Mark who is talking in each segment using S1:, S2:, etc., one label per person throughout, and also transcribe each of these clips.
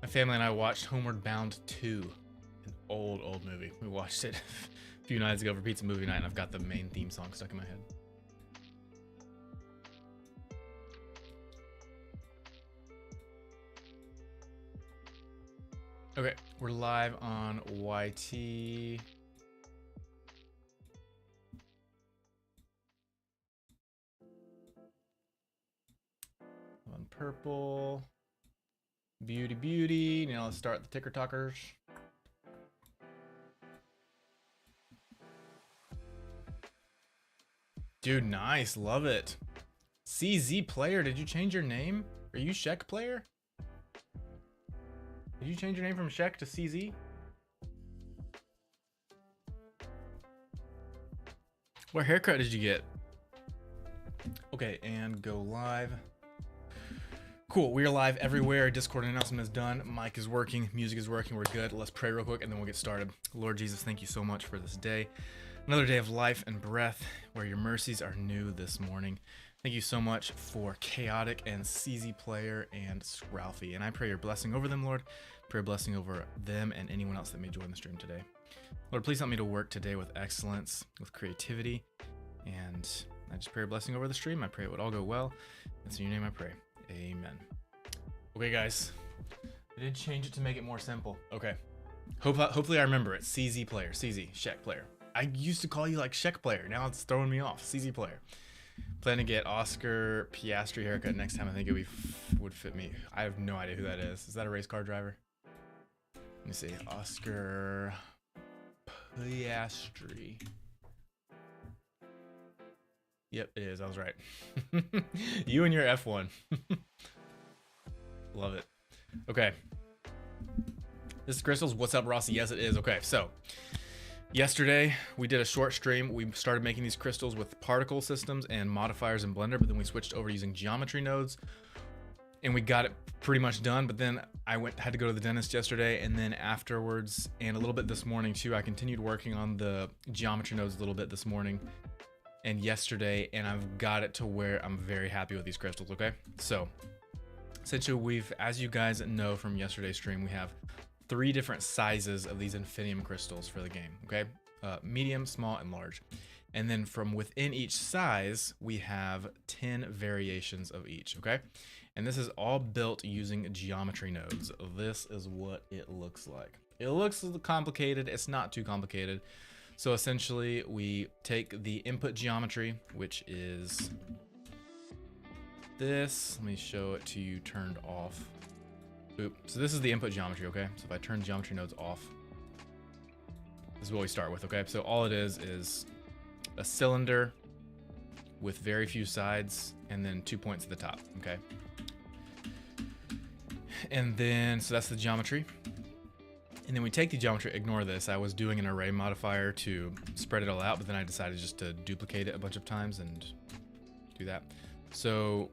S1: My family and I watched Homeward Bound 2, an old movie. We watched it a few nights ago for pizza movie night, and I've got the main theme song stuck in my head. Okay, we're live on YT. On purple. Beauty. Now let's start the ticker talkers. Dude, nice. Love it. CZ player, did you change your name? Are you Shek player? Did you change your name from Shek to CZ? What haircut did you get? Okay, and go live. Cool, we are live everywhere. Discord announcement is done. Mic is working, music is working, we're good. Let's pray real quick and then we'll get started. Lord Jesus, thank you so much for this day. Another day of life and breath where your mercies are new this morning. Thank you so much for Chaotic and CZ Player and Ralphie. And I pray your blessing over them, Lord. Pray your blessing over them and anyone else that may join the stream today. Lord, please help me to work today with excellence, with creativity. And I just pray your blessing over the stream. I pray it would all go well. It's in your name I pray. Amen. Okay, guys. I did change it to make it more simple. Okay. Hopefully I remember it. CZ Player. CZ. Shek Player. I used to call you like Shek Player. Now it's throwing me off. CZ Player. Plan to get Oscar Piastri haircut next time. I think it would fit me. I have no idea who that is. Is that a race car driver? Let me see. Oscar Piastri. Yep, it is. I was right. You and your F1. Love it. Okay. This is Crystals. What's up, Rossi? Yes, it is. Okay, so yesterday we did a short stream. We started making these crystals with particle systems and modifiers in Blender, but then we switched over using geometry nodes and we got it pretty much done. But then I had to go to the dentist yesterday, and then afterwards and a little bit this morning too, I continued working on the geometry nodes a little bit this morning and yesterday, and I've got it to where I'm very happy with these crystals. Okay, so essentially as you guys know from yesterday's stream, we have 3 different sizes of these Infinium crystals for the game. Okay, medium, small, and large. And then from within each size, we have 10 variations of each. Okay, and this is all built using geometry nodes. This is what it looks like. It looks complicated. It's not too complicated. So essentially, we take the input geometry, which is this. Let me show it to you turned off. Oop. So this is the input geometry, okay? So if I turn geometry nodes off, this is what we start with, okay? So all it is a cylinder with very few sides and then 2 points at the top, okay? And then, so that's the geometry. And then we take the geometry, ignore this. I was doing an array modifier to spread it all out, but then I decided just to duplicate it a bunch of times and do that. So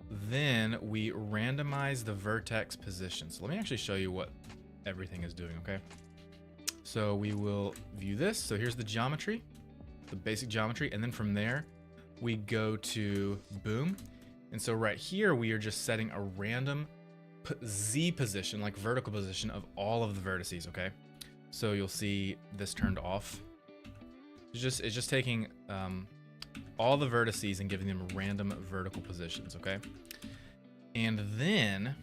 S1: then we randomize the vertex position. So let me actually show you what everything is doing, okay? So we will view this. So here's the geometry, the basic geometry. And then from there, we go to boom. And so right here, we are just setting a random Z position, like vertical position of all of the vertices, okay? So you'll see this turned off. It's just taking all the vertices and giving them random vertical positions, okay? And then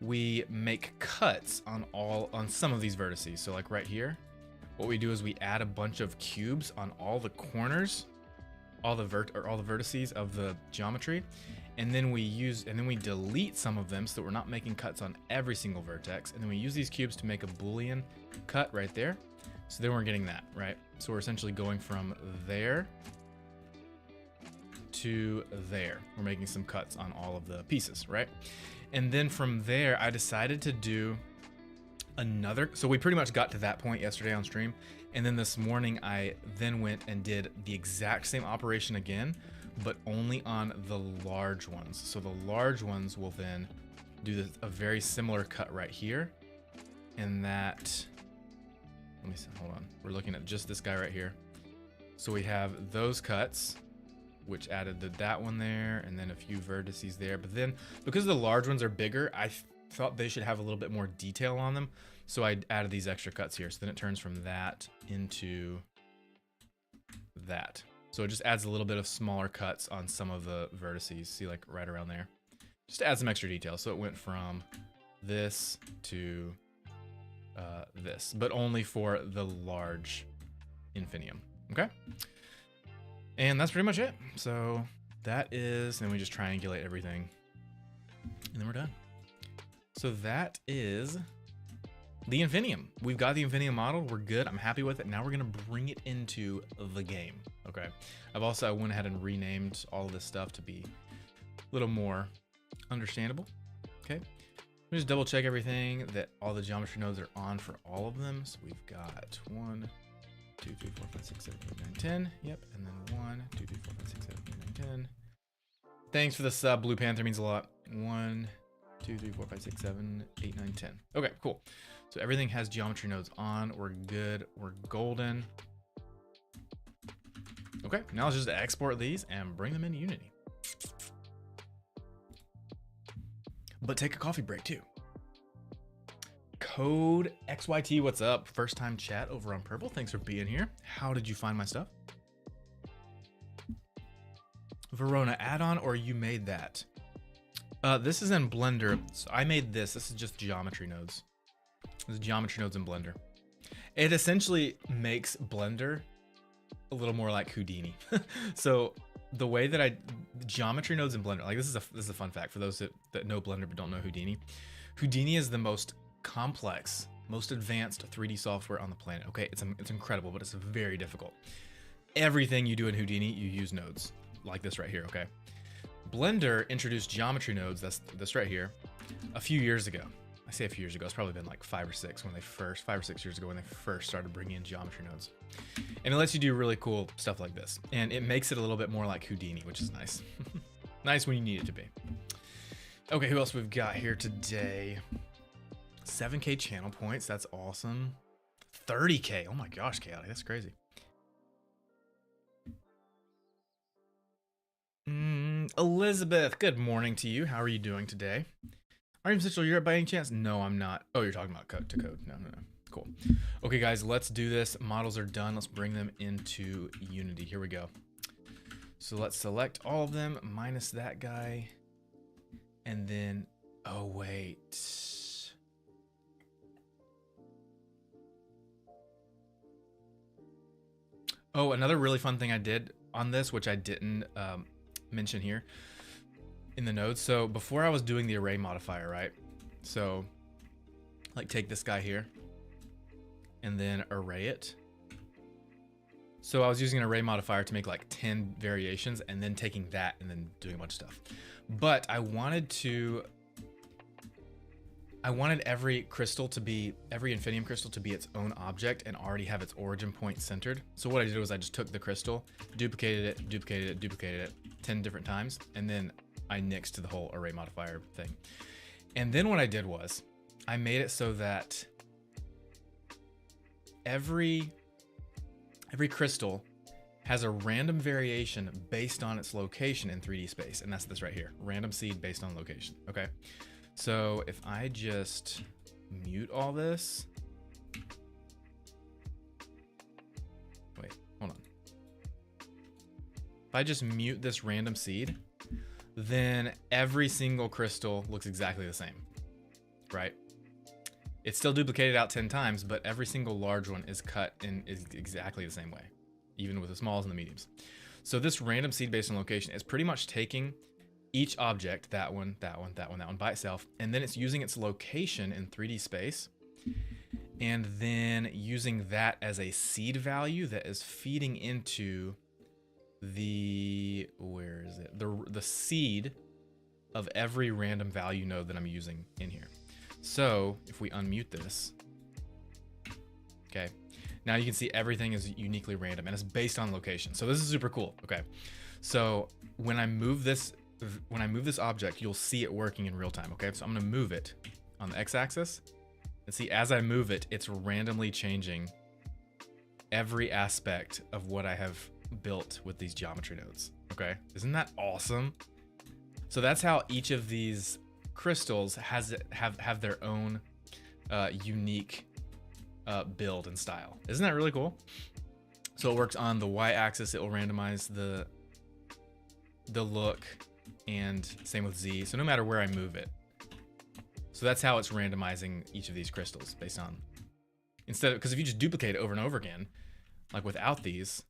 S1: we make cuts on some of these vertices. So like right here, what we do is we add a bunch of cubes on all the corners, all the vertices of the geometry. And then we delete some of them so that we're not making cuts on every single vertex. And then we use these cubes to make a Boolean cut right there. So then we're getting that, right? So we're essentially going from there to there. We're making some cuts on all of the pieces, right? And then from there, I decided to do another. So we pretty much got to that point yesterday on stream. And then this morning, I then went and did the exact same operation again, but only on the large ones. So the large ones will then do a very similar cut right here. And that, let me see, hold on. We're looking at just this guy right here. So we have those cuts, which added that one there, and then a few vertices there. But then, because the large ones are bigger, I thought they should have a little bit more detail on them. So I added these extra cuts here. So then it turns from that into that. So it just adds a little bit of smaller cuts on some of the vertices. See, like right around there. Just to add some extra detail. So it went from this to this, but only for the large Infinium. Okay? And that's pretty much it. So that is, and we just triangulate everything, and then we're done. So that is the Infinium. We've got the Infinium model. We're good. I'm happy with it. Now we're gonna bring it into the game. Okay. I went ahead and renamed all of this stuff to be a little more understandable. Okay. Let me just double check everything that all the geometry nodes are on for all of them. So we've got 1, 2, 3, 4, 5, 6, 7, 8, 9, 10. Yep. And then 1, 2, 3, 4, 5, 6, 7, 8, 9, 10. Thanks for the sub. Blue Panther means a lot. 1, 2, 3, 4, 5, 6, 7, 8, 9, 10. Okay, cool. So everything has geometry nodes on. We're good. We're golden. Okay, now let's just export these and bring them into Unity. But take a coffee break too. Code XYT, what's up? First time chat over on Purple. Thanks for being here. How did you find my stuff? Verona add-on, or you made that? This is in Blender. So I made this. This is just geometry nodes. This is geometry nodes in Blender. It essentially makes Blender a little more like Houdini. So the way that geometry nodes in Blender, like this is a fun fact for those that know Blender but don't know Houdini. Houdini is the most complex, most advanced 3D software on the planet. Okay, it's incredible, but it's very difficult. Everything you do in Houdini, you use nodes like this right here. Okay, Blender introduced geometry nodes, that's this right here, a few years ago. I say a few years ago, it's probably been like 5 or 6 years ago when they first started bringing in geometry nodes. And it lets you do really cool stuff like this. And it makes it a little bit more like Houdini, which is nice. Nice when you need it to be. Okay, who else we've got here today? 7K channel points, that's awesome. 30K, oh my gosh, Chaotic, that's crazy. Elizabeth, good morning to you. How are you doing today? Are you Central Europe by any chance? No, I'm not. Oh, you're talking about code to code. No. Cool. Okay, guys, let's do this. Models are done. Let's bring them into Unity. Here we go. So let's select all of them minus that guy. And then, oh, wait. Oh, another really fun thing I did on this, which I didn't mention here in the nodes. So before I was doing the array modifier, right? So like take this guy here and then array it. So I was using an array modifier to make like 10 variations and then taking that and then doing a bunch of stuff. But I wanted every crystal to be, every Infinium crystal to be its own object and already have its origin point centered. So what I did was I just took the crystal, duplicated it 10 different times, and then I nixed the whole array modifier thing. And then what I did was I made it so that every crystal has a random variation based on its location in 3D space. And that's this right here, random seed based on location. Okay. So if I just mute all this, wait, hold on. If I just mute this random seed, then every single crystal looks exactly the same, right? It's still duplicated out 10 times, but every single large one is cut in is exactly the same way, even with the smalls and the mediums. So this random seed based on location is pretty much taking each object, that one by itself, and then it's using its location in 3D space, and then using that as a seed value that is feeding into the, where is it? The seed of every random value node that I'm using in here. So if we unmute this, okay, now you can see everything is uniquely random and it's based on location. So this is super cool. Okay, so when I move this object, you'll see it working in real time. Okay, so I'm gonna move it on the x-axis, and see as I move it, it's randomly changing every aspect of what I have built with these geometry nodes. Okay, isn't that awesome? So that's how each of these crystals have their own unique build and style. Isn't that really cool? So it works on the y-axis. It will randomize the look, and same with Z. So no matter where I move it. So that's how it's randomizing each of these crystals based on, instead of, because if you just duplicate it over and over again, like without these,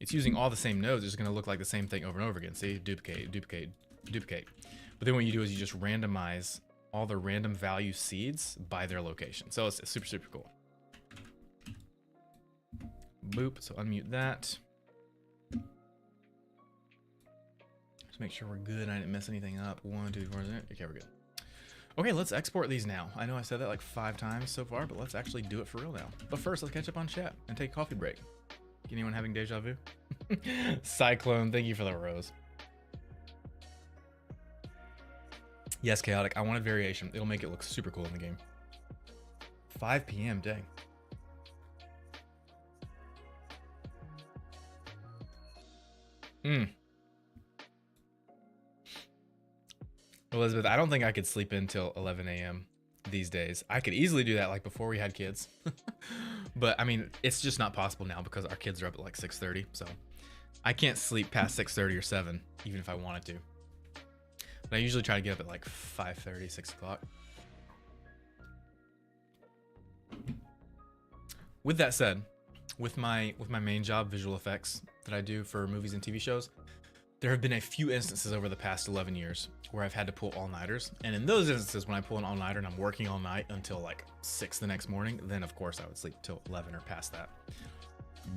S1: it's using all the same nodes. It's going to look like the same thing over and over again. See, duplicate, duplicate, duplicate. But then what you do is you just randomize all the random value seeds by their location. So it's super, super cool. Boop. So unmute that. Just make sure we're good. I didn't mess anything up. 1, 2, 3, 4. Okay, we're good. Okay, let's export these now. I know I said that like 5 times so far, but let's actually do it for real now. But first, let's catch up on chat and take a coffee break. Anyone having deja vu? Cyclone, thank you for the rose. Yes, Chaotic, I wanted variation. It'll make it look super cool in the game. 5 p.m., dang. Elizabeth, I don't think I could sleep until 11 a.m. these days. I could easily do that like before we had kids. But I mean, it's just not possible now because our kids are up at like 6:30. So I can't sleep past 6:30 or 7, even if I wanted to. But I usually try to get up at like 5:30, 6 o'clock. With that said, with my main job, visual effects that I do for movies and TV shows, there have been a few instances over the past 11 years where I've had to pull all-nighters. And in those instances, when I pull an all-nighter and I'm working all night until like 6 the next morning, then of course I would sleep till 11 or past that.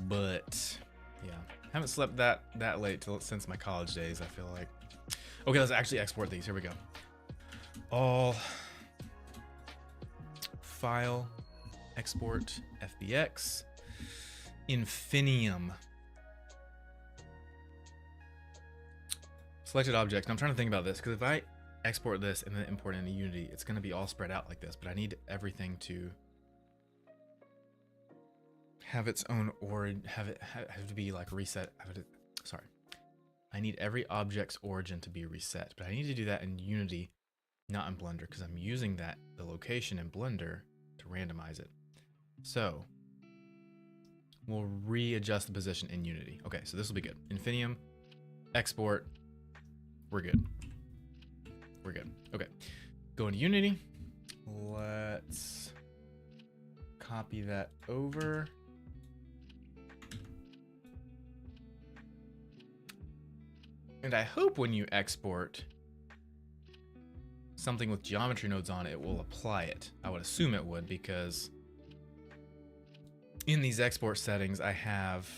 S1: But yeah, haven't slept that late since my college days, I feel like. Okay, let's actually export these. Here we go. All file, export, FBX, Infinium. Selected object. I'm trying to think about this because if I export this and then import it into Unity, it's going to be all spread out like this. But I need everything to have its own origin, have to be like reset. Sorry, I need every object's origin to be reset, but I need to do that in Unity, not in Blender, because I'm using the location in Blender to randomize it. So we'll readjust the position in Unity. Okay, so this will be good. Infinium, export. We're good. We're good. Okay. Go into Unity. Let's copy that over. And I hope when you export something with geometry nodes on it, it will apply it. I would assume it would, because in these export settings, I have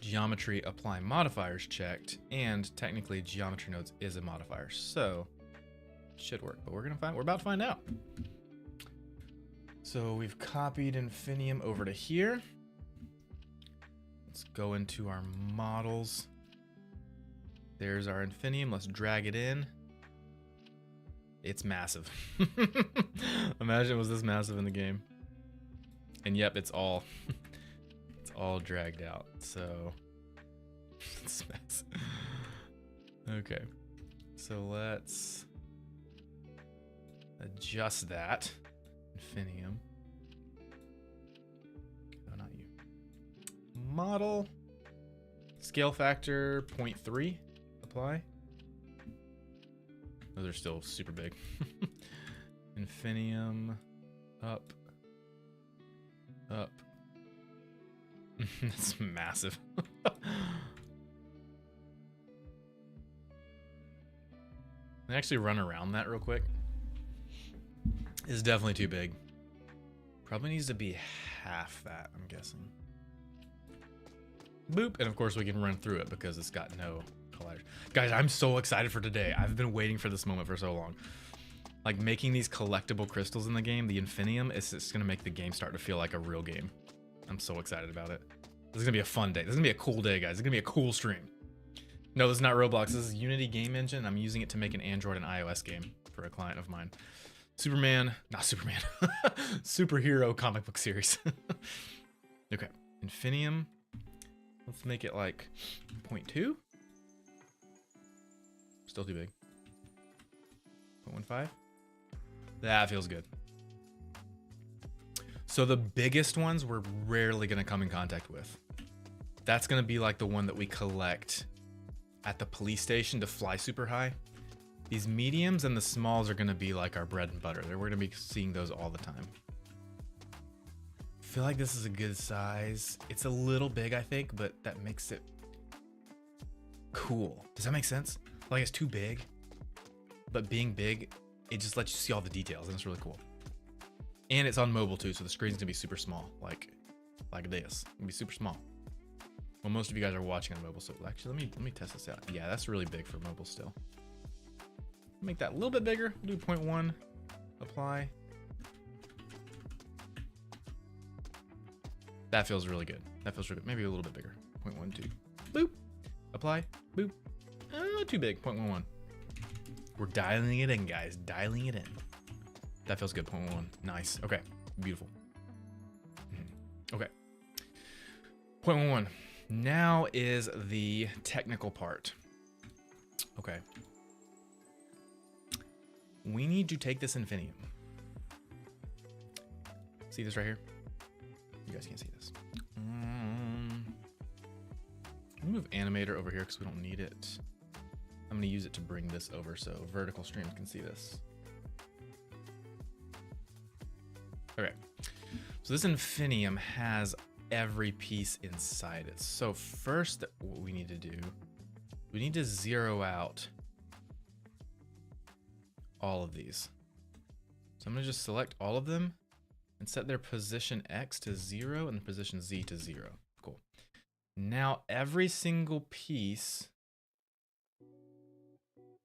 S1: geometry apply modifiers checked, and technically geometry nodes is a modifier, so it should work. But we're about to find out. So we've copied Infinium over to here. Let's go into our models. There's our Infinium. Let's drag it in. It's massive. Imagine it was this massive in the game. And yep, it's all dragged out. So it's a mess. Okay, so let's adjust that. Infinium. No, not you. Model. Scale factor 0.3. Apply. Those are still super big. Infinium. Up. Up. That's massive. And actually run around that real quick. It's definitely too big. Probably needs to be half that, I'm guessing. Boop. And of course we can run through it because it's got no colliders. Guys, I'm so excited for today. I've been waiting for this moment for so long. Like making these collectible crystals in the game, the Infinium, is just gonna make the game start to feel like a real game. I'm so excited about it. This is gonna be a fun day. This is gonna be a cool day, guys. It's gonna be a cool stream. No, this is not Roblox. This is Unity Game Engine. I'm using it to make an Android and iOS game for a client of mine. Superman, not Superman. Superhero comic book series. Okay, Infinium. Let's make it like 0.2. Still too big. 0.15. That feels good. So the biggest ones we're rarely going to come in contact with. That's going to be like the one that we collect at the police station to fly super high. These mediums and the smalls are going to be like our bread and butter. We're going to be seeing those all the time. I feel like this is a good size. It's a little big, I think, but that makes it cool. Does that make sense? Like it's too big, but being big, it just lets you see all the details, and it's really cool. And it's on mobile too, so the screen's gonna be super small, like this. It's gonna be super small. Well, most of you guys are watching on mobile, so actually, let me test this out. Yeah, that's really big for mobile still. Make that a little bit bigger. Do 0.1. Apply. That feels really good. That feels really good. Maybe a little bit bigger. 0.12. Boop. Apply. Boop. Too big. 0.11. We're dialing it in, guys. Dialing it in. That feels good. 0.11. Nice. Okay. Beautiful. Okay. 0.11. Now is the technical part. Okay. We need to take this Infinium. See this right here? You guys can't see this. Let me move animator over here because we don't need it. I'm going to use it to bring this over so vertical streams can see this. Okay. So this Infinium has every piece inside it. So first, what we need to do, we need to zero out all of these. So I'm going to just select all of them and set their position X to 0 and position Z to 0. Cool. Now every single piece.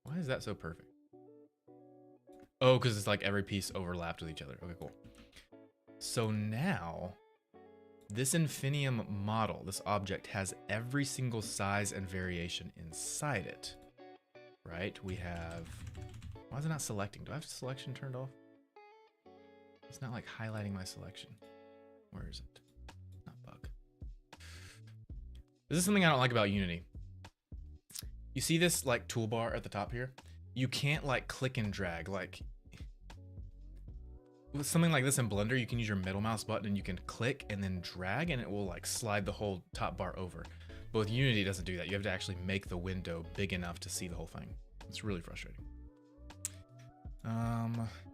S1: Why is that so perfect? Oh, because it's like every piece overlapped with each other. Okay, cool. So now this Infinium model, this object, has every single size and variation inside it. Right? We have. Why is it not selecting? Do I have selection turned off? It's not like highlighting my selection. Where is it? Not bug. This is something I don't like about Unity. You see this like toolbar at the top here? You can't like click and drag. Like with something like this in Blender, you can use your middle mouse button and you can click and then drag and it will like slide the whole top bar over. But with Unity, it doesn't do that. You have to actually make the window big enough to see the whole thing. It's really frustrating.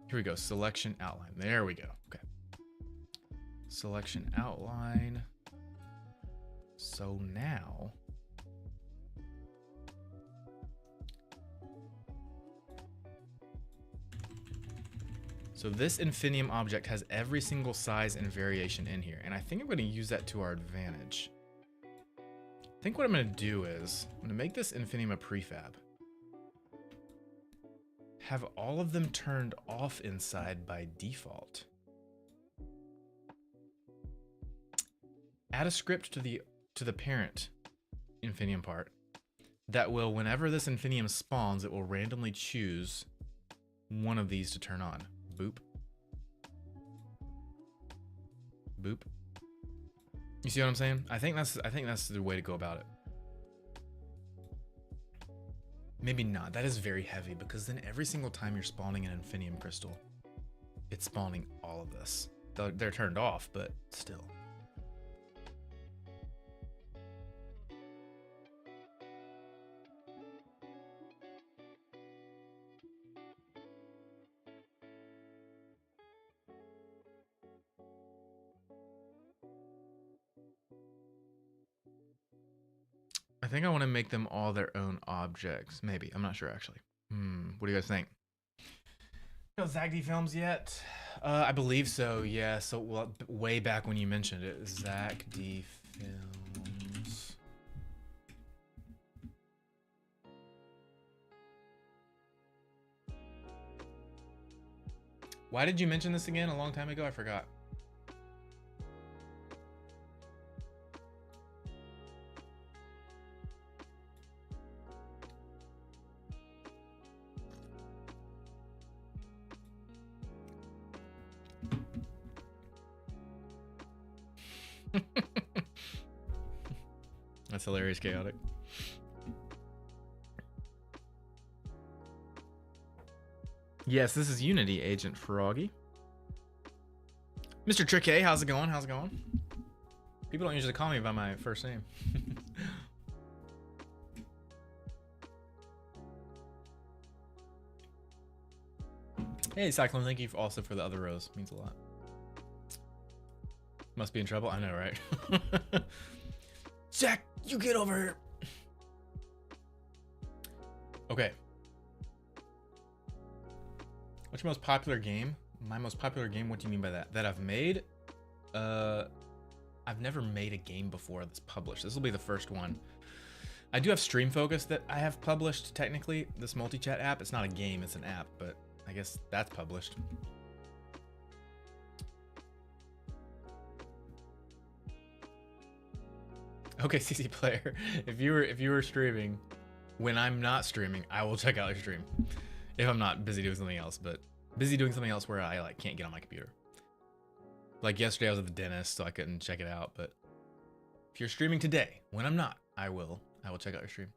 S1: Here we go. Selection outline. There we go. Okay. Selection outline. So now. So this Infinium object has every single size and variation in here. And I think I'm going to use that to our advantage. I think what I'm going to do is I'm going to make this Infinium a prefab. Have all of them turned off inside by default. Add a script to the parent Infinium part that will, whenever this Infinium spawns, it will randomly choose one of these to turn on. Boop. Boop. You see what I'm saying? I think that's the way to go about it. Maybe not. That is very heavy because then every single time you're spawning an Infinium crystal, it's spawning all of this. They're turned off, but still. I think I want to make them all their own objects. Maybe. I'm not sure, actually. What do you guys think? No ZagD films yet? I believe so, yeah. So well, way back when you mentioned it, ZagD films. Why did you mention this again a long time ago? I forgot. That's hilarious, chaotic. Yes, this is Unity, Agent Froggy. Mr. Trick A, how's it going? How's it going? People don't usually call me by my first name. Hey, Cyclone, thank you also for the other rose. Means a lot. Must be in trouble? I know, right? Zach, you get over here. Okay. What's your most popular game? My most popular game? What do you mean by that? That I've made? I've never made a game before that's published. This will be the first one. I do have Stream Focus that I have published, technically. This multi-chat app. It's not a game, it's an app, but I guess that's published. Okay, CC Player. If you were streaming, when I'm not streaming, I will check out your stream. If I'm not busy doing something else, but busy doing something else where I like can't get on my computer. Like yesterday I was at the dentist, so I couldn't check it out, but if you're streaming today, when I'm not, I will check out your stream.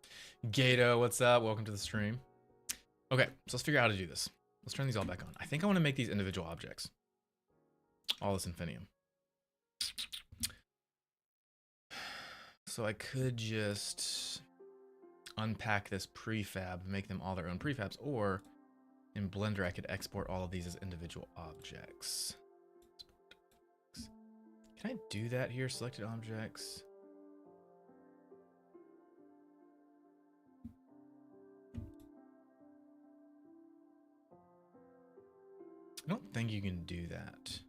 S1: Gato, what's up? Welcome to the stream. Okay, so let's figure out how to do this. Let's turn these all back on. I think I want to make these individual objects. All this Infinium. So I could just unpack this prefab, make them all their own prefabs, or in Blender I could export all of these as individual objects. Can I do that here? Selected objects. I don't think you can do that.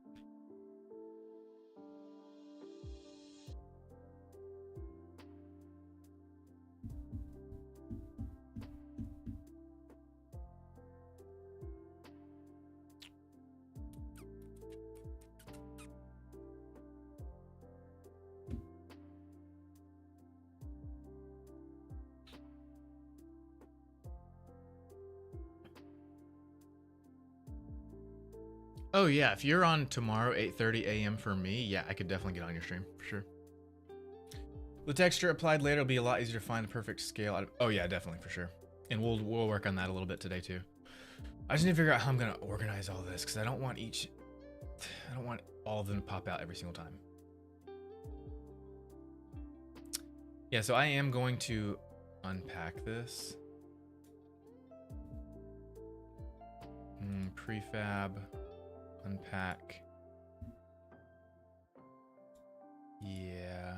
S1: Oh yeah, if you're on tomorrow, 8:30 a.m. for me, yeah, I could definitely get on your stream, for sure. The texture applied later will be a lot easier to find the perfect scale. Oh yeah, definitely, for sure. And we'll work on that a little bit today too. I just need to figure out how I'm gonna organize all this, because I don't want all of them to pop out every single time. Yeah, so I am going to unpack this. Prefab. Unpack. Yeah.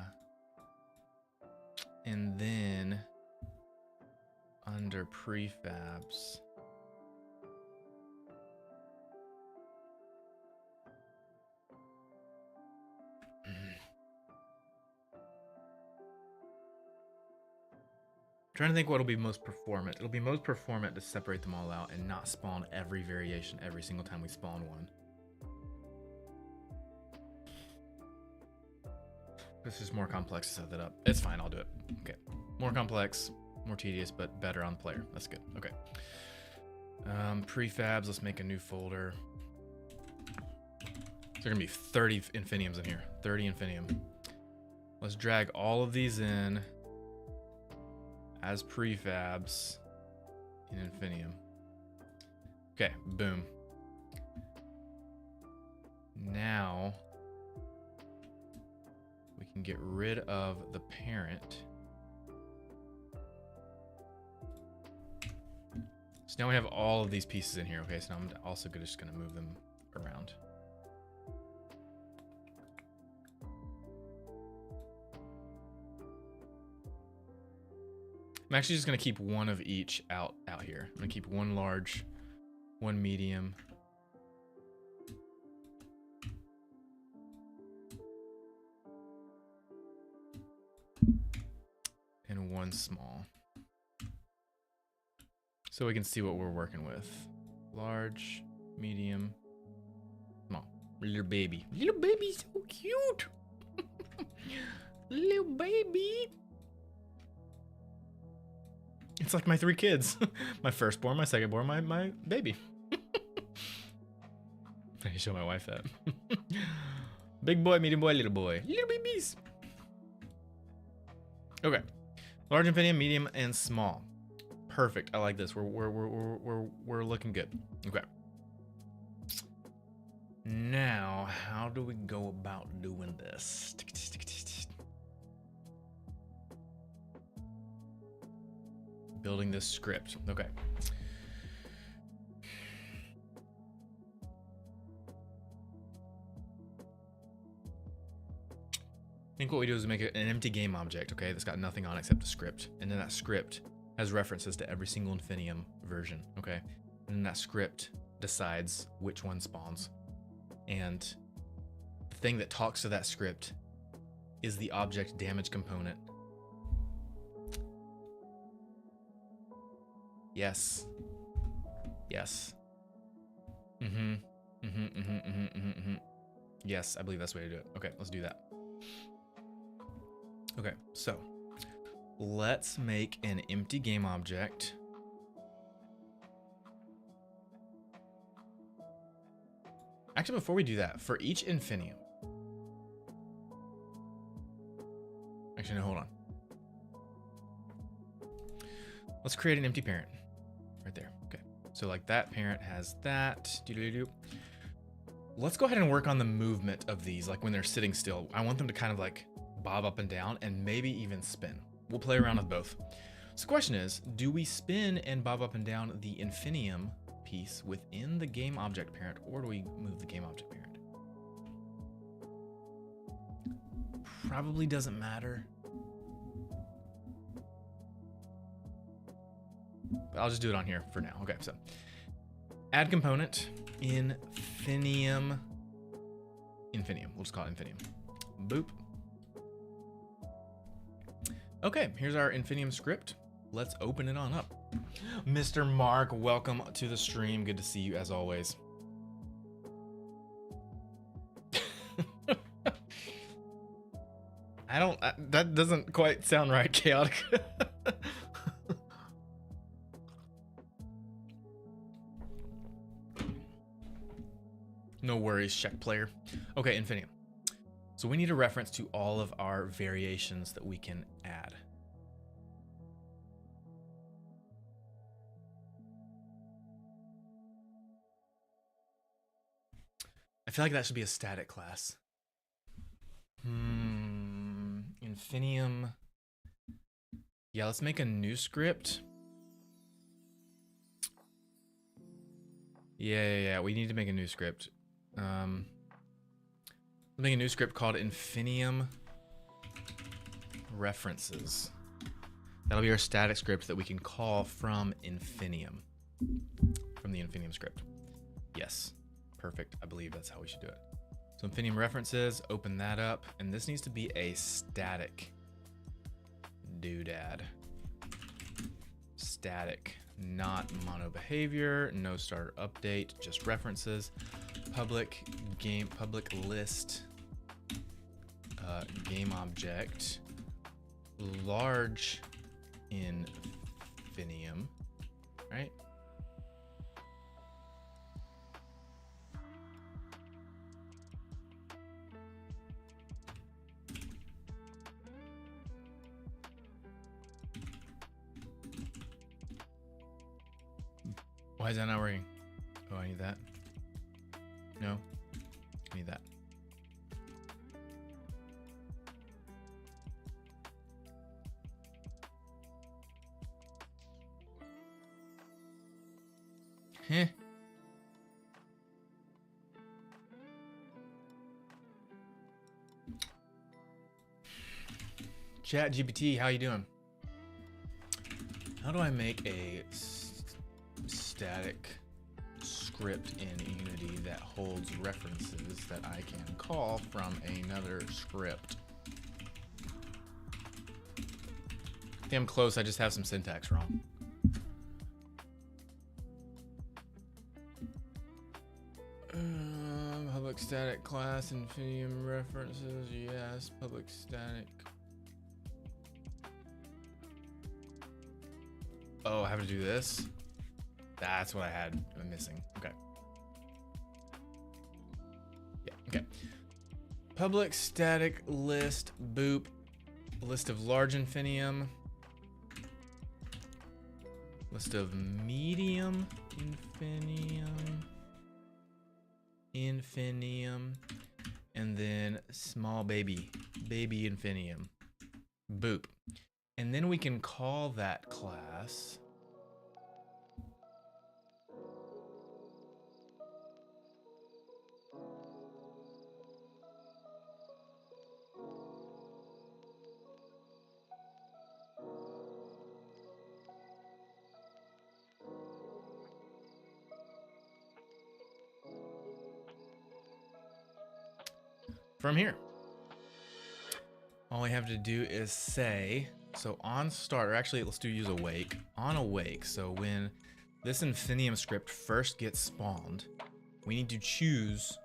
S1: And then under prefabs. Trying to think what'll be most performant. It'll be most performant to separate them all out and not spawn every variation every single time we spawn one. This is more complex to set that up. It's fine, I'll do it. Okay. More complex, more tedious, but better on the player. That's good. Okay. Prefabs, let's make a new folder. There's gonna be 30 Infiniums in here. 30 Infinium. Let's drag all of these in as prefabs in Infinium. Okay, boom. Now we can get rid of the parent. So now we have all of these pieces in here. Okay, so now I'm also just gonna move them around. I'm actually just gonna keep one of each out here. I'm gonna keep one large, one medium. And one small. So we can see what we're working with. Large, medium, small. Little baby. Little baby's so cute. Little baby. It's like my 3 kids. My firstborn, my secondborn, my baby. I can show my wife that. Big boy, medium boy, little boy. Little babies. Okay. Large Infinium, medium, and small. Perfect. I like this. We're looking good. Okay. Now, how do we go about doing this? Building this script. Okay. I think what we do is make an empty game object, okay, that's got nothing on it except a script. And then that script has references to every single Infinium version, okay? And then that script decides which one spawns. And the thing that talks to that script is the object damage component. Yes. Yes. Yes, I believe that's the way to do it. Okay, let's do that. Okay, so let's make an empty game object. Actually, before we do that, for each Infinium. Actually, no, hold on. Let's create an empty parent right there. Okay, so like that parent has that. Let's go ahead and work on the movement of these, like when they're sitting still. I want them to kind of like bob up and down and maybe even spin. We'll play around with both. So the question is, do we spin and bob up and down the Infinium piece within the game object parent, or do we move the game object parent? Probably doesn't matter. But I'll just do it on here for now. Okay, so add component, Infinium. We'll just call it Infinium. Boop. Okay, here's our Infinium script. Let's open it on up. Mr. Mark, welcome to the stream. Good to see you as always. That doesn't quite sound right, chaotic. No worries, check player. Okay, Infinium. So we need a reference to all of our variations that we can add. I feel like that should be a static class. Infinium. Yeah, let's make a new script. Yeah. We need to make a new script. Make a new script called Infinium references. That'll be our static script that we can call from Infinium, from the Infinium script. Yes, perfect. I believe that's how we should do it. So Infinium references, open that up, and this needs to be a static doodad. Static, not mono behavior, no starter update, just references. Public list, game object, large Infinium, right? Why is that not working? Oh, I need that. No, I need that. Heh. Chat GPT, how you doing? How do I make a static script in Unity that holds references that I can call from another script? I think I'm close, I just have some syntax wrong. Public static class, Infinium references, yes, public static. Oh, I have to do this? That's what I had missing. Okay. Yeah, okay. Public static list boop list of large Infinium, list of medium Infinium, and then small baby Infinium. Boop. And then we can call that class from here. All we have to do is say, so on start, or actually let's use awake. On awake, so when this Infinium script first gets spawned, we need to choose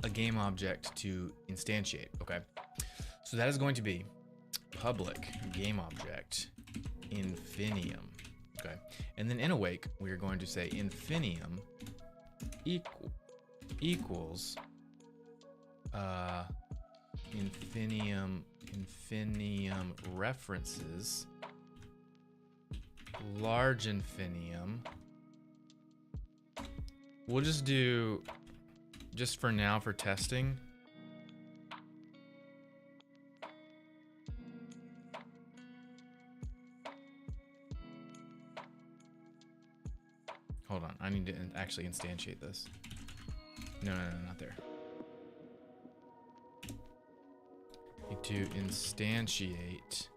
S1: a game object to instantiate, okay? So that is going to be public game object Infinium, okay? And then in awake, we are going to say Infinium equals Infinium references large Infinium. We'll just do, just for now for testing, hold on, I need to actually instantiate this. No, not there. Need to instantiate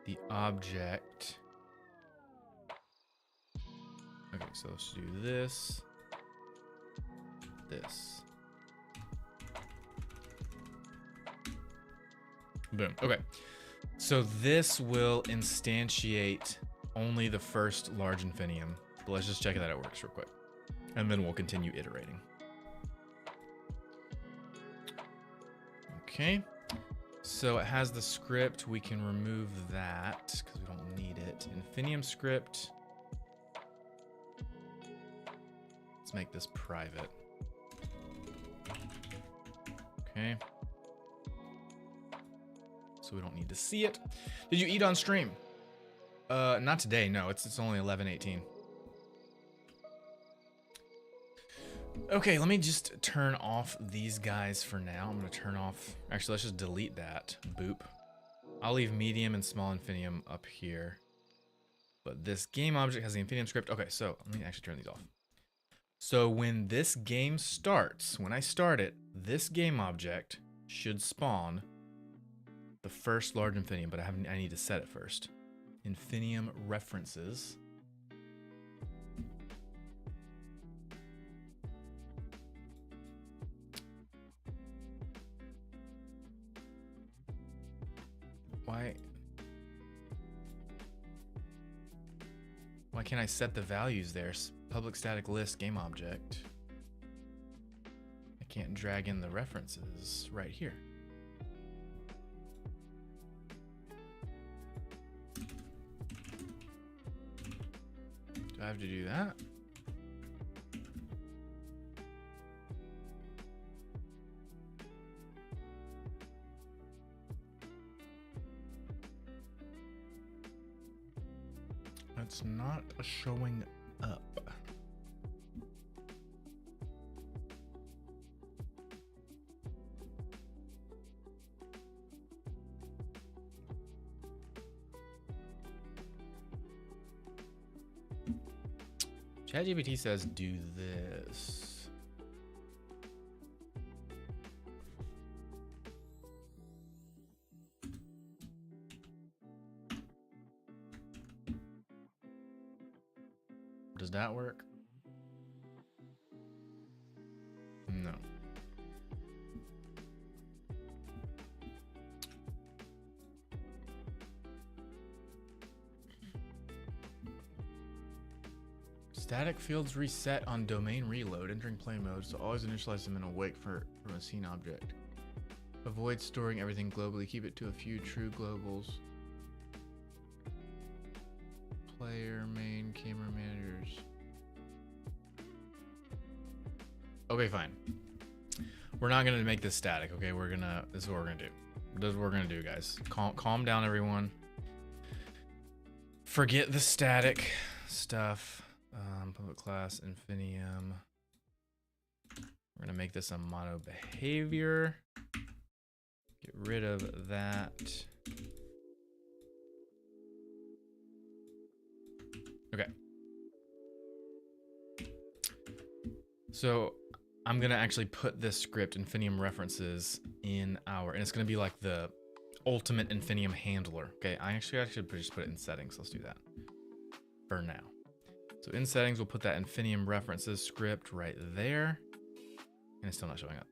S1: the object. Okay, so let's do this. Boom. Okay. So this will instantiate only the first large Infinium. But let's just check that it works real quick. And then we'll continue iterating. Okay. So it has the script. We can remove that because we don't need it. Infinium script. Let's make this private. Okay. So we don't need to see it. Did you eat on stream? Not today, no. It's only 11:18. Okay, let me just turn off these guys for now. I'm gonna turn off, actually let's just delete that. Boop. I'll leave medium and small Infinium up here. But this game object has the Infinium script. Okay, so let me actually turn these off. So when this game starts, when I start it, this game object should spawn the first large Infinium, but I need to set it first. Infinium references. Why can't I set the values there? Public static list game object. I can't drag in the references right here. Do I have to do that? It's not showing up. ChatGPT says do this. Does that work? No. Static fields reset on domain reload. Entering play mode, so always initialize them in awake from a scene object. Avoid storing everything globally. Keep it to a few true globals. Player, main, camera managers. Okay, fine. We're not gonna make this static, okay? This is what we're gonna do. This is what we're gonna do, guys. Calm down, everyone. Forget the static stuff. Public class, Infinium. We're gonna make this a mono behavior. Get rid of that. Okay. So I'm gonna actually put this script, Infinium references, in our, and it's gonna be like the ultimate Infinium handler. Okay, I should just put it in settings. Let's do that for now. So in settings, we'll put that Infinium references script right there, and it's still not showing up.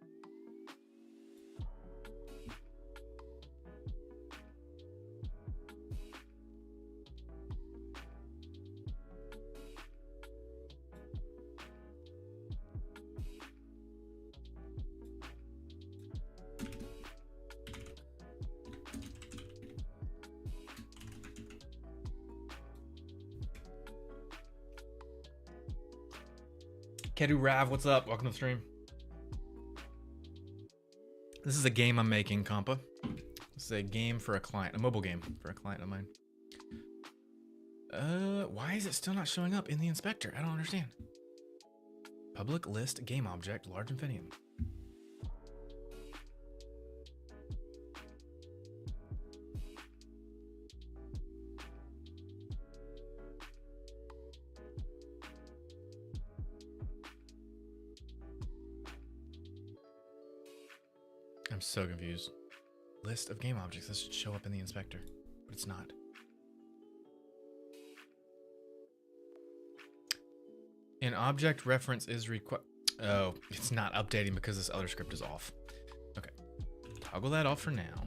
S1: Kedu Rav, what's up? Welcome to the stream. This is a game I'm making, Compa. This is a game for a client, a mobile game for a client of mine. Why is it still not showing up in the inspector? I don't understand. Public list game object, large Infinium. I'm so confused. List of game objects. This should show up in the inspector, but it's not. An object reference is required. Oh, it's not updating because this other script is off. Okay. Toggle that off for now.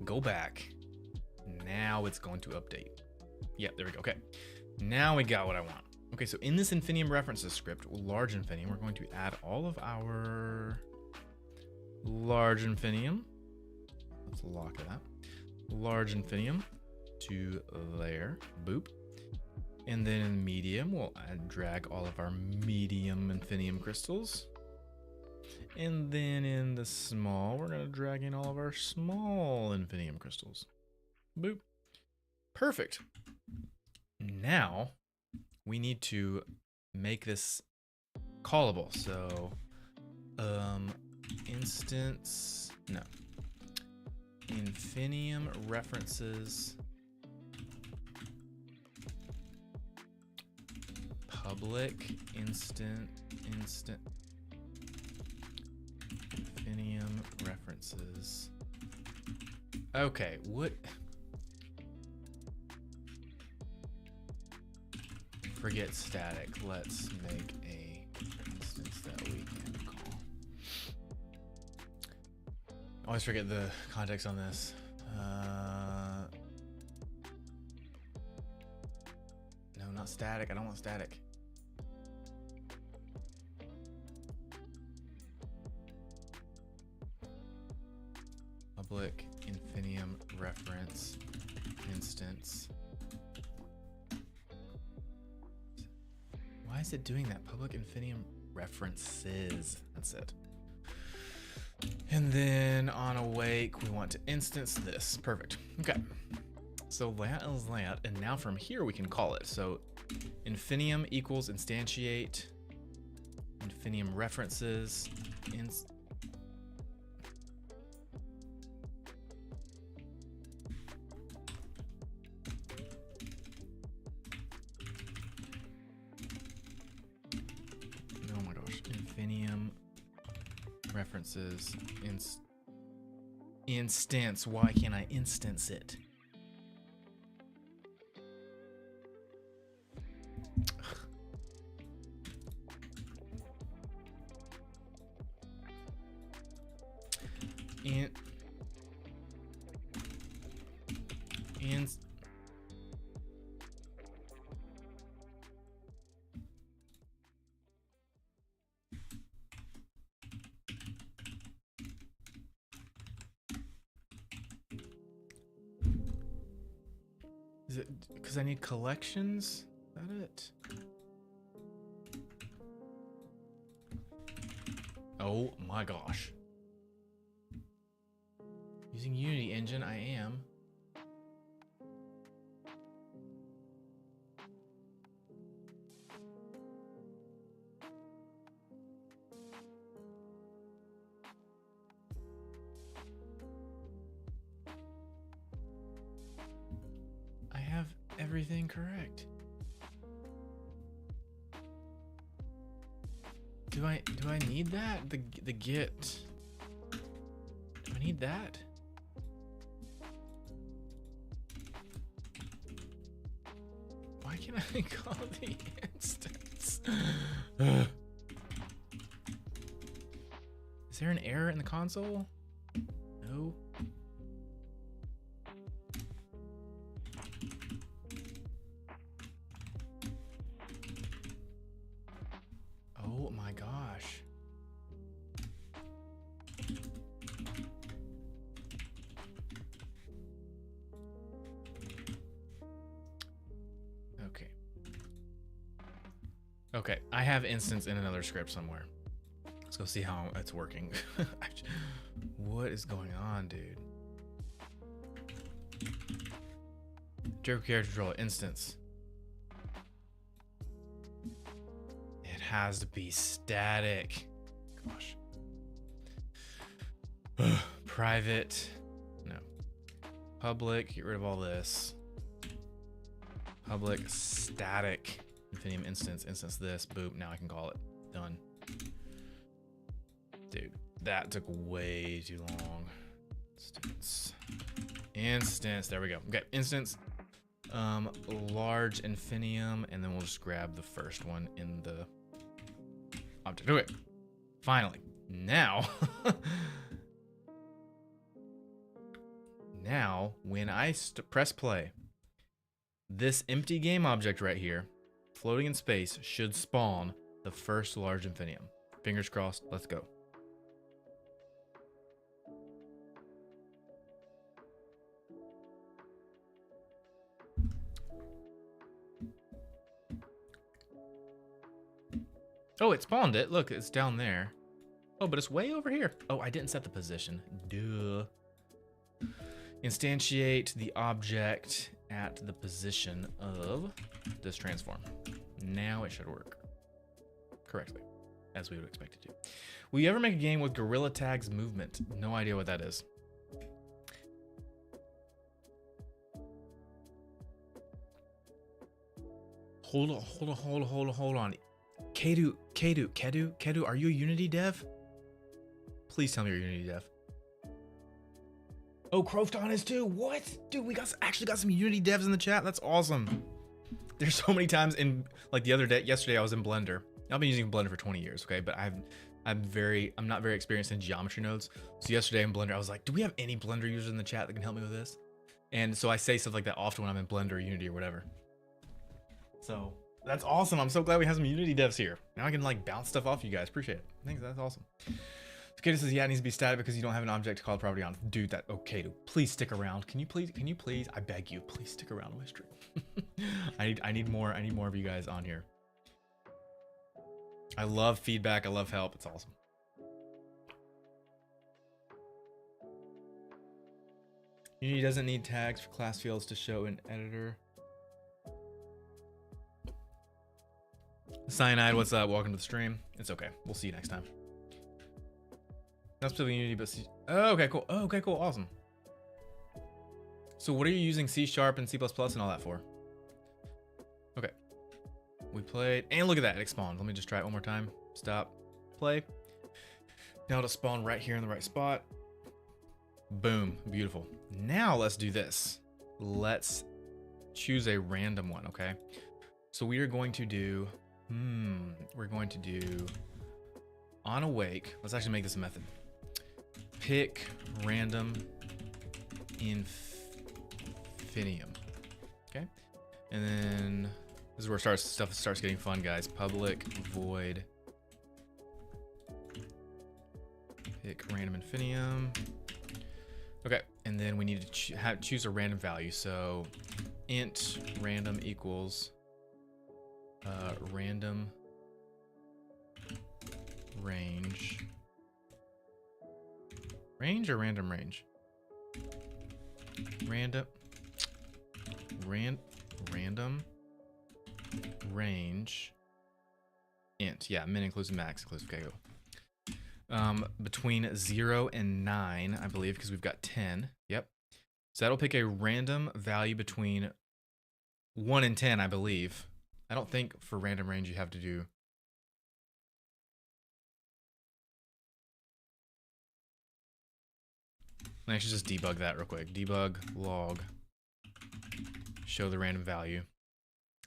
S1: Go back. Now it's going to update. Yeah, there we go. Okay. Now we got what I want. Okay, so in this Infinium references script, large Infinium, we're going to add all of our large Infinium. Let's lock that. Large Infinium to there. Boop. And then in medium, we'll drag all of our medium Infinium crystals. And then in the small, we're going to drag in all of our small Infinium crystals. Boop. Perfect. Now, we need to make this callable. So, instance, no. Infinium references public instant Infinium references. Okay, what? Forget static. Let's make a instance that we can call. I always forget the context on this. No, not static. I don't want static. Public Infinium reference instance. Why is it doing that? Public Infinium references. That's it. And then on awake, we want to instance this. Perfect. Okay. So that is that. And now from here, we can call it. So Infinium equals instantiate Infinium references. Oh my gosh. Infinium references instance. Why can't I instance it? Is it because I need collections? Is that it? Oh my gosh. Using Unity engine, I am. I have everything correct. Do I need that? The Git. Do I need that? Why can't I call the instance? Is there an error in the console? No. Oh my gosh. Okay. Okay, I have instance in another script somewhere. Let's go see how it's working. What is going on, dude? Joker character controller instance. It has to be static. Gosh. Private. No. Public. Get rid of all this. Public static. Infinium instance. Instance this. Boop. Now I can call it. Done. Dude, that took way too long. Instance. There we go. Okay. Instance. Large Infinium, and then we'll just grab the first one in the object. Okay, finally. Now, now when I press play, this empty game object right here, floating in space, should spawn the first large Infinium. Fingers crossed. Let's go. Oh, it spawned it. Look, it's down there. Oh, but it's way over here. Oh, I didn't set the position. Duh. Instantiate the object at the position of this transform. Now it should work correctly, as we would expect it to. Will you ever make a game with Gorilla Tag's movement? No idea what that is. Hold on. Kedu, are you a Unity dev? Please tell me you're a Unity dev. Oh, Crofton is too. What? Dude, we actually got some Unity devs in the chat. That's awesome. There's so many times in, like yesterday I was in Blender. I've been using Blender for 20 years, okay? But I'm not very experienced in geometry nodes. So yesterday in Blender, I was like, do we have any Blender users in the chat that can help me with this? And so I say stuff like that often when I'm in Blender or Unity or whatever. So that's awesome. I'm so glad we have some Unity devs here. Now I can like bounce stuff off you guys. Appreciate it. Thanks. That's awesome. Kato says, yeah, it needs to be static because you don't have an object to call property on. Dude, that okay, dude. Please stick around. Can you please, I beg you, please stick around on my stream. I need more of you guys on here. I love feedback. I love help. It's awesome. Unity doesn't need tags for class fields to show in editor. Cyanide, what's up? Welcome to the stream. It's okay. We'll see you next time. Not specifically Unity, but C. Oh, okay, cool. Oh, okay, cool. Awesome. So what are you using C# and C++ and all that for? Okay. We played, and look at that, it spawned. Let me just try it one more time. Stop. Play. Now it'll spawn right here in the right spot. Boom. Beautiful. Now let's do this. Let's choose a random one, okay? So we are going to do, we're going to do on awake. Let's actually make this a method. Pick random infinium. Okay. And then this is where stuff starts getting fun, guys. Public void pick random infinium. Okay. And then we need to choose a random value. So int random equals random range Range or random range? Random range int. Yeah, min inclusive, max inclusive. Okay, go. Between 0 and 9, I believe, because we've got 10. Yep. So that'll pick a random value between 1 and 10, I believe. I don't think for random range you have to do. Let me actually just debug that real quick. Debug log, show the random value.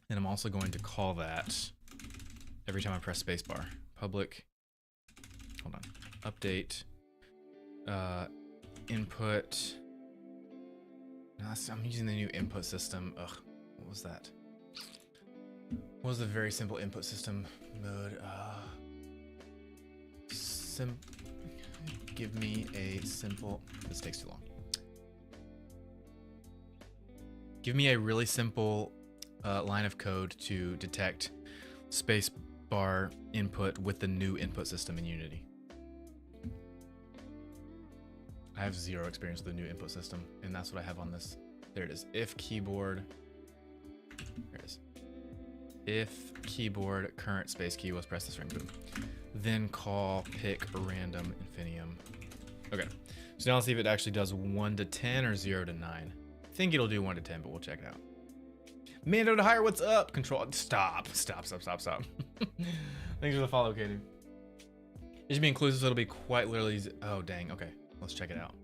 S1: And I'm also going to call that every time I press spacebar. Public, hold on, update, input. No, I'm using the new input system. Ugh, what was that? What was the very simple input system mode? Give me a simple, this takes too long. Give me a really simple line of code to detect space bar input with the new input system in Unity. I have 0 experience with the new input system, and that's what I have on this. There it is. If keyboard, there it is. If keyboard current space key was press the string, boom. Then call pick random infinium. Okay, so now let's see if it actually does 1 to 10 or 0 to 9. I think it'll do 1 to 10, but we'll check it out. Mando to hire, what's up? Control, stop. Thanks for the follow, Katie. It should be inclusive, so it'll be quite literally, oh dang, okay. Let's check it out.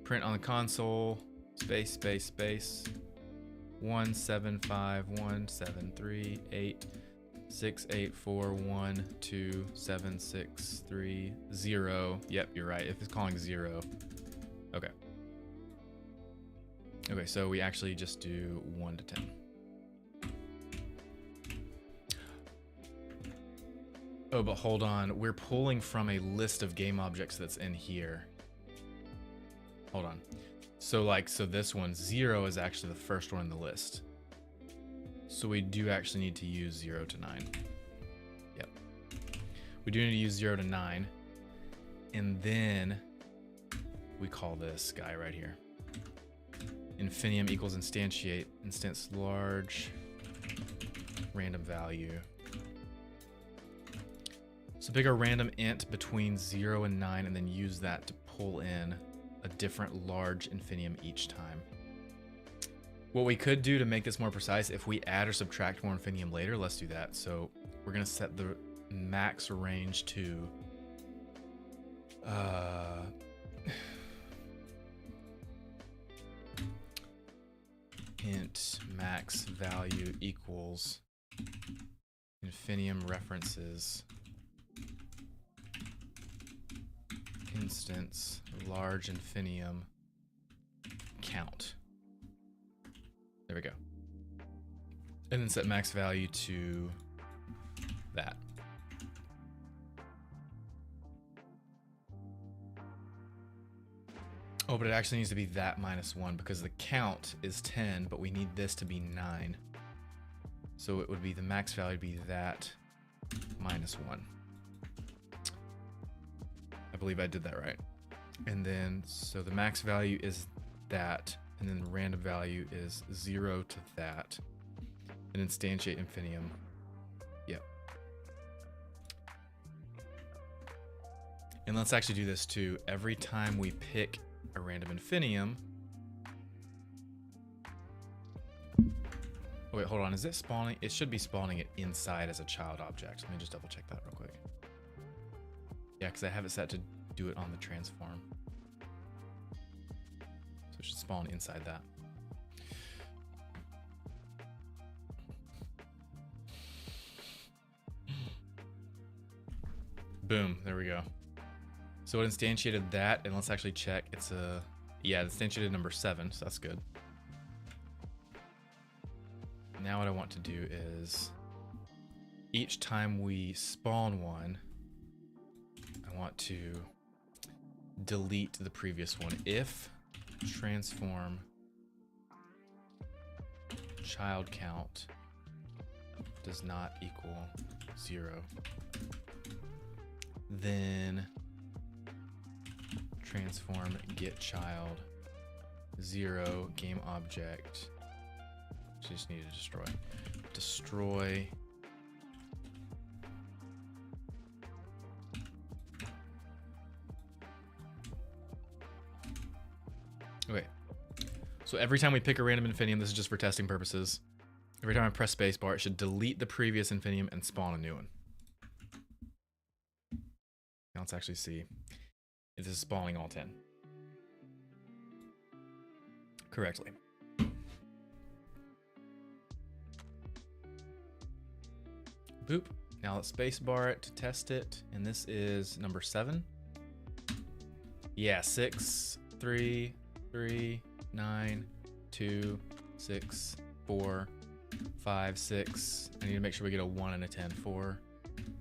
S1: Print on the console, space, 175173868412763. Yep, you're right. If it's calling 0. Okay. Okay, so we actually just do 1 to 10. Oh, but hold on. We're pulling from a list of game objects that's in here. Hold on. So this one, 0 is actually the first one in the list. So we do actually need to use 0 to 9. Yep. We do need to use 0 to 9. And then we call this guy right here. Infinium equals instantiate, instance large, random value. So pick a random int between 0 and 9 and then use that to pull in a different large infinium each time. What we could do to make this more precise, if we add or subtract more infinium later, let's do that. So we're gonna set the max range to int max value equals infinium references instance large infinium count. There we go. And then set max value to that. Oh, but it actually needs to be that -1 because the count is 10, but we need this to be 9. So it would be the max value would be that -1. I believe I did that right. And then, so the max value is that, and then the random value is 0 to that, and instantiate infinium. Yep. And let's actually do this too. Every time we pick a random infinium. Oh wait, hold on. Is it spawning? It should be spawning it inside as a child object. Let me just double check that real quick. Yeah, because I have it set to do it on the transform. So it should spawn inside that. Boom, there we go. So it instantiated that, and let's actually check. It's a, yeah, it instantiated number 7, so that's good. Now what I want to do is, each time we spawn one, I want to delete the previous one. If transform child count does not equal 0, then transform get child 0 game object. Just need to destroy. Destroy. Okay. So every time we pick a random Infinium, this is just for testing purposes. Every time I press spacebar, it should delete the previous Infinium and spawn a new one. Now let's actually see if this is spawning all 10 correctly. Boop. Now let's spacebar it to test it. And this is number 7. Yeah, 6, 3, 3, 9, 2, 6, 4, 5, 6. I need to make sure we get a 1 and a 10. 4,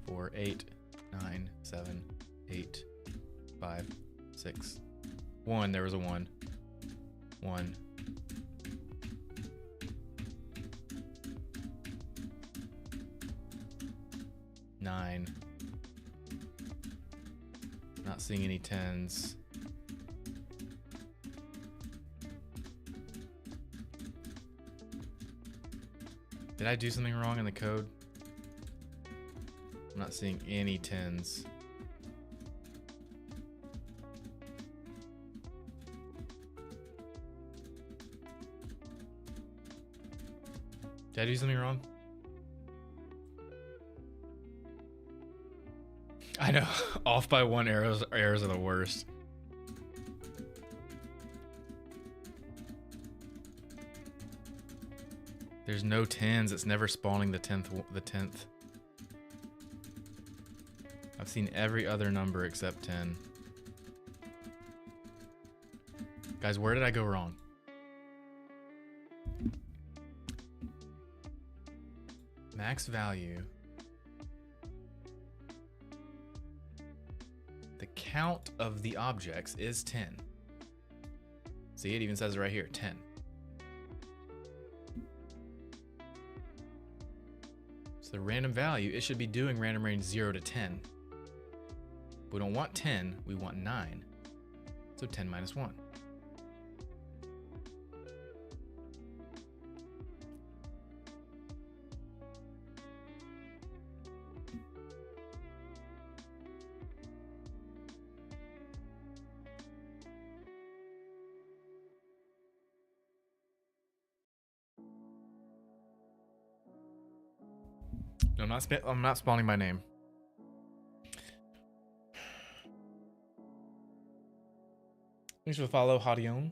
S1: 4, 8, 9, 7, 8, 5, 6. 1. There was a 1. 1. 9. Not seeing any 10s. Did I do something wrong in the code? I'm not seeing any 10s. Did I do something wrong? I know, off by 1 errors are the worst. There's no 10s, it's never spawning the 10th. I've seen every other number except 10. Guys, where did I go wrong? Max value. The count of the objects is 10. See, it even says it right here, 10. So the random value, it should be doing random range 0 to 10. We don't want 10, we want 9. So 10 minus 1. No, I'm not spawning my name. Thanks for the follow, Hottie1.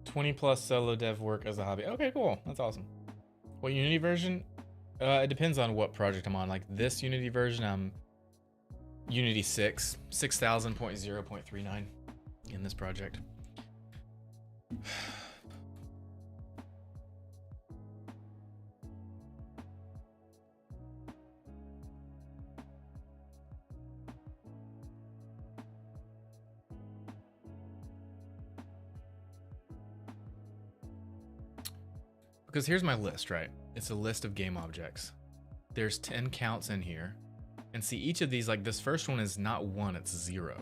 S1: +20 solo dev work as a hobby. Okay, cool. That's awesome. What Unity version? It depends on what project I'm on. Like this Unity version, I'm Unity 6, 6000.0.39 in this project. Because here's my list, right? It's a list of game objects. There's 10 counts in here. And see, each of these, like this first one is not 1, it's 0.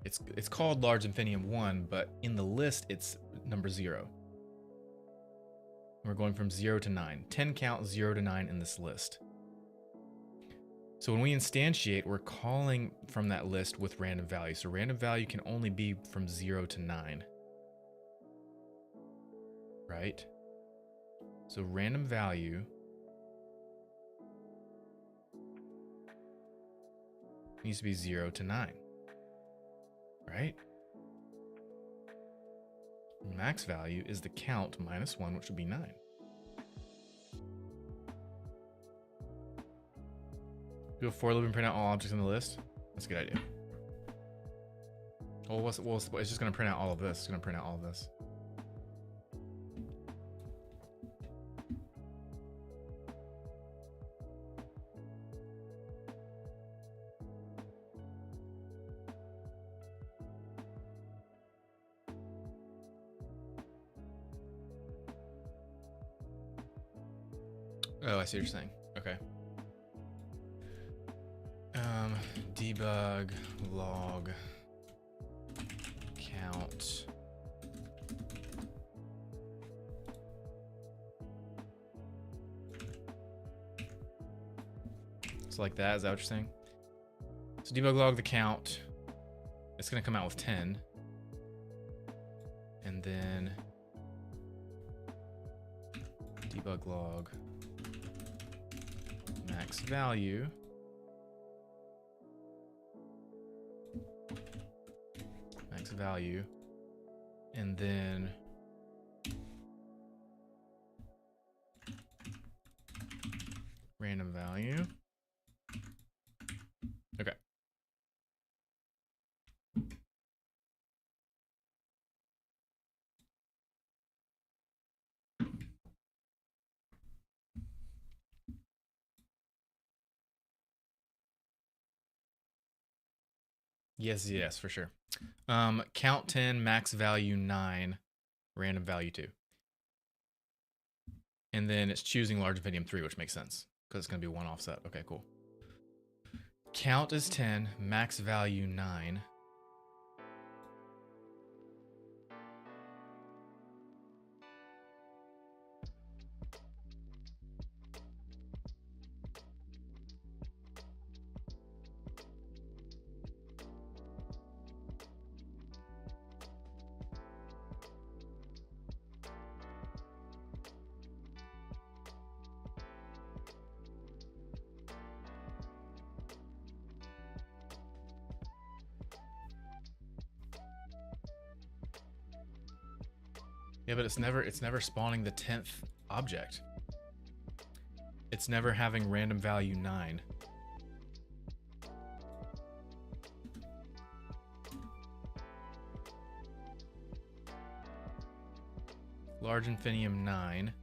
S1: It's called Large Infinium 1, but in the list, it's number 0. We're going from 0 to 9. 10 count 0 to 9 in this list. So when we instantiate, we're calling from that list with random value. So random value can only be from 0 to 9. Right? So random value needs to be 0 to 9, right? Max value is the count minus 1, which would be 9. Do a for loop and print out all objects in the list. That's a good idea. Oh, it's just going to print out all of this. It's going to print out all of this. Oh, I see what you're saying. Okay. Debug log count. So like that, is that what you're saying? So debug log the count. It's gonna come out with 10. And then debug log max value. Max value. And then random value. Okay. Yes, yes, for sure. Count 10, max value 9, random value 2. And then it's choosing large Infinium 3, which makes sense because it's going to be one offset. Okay, cool. Count is 10, max value 9. Yeah, but it's never spawning the 10th object. It's never having random value 9. Large Infinium 9.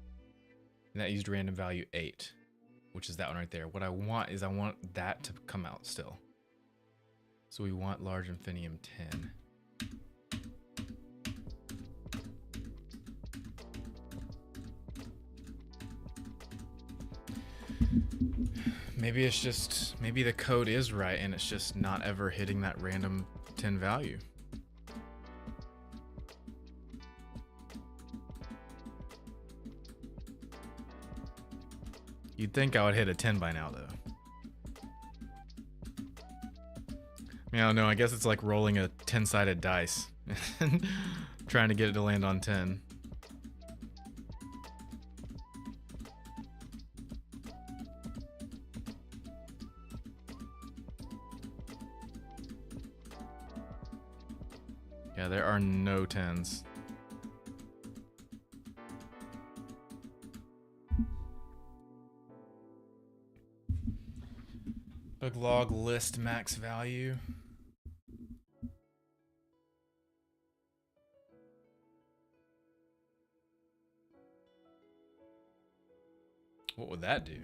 S1: And that used random value 8, which is that one right there. What I want is I want that to come out still. So we want large Infinium 10. Maybe it's just, maybe the code is right and it's just not ever hitting that random 10 value. You'd think I would hit a 10 by now, though. I mean, I don't know. I guess it's like rolling a 10-sided dice. Trying to get it to land on 10. Yeah, there are no 10s. Bug log list max value. What would that do?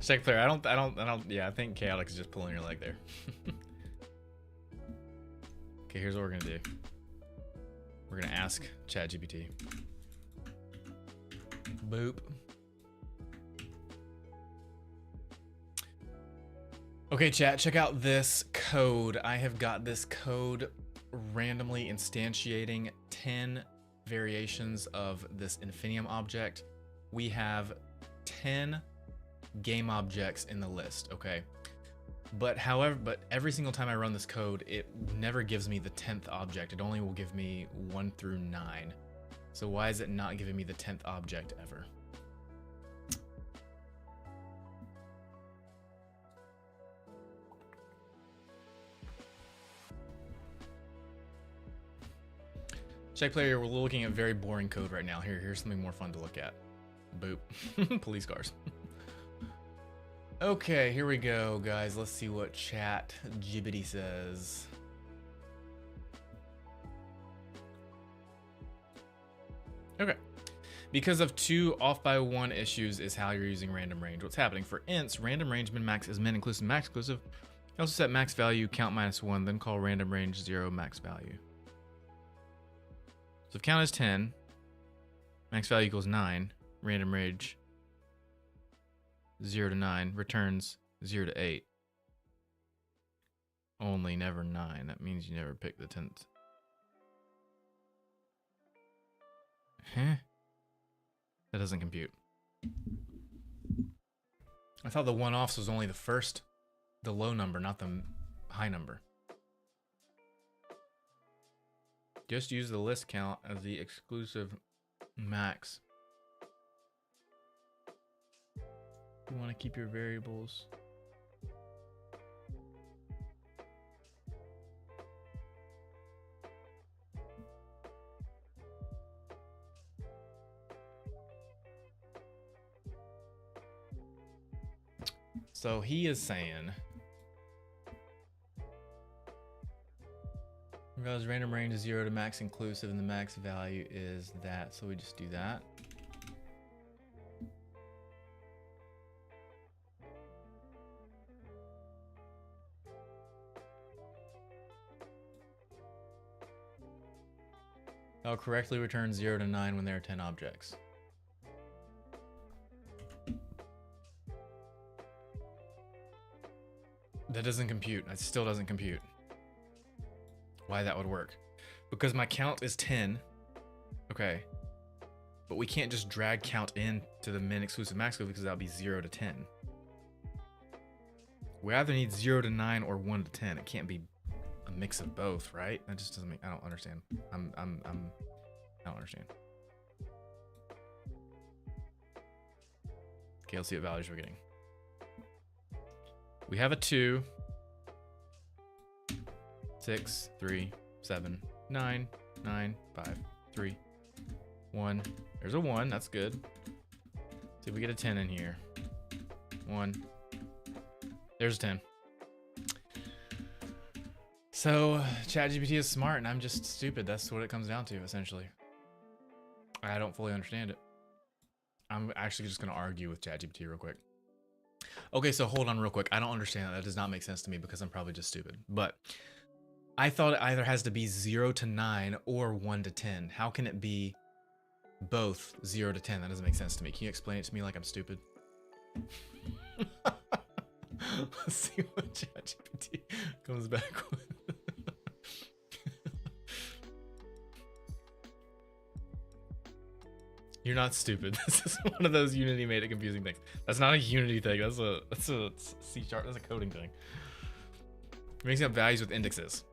S1: Check player. I don't. Yeah, I think Chaotic is just pulling your leg there. Okay, here's what we're gonna do. We're gonna ask ChatGPT. Boop. Okay, chat, check out this code. I have got this code randomly instantiating 10 variations of this Infinium object. We have 10 game objects in the list, okay? But every single time I run this code, it never gives me the 10th object. It only will give me 1 through 9. So why is it not giving me the 10th object ever? Check player, we're looking at very boring code right now. Here's something more fun to look at. Boop. Police cars. Okay, here we go, guys. Let's see what ChatGPT says. Okay. Because of 2 off by 1 issues is how you're using random range. What's happening for ints, random range min max is min inclusive max exclusive. You also set max value count -1, then call random range 0 max value. So if count is 10, max value equals 9, random range 0 to 9 returns 0 to 8. Only never 9. That means you never pick the 10th. Huh? That doesn't compute. I thought the one-offs was only the low number, not the high number. Just use the list count as the exclusive max. You want to keep your variables. So he is saying, because random range is 0 to max inclusive and the max value is that, so we just do that. I'll correctly return 0 to 9 when there are 10 objects. That doesn't compute. It still doesn't compute. Why that would work? Because my count is 10. Okay. But we can't just drag count in to the min exclusive max because that would be 0 to 10. We either need 0 to 9 or 1 to 10. It can't be a mix of both, right? That just doesn't make, I don't understand. I don't understand. Okay, let's see what values we're getting. We have a 2, 6, 3, 7, 9, 9, 5, 3, 1. There's a 1, that's good. See if we get a 10 in here. 1. There's a 10. So ChatGPT is smart and I'm just stupid. That's what it comes down to, essentially. I don't fully understand it. I'm actually just gonna argue with ChatGPT real quick. Okay, so hold on real quick. I don't understand that. That does not make sense to me because I'm probably just stupid. But I thought it either has to be 0 to 9 or 1 to 10. How can it be both 0 to 10? That doesn't make sense to me. Can you explain it to me like I'm stupid? Let's see what ChatGPT comes back with. You're not stupid. This is one of those Unity made it confusing things. That's not a Unity thing. That's a C#. That's a coding thing. Mixing up values with indexes.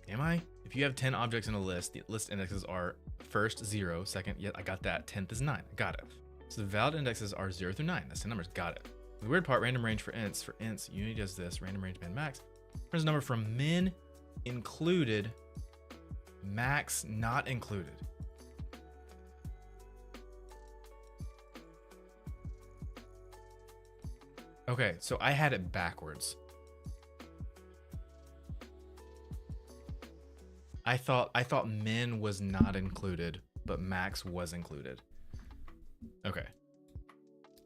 S1: Am I? If you have 10 objects in a list, the list indexes are first 0, second, yeah, I got that. 10th is 9. I got it. So the valid indexes are 0 through 9. That's 10 numbers. Got it. The weird part, random range for ints. For ints, Unity does this. Random range min max. There's a number from min included, max not included. Okay, so I had it backwards. I thought min was not included, but max was included. Okay.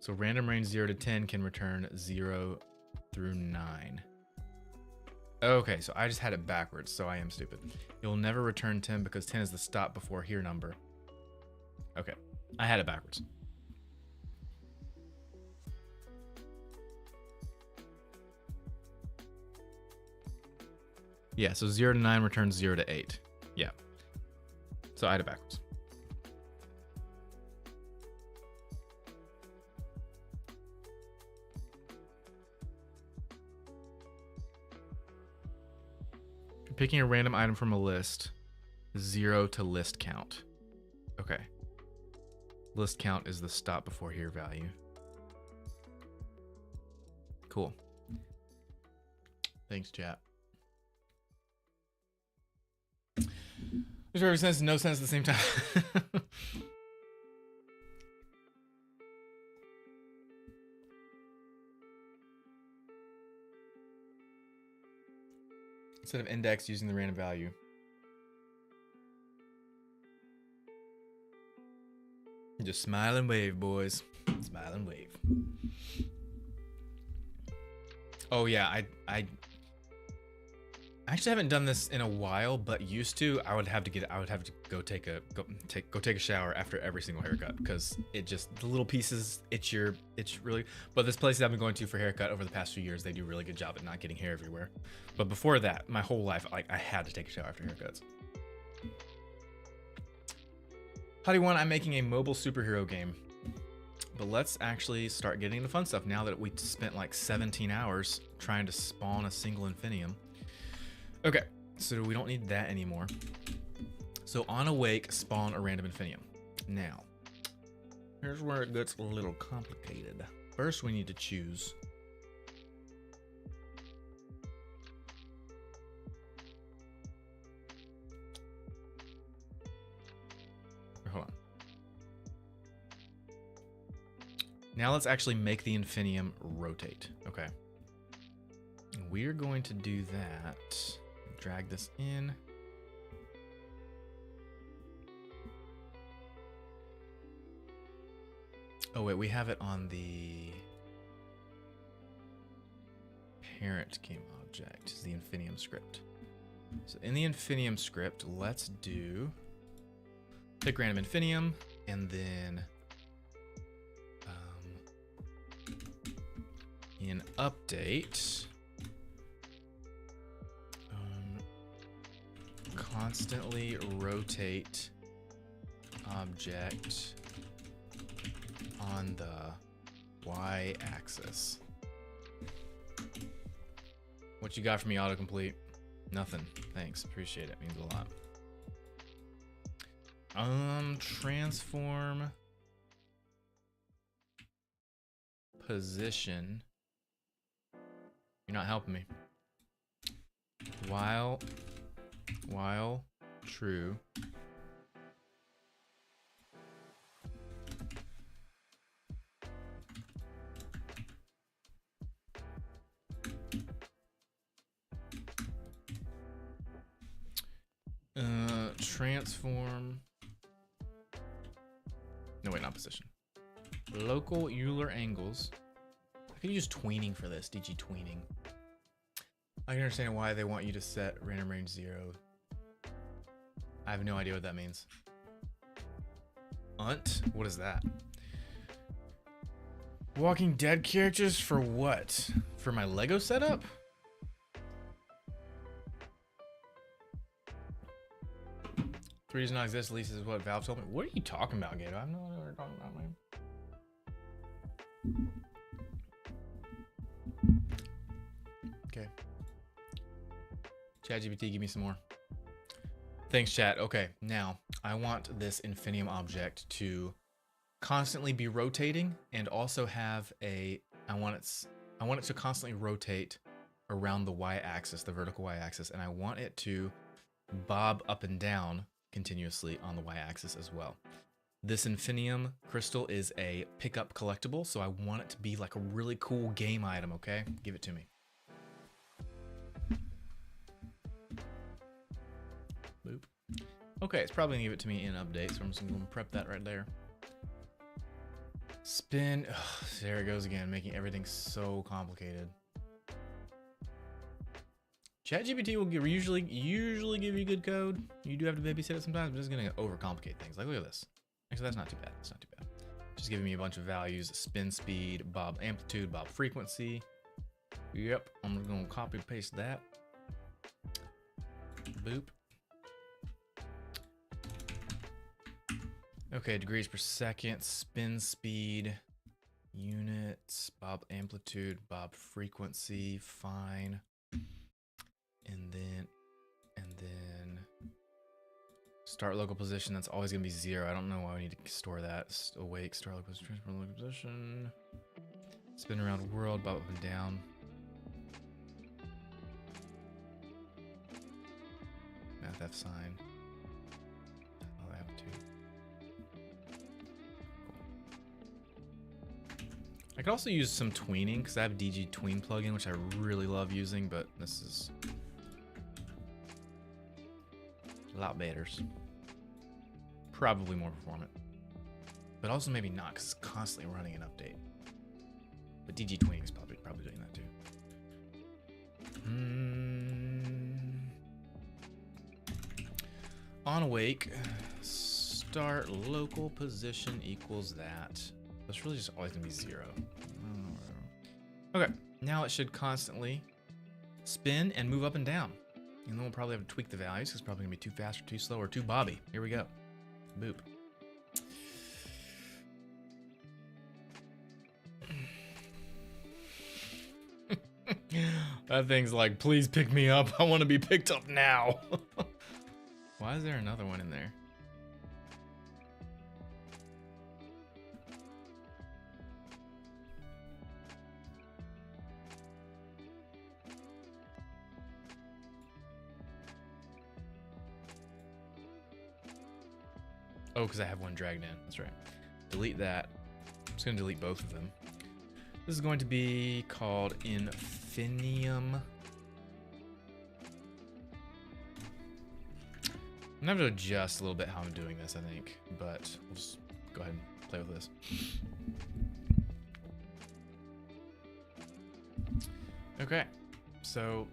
S1: So random range 0 to 10 can return 0 through 9. Okay, so I just had it backwards, so I am stupid. You'll never return 10 because 10 is the stop before here number. Okay, I had it backwards. Yeah, so 0 to 9 returns 0 to 8. Yeah. So I had it backwards. Picking a random item from a list, 0 to list count. Okay. List count is the stop before here value. Cool. Thanks, chat. Which makes sense and no sense at the same time. Instead of index using the random value. Just smile and wave, boys. Smile and wave. Oh yeah, I actually haven't done this in a while, but used to. I would have to go take a shower after every single haircut because it just, the little pieces itch really. But this place that I've been going to for haircut over the past few years, they do a really good job at not getting hair everywhere. But before that, my whole life, like, I had to take a shower after haircuts. Howdy one, I'm making a mobile superhero game. But let's actually start getting into fun stuff now that we spent like 17 hours trying to spawn a single Infinium. Okay, so we don't need that anymore. So on awake, spawn a random Infinium. Now, here's where it gets a little complicated. First, we need to choose. Hold on. Now let's actually make the Infinium rotate. Okay. We're going to do that. Drag this in. Oh wait, we have it on the parent game object, is the Infinium script. So in the Infinium script, let's do pick random Infinium and then in update, constantly rotate object on the y-axis. What you got for me, autocomplete? Nothing. Thanks. Appreciate it. Means a lot. Transform position. You're not helping me. While true. Transform. No, wait, not position. Local Euler angles. I could use tweening for this, DG tweening. I can understand why they want you to set random range 0. I have no idea what that means. Unt? What is that? Walking Dead characters for what? For my Lego setup? 3 does not exist, at least is what Valve told me. What are you talking about, Gato? I have no idea what you're talking about, man. Okay. ChatGPT, give me some more. Thanks, chat. Okay, now I want this Infinium object to constantly be rotating and also have a, I want it to constantly rotate around the y-axis, the vertical y-axis, and I want it to bob up and down continuously on the y-axis as well. This Infinium crystal is a pickup collectible, so I want it to be like a really cool game item, okay? Give it to me. Boop. Okay, it's probably gonna give it to me in update, so I'm just gonna prep that right there. Spin. Ugh, there it goes again, making everything so complicated. ChatGPT will usually give you good code. You do have to babysit it sometimes, but it's gonna overcomplicate things. Like, look at this. Actually, that's not too bad. It's not too bad. Just giving me a bunch of values: spin speed, bob amplitude, bob frequency. Yep, I'm just gonna copy and paste that. Boop. Okay, degrees per second, spin speed, units, bob amplitude, bob frequency, fine. And then start local position, that's always gonna be 0. I don't know why we need to store that. Awake, start local position, transfer local position. Spin around world, bob up and down. Math F sign. Oh, I have two. I could also use some tweening because I have DG tween plugin, which I really love using, but this is a lot better. Probably more performant. But also maybe not, because it's constantly running an update. But DG Tweening is probably doing that too. On awake, start local position equals that. That's really just always gonna be 0. Okay, now it should constantly spin and move up and down. And then we'll probably have to tweak the values, because it's probably gonna be too fast or too slow or too bobby. Here we go. Boop. That thing's like, please pick me up. I want to be picked up now. Why is there another one in there? Oh, because I have one dragged in. That's right. Delete that. I'm just going to delete both of them. This is going to be called Infinium. I'm gonna have to adjust a little bit how I'm doing this, I think, but we'll just go ahead and play with this. Okay, so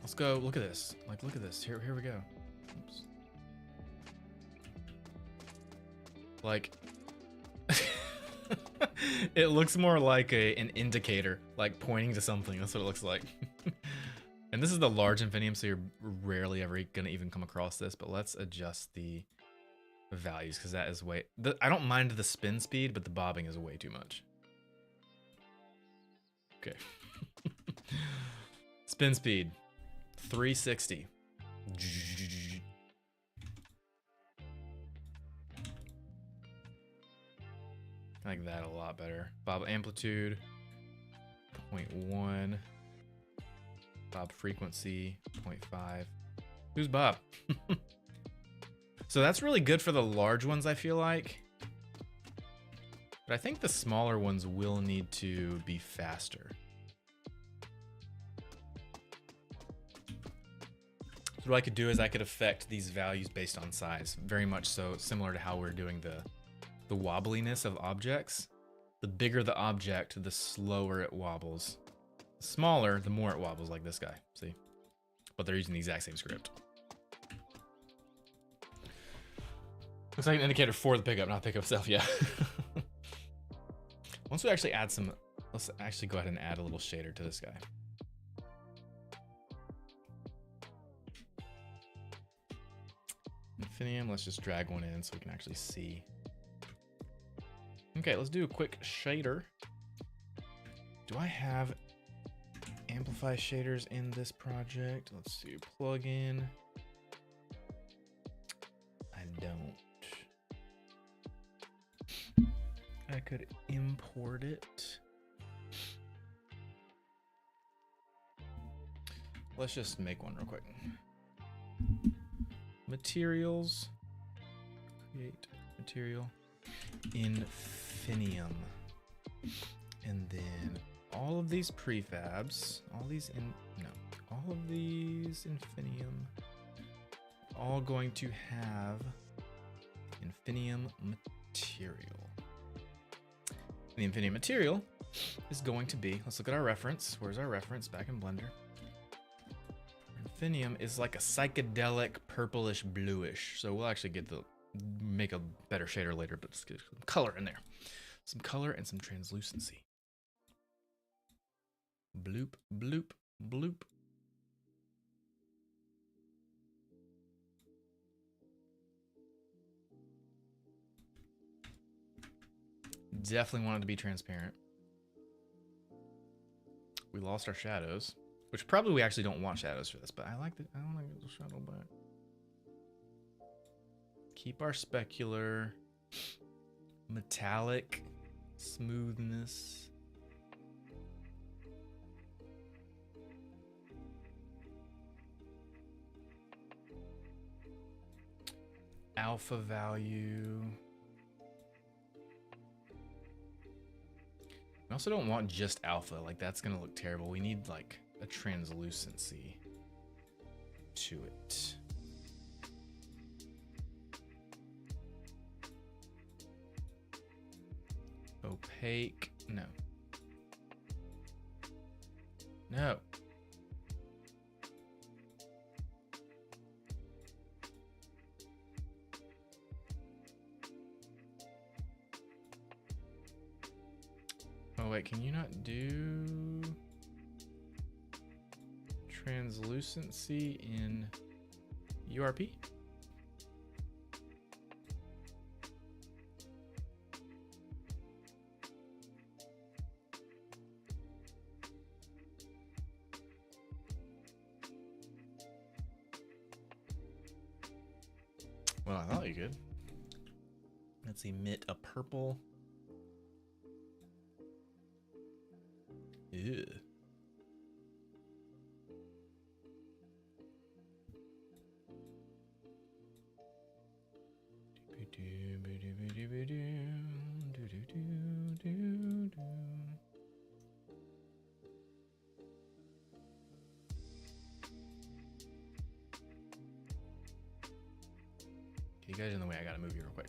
S1: let's go. Look at this. Like, look at this. Here we go. Oops. Like, it looks more like an indicator, like pointing to something. That's what it looks like. And this is the large Infinium, so you're rarely ever gonna even come across this, but let's adjust the values, because that is way... I don't mind the spin speed, but the bobbing is way too much. Okay. Spin speed, 360. I like that a lot better. Bob amplitude, 0.1. Bob frequency, 0.5. Who's Bob? So that's really good for the large ones, I feel like. But I think the smaller ones will need to be faster. So what I could do is I could affect these values based on size. Very much so similar to how we're doing the wobbliness of objects. The bigger the object, the slower it wobbles. The smaller, the more it wobbles, like this guy. See? But they're using the exact same script. Looks like an indicator for the pickup, not pickup itself, yeah. Once we actually add some, let's actually go ahead and add a little shader to this guy. Infinium, let's just drag one in so we can actually see. Okay, let's do a quick shader. Do I have amplify shaders in this project? Let's see, plugin. I don't. I could import it. Let's just make one real quick. Materials, create material, Infinium, and then all of these prefabs, all of these Infinium, all going to have Infinium material. And the Infinium material is going to be, let's look at our reference. Where's our reference? Back in Blender. Infinium is like a psychedelic purplish bluish. So we'll actually make a better shader later, but let's get some color in there. Some color and some translucency. Bloop, bloop, bloop. Definitely want it to be transparent. We lost our shadows, which probably we actually don't want shadows for this, but I want to get the shadow back. Keep our specular, metallic smoothness. Alpha value. We also don't want just alpha, like that's gonna look terrible. We need like a translucency to it. Opaque. No. No. Oh wait, can you not do translucency in URP? Well, I thought you could. Let's emit a purple. Ew. You guys in the way, I gotta move you real quick.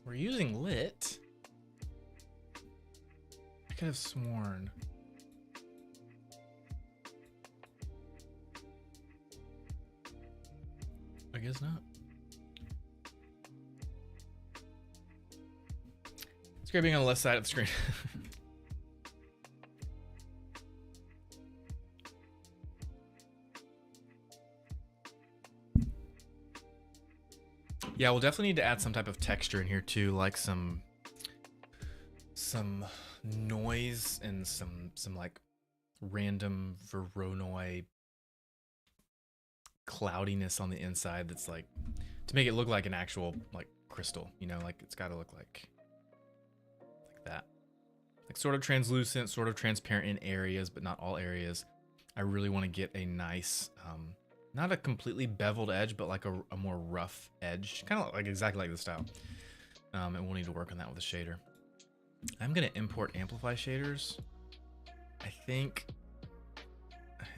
S1: We're using lit. I could have sworn. I guess not. It's great being on the left side of the screen. Yeah, we'll definitely need to add some type of texture in here too, like some noise and some like random Voronoi cloudiness on the inside that's like to make it look like an actual like crystal, you know, like it's got to look like that. Like sort of translucent, sort of transparent in areas, but not all areas. I really want to get a nice not a completely beveled edge, but like a more rough edge, kind of like exactly like this style. And we'll need to work on that with a shader. I'm gonna import amplify shaders. I think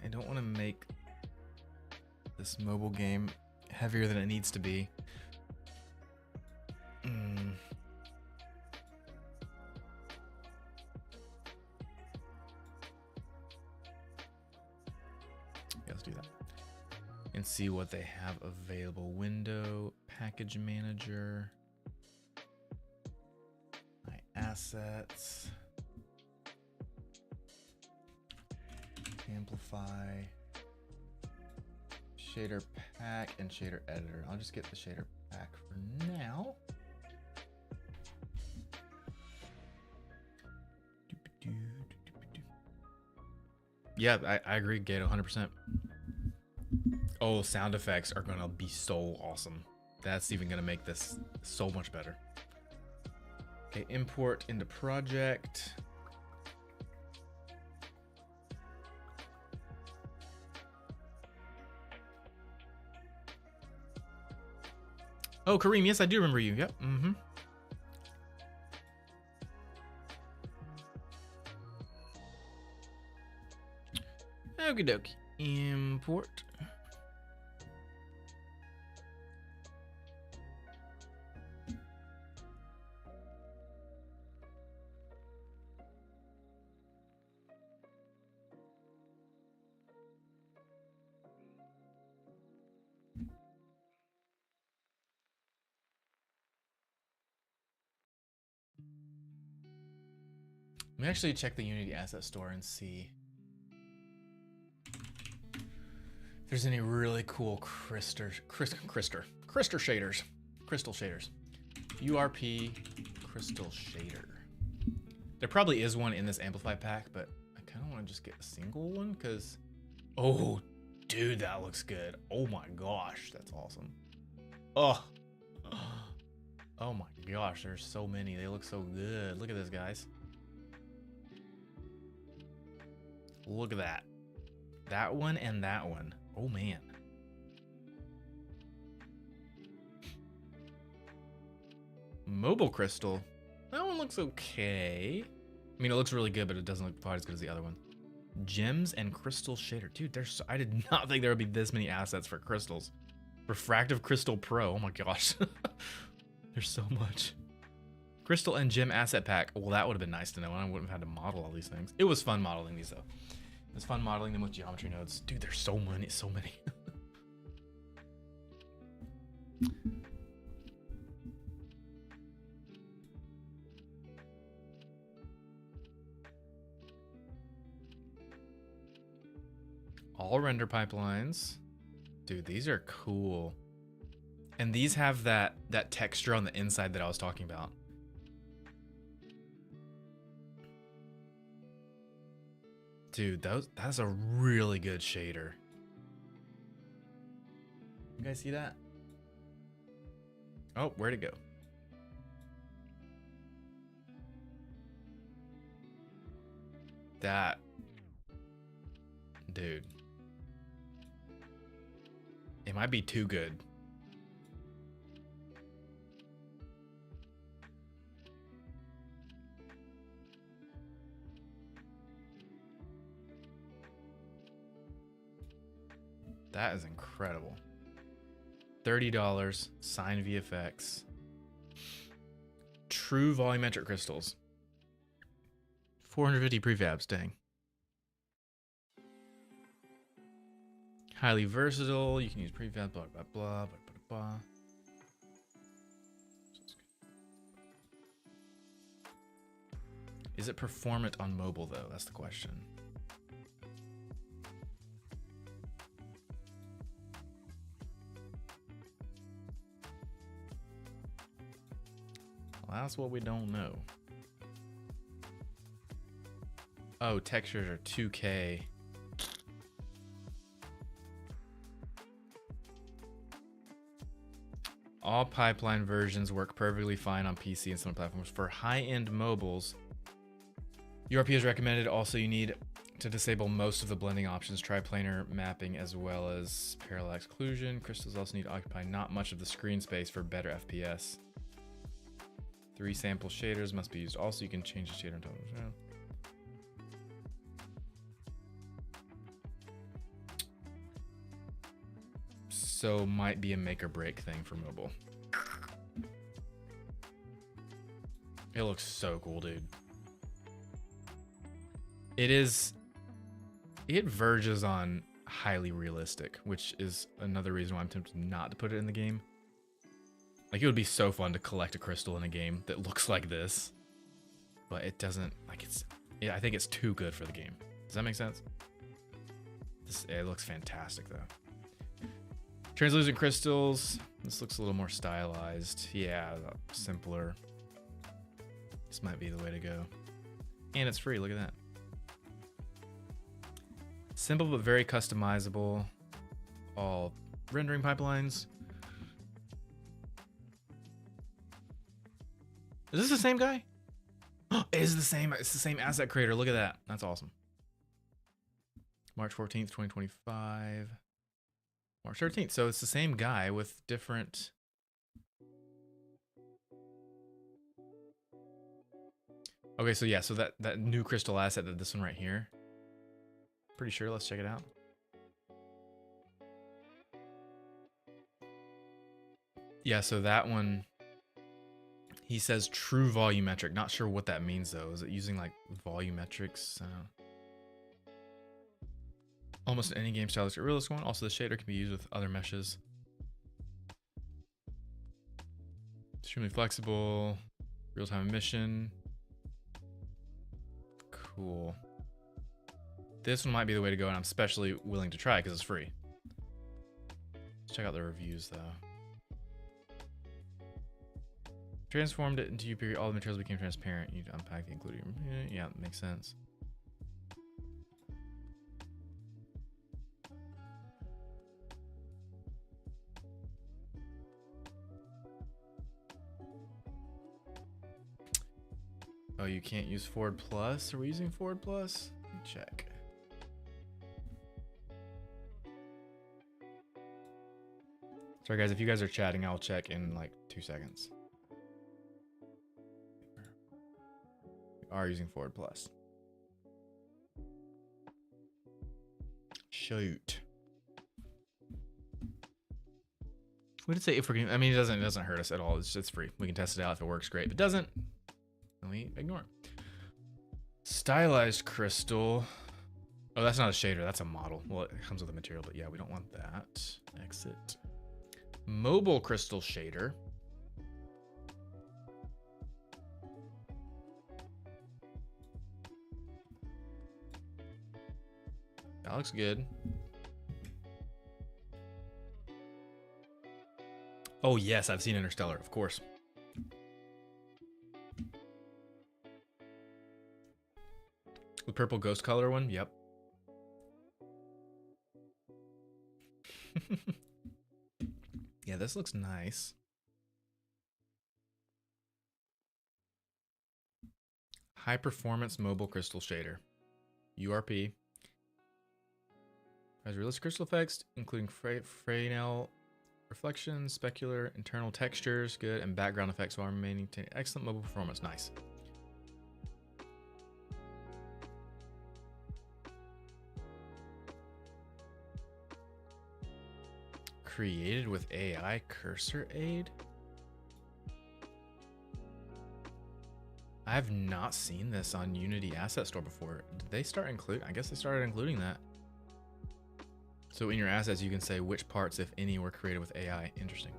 S1: I don't want to make this mobile game heavier than it needs to be. Yeah, let's do that. And see what they have available. Window, package manager, my assets, amplify, shader pack, and shader editor. I'll just get the shader pack for now. Yeah, I agree, Gato, 100%. Oh, sound effects are gonna be so awesome. That's even gonna make this so much better. Okay, import into project. Oh, Kareem, yes, I do remember you. Yep. Mm-hmm. Okie dokie. Import. Let me actually check the Unity asset store and see if there's any really cool crystal shaders. URP crystal shader. There probably is one in this amplify pack, but I kind of want to just get a single one because, oh, dude, that looks good. Oh my gosh, that's awesome. Oh, oh my gosh, there's so many. They look so good. Look at this, guys. Look at that. That one and that one. Oh, man. Mobile crystal. That one looks okay. I mean, it looks really good, but it doesn't look quite as good as the other one. Gems and crystal shader. Dude, I did not think there would be this many assets for crystals. Refractive Crystal Pro. Oh my gosh. There's so much. Crystal and Gem Asset Pack. Well, that would have been nice to know. I wouldn't have had to model all these things. It was fun modeling these, though. It was fun modeling them with geometry nodes. Dude, there's so many. So many. All render pipelines. Dude, these are cool. And these have that texture on the inside that I was talking about. Dude, that's a really good shader. You guys see that? Oh, where'd it go? That. Dude. It might be too good. That is incredible. $30, Sign VFX. True volumetric crystals. 450 prefabs, dang. Highly versatile. You can use prefab, blah, blah, blah, blah, blah, blah. Is it performant on mobile, though? That's the question. Well, that's what we don't know. Oh, textures are 2K. All pipeline versions work perfectly fine on PC and some platforms. For high-end mobiles, URP is recommended. Also, you need to disable most of the blending options, triplanar mapping, as well as parallel exclusion. Crystals also need to occupy not much of the screen space for better FPS. 3 sample shaders must be used. Also, you can change the shader on top of it. So might be a make or break thing for mobile. It looks so cool, dude. It verges on highly realistic, which is another reason why I'm tempted not to put it in the game. Like, it would be so fun to collect a crystal in a game that looks like this, but it doesn't. Like, I think it's too good for the game. Does that make sense? It looks fantastic though. Translucent crystals. This looks a little more stylized. Yeah, simpler. This might be the way to go. And it's free. Look at that. Simple but very customizable. All rendering pipelines. Is this the same guy? It is the same. It's the same asset creator. Look at that. That's awesome. March 14th, 2025. March 13th. So it's the same guy with different. Okay, so yeah, so that new crystal asset, that this one right here. Pretty sure. Let's check it out. Yeah, so that one, he says true volumetric. Not sure what that means though. Is it using like volumetrics? Almost any game style is a realist one. Also, the shader can be used with other meshes. Extremely flexible. Real-time emission. Cool. This one might be the way to go, and I'm especially willing to try because it's free. Let's check out the reviews though. Transformed it into UPR. All the materials became transparent. You need to unpack the including. Yeah, makes sense. Oh, you can't use Ford Plus? Are we using Ford Plus? Let me check. Sorry guys, if you guys are chatting, I'll check in like 2 seconds. We are using Ford Plus. Shoot. We did say if we're getting, I mean, it doesn't hurt us at all. It's free. We can test it out. If it works, great. If it doesn't, then we ignore it. Stylized crystal. Oh, that's not a shader. That's a model. Well, it comes with a material, but yeah, we don't want that. Exit. Mobile crystal shader. That looks good. Oh, yes, I've seen Interstellar, of course. The purple ghost color one? Yep. Yeah, this looks nice. High performance mobile crystal shader. URP. Has realistic crystal effects, including Fresnel reflections, specular, internal textures, good, and background effects while remaining excellent mobile performance. Nice. Created with AI cursor aid? I have not seen this on Unity Asset Store before. Did they start including? I guess they started including that. So in your assets, you can say which parts, if any, were created with AI. Interesting.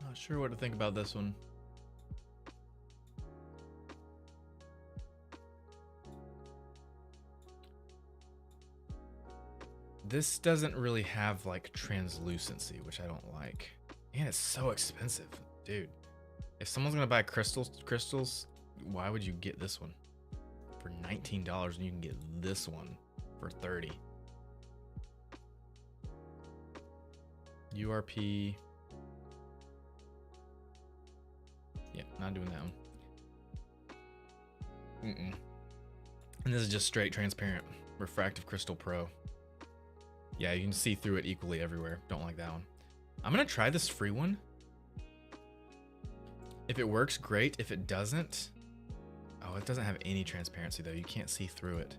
S1: Not sure what to think about this one. This doesn't really have like translucency, which I don't like. And it's so expensive, dude. If someone's gonna buy crystals, why would you get this one for $19 and you can get this one for $30? URP. Yeah, not doing that one. And this is just straight transparent refractive crystal pro. Yeah, you can see through it equally everywhere. Don't like that one. I'm gonna try this free one. If it works, great. If it doesn't, oh, it doesn't have any transparency though. You can't see through it.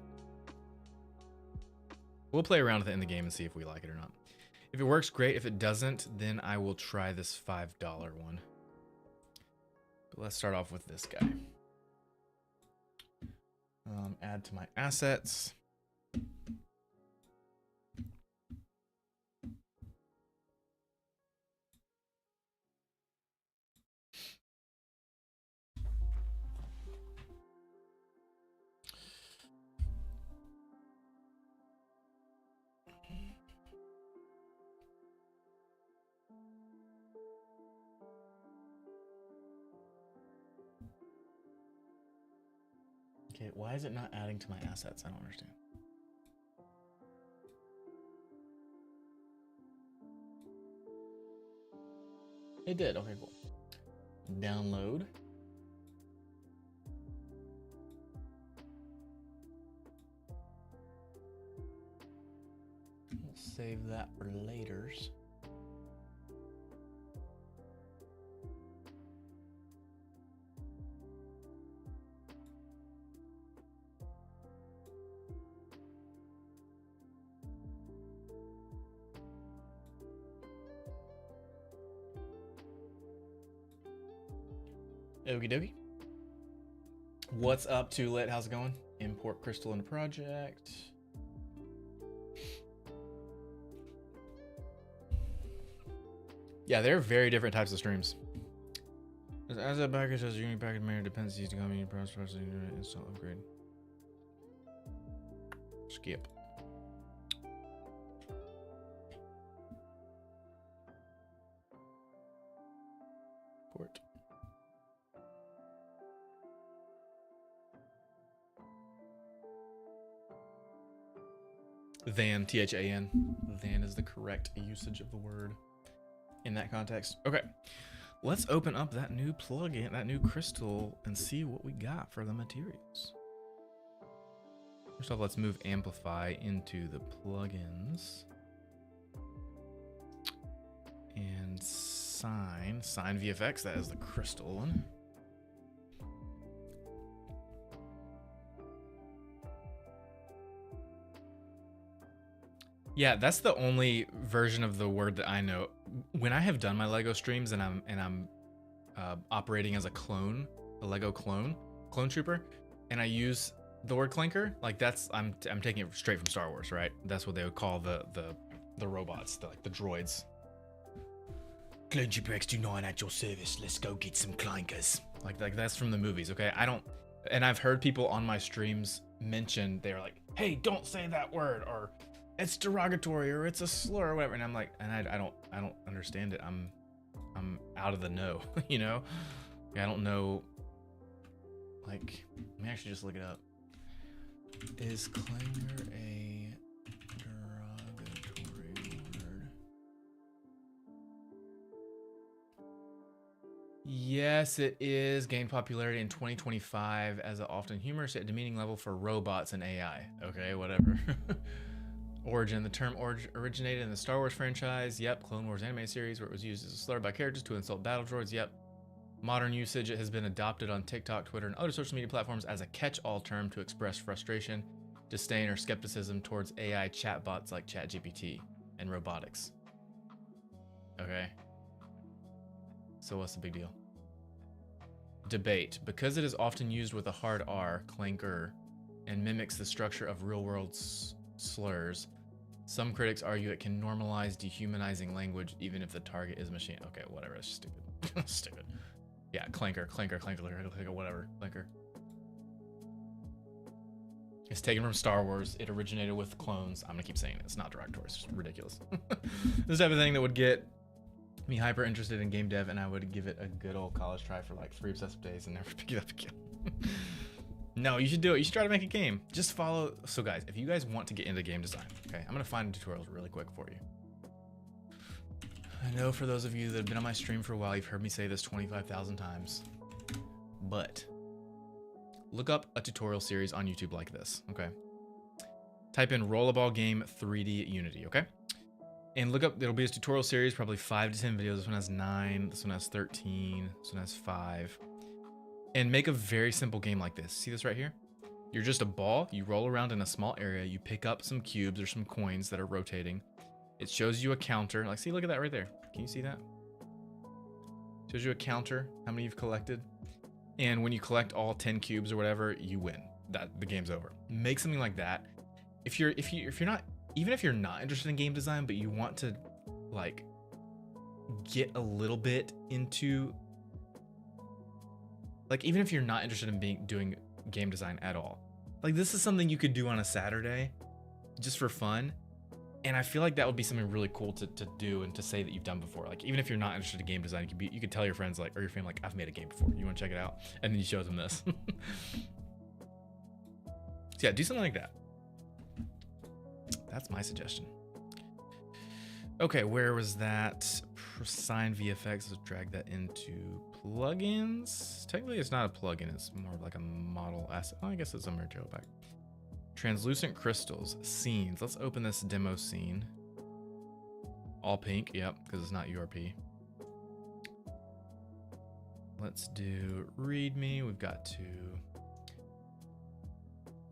S1: We'll play around with it in the game and see if we like it or not. If it works, great. If it doesn't, then I will try this $5 one. But let's start off with this guy. Add to my assets. Okay, why is it not adding to my assets? I don't understand. It did. Okay, cool. Download. We'll save that for laters. Okie dokie. What's up, Too Lit? How's it going? Import crystal into project. Yeah, they're very different types of streams. As a package has a unique package many dependencies to come in process install upgrade. Skip. Port. Than, T-H-A-N. Than is the correct usage of the word in that context. Okay, let's open up that new plugin, that new crystal, and see what we got for the materials. First off, let's move Amplify into the plugins. And Sign VFX, that is the crystal one. Yeah, that's the only version of the word that I know. When I have done my Lego streams and I'm operating as a clone, a Lego clone trooper, and I use the word clinker, like that's I'm taking it straight from Star Wars, right? That's what they would call the robots, like the droids. Clone Trooper X29 at your service. Let's go get some clankers. Like that's from the movies, okay? I don't, and I've heard people on my streams mention, they're like, hey, don't say that word, or it's derogatory, or it's a slur, or whatever. And I'm like, and I don't understand it. I'm out of the know, you know? I don't know. Like, let me actually just look it up. Is clanger a derogatory word? Yes, it is. Gained popularity in 2025 as an often humorous yet demeaning level for robots and AI. Okay, whatever. Origin. The term originated in the Star Wars franchise. Yep. Clone Wars anime series, where it was used as a slur by characters to insult battle droids. Yep. Modern usage, it has been adopted on TikTok, Twitter, and other social media platforms as a catch-all term to express frustration, disdain, or skepticism towards AI chatbots like ChatGPT and robotics. Okay. So what's the big deal? Debate. Because it is often used with a hard R, clanker, and mimics the structure of real-world slurs, some critics argue it can normalize dehumanizing language even if the target is machine. Okay, whatever. It's stupid. Stupid. Yeah, clanker, whatever. Clanker. It's taken from Star Wars. It originated with clones. I'm gonna keep saying it. It's not derogatory. It's just ridiculous. This type of thing that would get me hyper interested in game dev, and I would give it a good old college try for like 3 obsessive days and never pick it up again. No, you should do it. You should try to make a game. Just follow. So guys, if you guys want to get into game design, okay, I'm gonna find tutorials really quick for you. I know for those of you that have been on my stream for a while, you've heard me say this 25,000 times, but look up a tutorial series on YouTube like this, okay? Type in Rollerball Game 3D Unity, okay? And look up, there'll be a tutorial series, probably 5 to 10 videos. This one has 9, this one has 13, this one has 5. And make a very simple game like this. See this right here? You're just a ball, you roll around in a small area, you pick up some cubes or some coins that are rotating. It shows you a counter. Like, see, look at that right there. Can you see that? Shows you a counter, how many you've collected. And when you collect all 10 cubes or whatever, you win. The game's over. Make something like that. If you're not, even if you're not interested in game design, but you want to like get a little bit into, like, even if you're not interested in doing game design at all, like, this is something you could do on a Saturday just for fun. And I feel like that would be something really cool to do and to say that you've done before. Like, even if you're not interested in game design, you could tell your friends, like, or your family, like, I've made a game before. You want to check it out? And then you show them this. So yeah, do something like that. That's my suggestion. Okay, where was that? Sign VFX. Let's drag that into plugins. Technically, it's not a plugin. It's more of like a model asset. Oh, I guess it's a material pack. Translucent crystals, scenes. Let's open this demo scene. All pink, yep, because it's not URP. Let's do README. We've got to.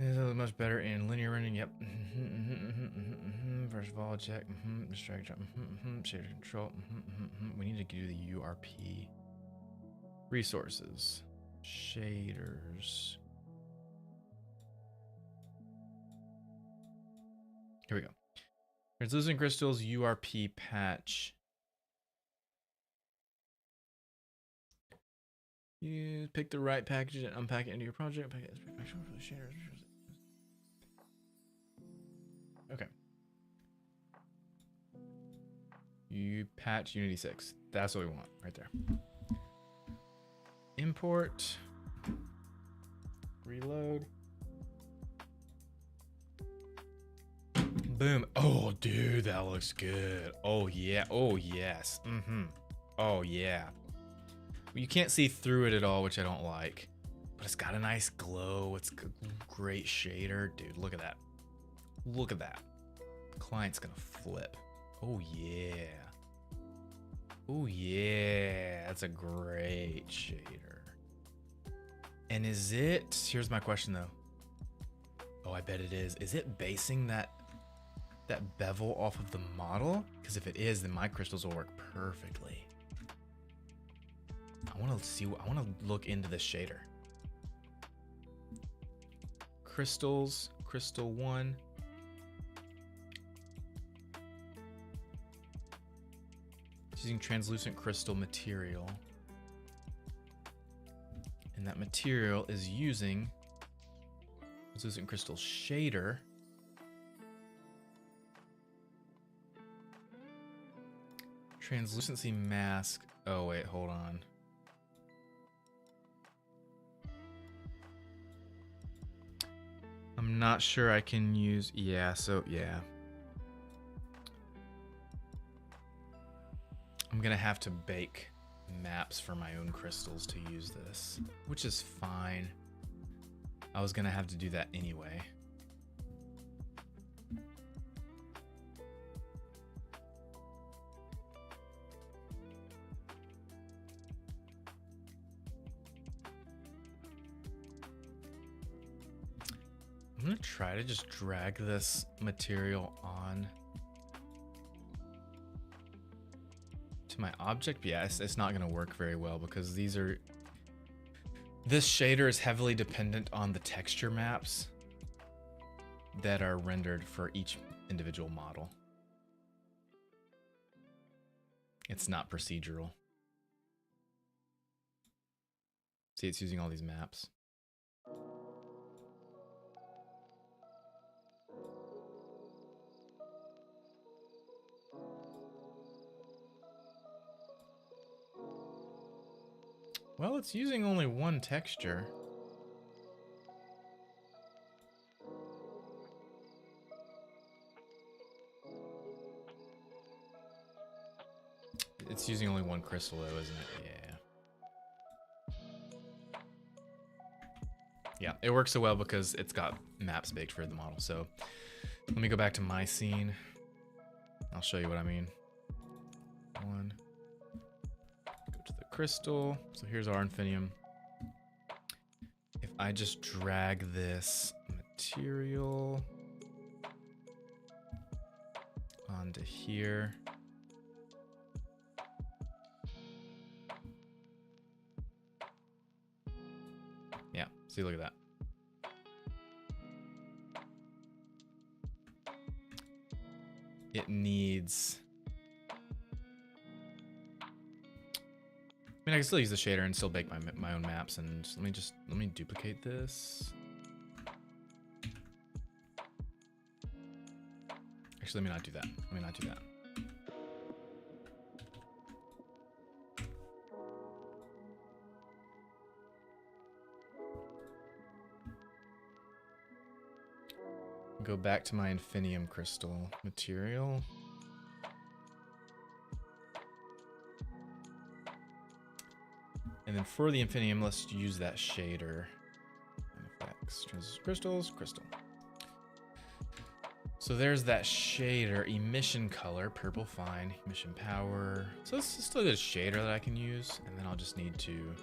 S1: This is much better in linear rendering. Yep. First of all, check. Distract. Shader control. We need to do the URP. Resources. Shaders. Here we go. Translucent crystals URP patch. You pick the right package and unpack it into your project. Okay. You patch Unity 6. That's what we want right there. Import. Reload. Boom. Oh, dude, that looks good. Oh, yeah. Oh, yes. Oh, yeah. You can't see through it at all, which I don't like. But it's got a nice glow. It's a great shader. Dude, look at that. Look at that. The client's gonna flip. Oh, yeah. Oh, yeah. That's a great shader. And is it... Here's my question, though. Oh, I bet it is. Is it basing that... that bevel off of the model? Because if it is, then my crystals will work perfectly. I want to look into this shader. Crystals, crystal 1. It's using translucent crystal material. And that material is using translucent crystal shader. Translucency mask. Oh, wait, hold on. I'm not sure I can use. Yeah, so yeah. I'm gonna have to bake maps for my own crystals to use this, which is fine. I was gonna have to do that anyway. I'm gonna try to just drag this material on to my object. But yeah, it's not gonna work very well because this shader is heavily dependent on the texture maps that are rendered for each individual model. It's not procedural. See, it's using all these maps. Well, it's using only one texture. It's using only one crystal though, isn't it? Yeah. Yeah, it works so well because it's got maps baked for the model. So let me go back to my scene. I'll show you what I mean. One. Go to the crystal. So here's our Infinium. If I just drag this material onto here. Yeah, see, look at that. It needs... I mean, I can still use the shader and still bake my own maps. And let me duplicate this. Actually, let me not do that. Let me not do that. Go back to my Infinium crystal material. And then for the Infinium, let's use that shader. Effects, crystals, crystal. So there's that shader, emission color, purple fine, emission power. So this is still a good shader that I can use. And then I'll just need to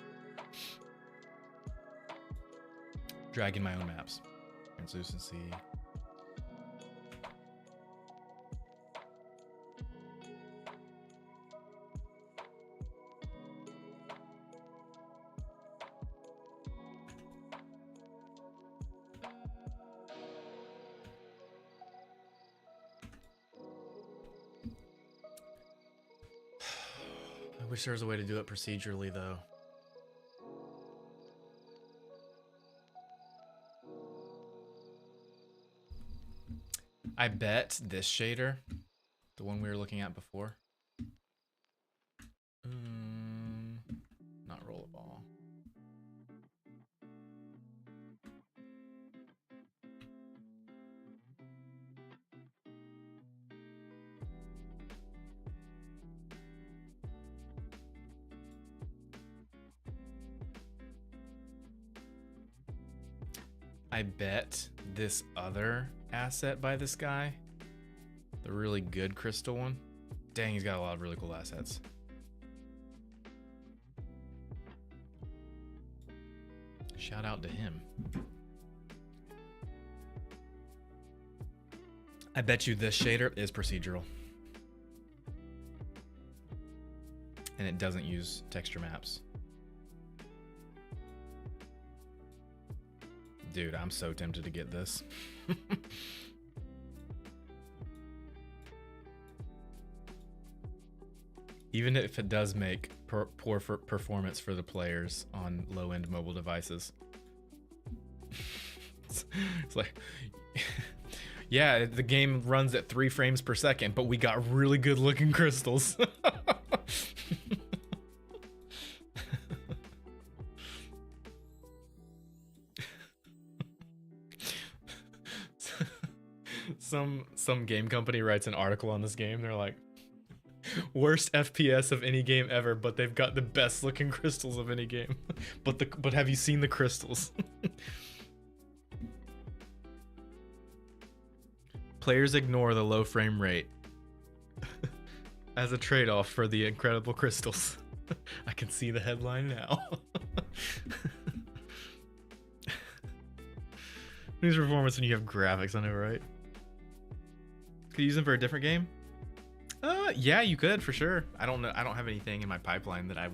S1: drag in my own maps. Translucency. I wish there was a way to do it procedurally, though. I bet this shader, the one we were looking at before, not rollerball. I bet this other asset by this guy, the really good crystal one, dang, he's got a lot of really cool assets. Shout out to him. I bet you this shader is procedural. And it doesn't use texture maps. Dude, I'm so tempted to get this. Even if it does make poor performance for the players on low-end mobile devices. It's like, yeah, the game runs at 3 frames per second, but we got really good looking crystals. Some game company writes an article on this game. They're like, worst FPS of any game ever, but they've got the best looking crystals of any game. But have you seen the crystals? Players ignore the low frame rate as a trade-off for the incredible crystals. I can see the headline now. News performance when you have graphics on it, right? Could you use them for a different game? Yeah, you could for sure. I don't know. I don't have anything in my pipeline that I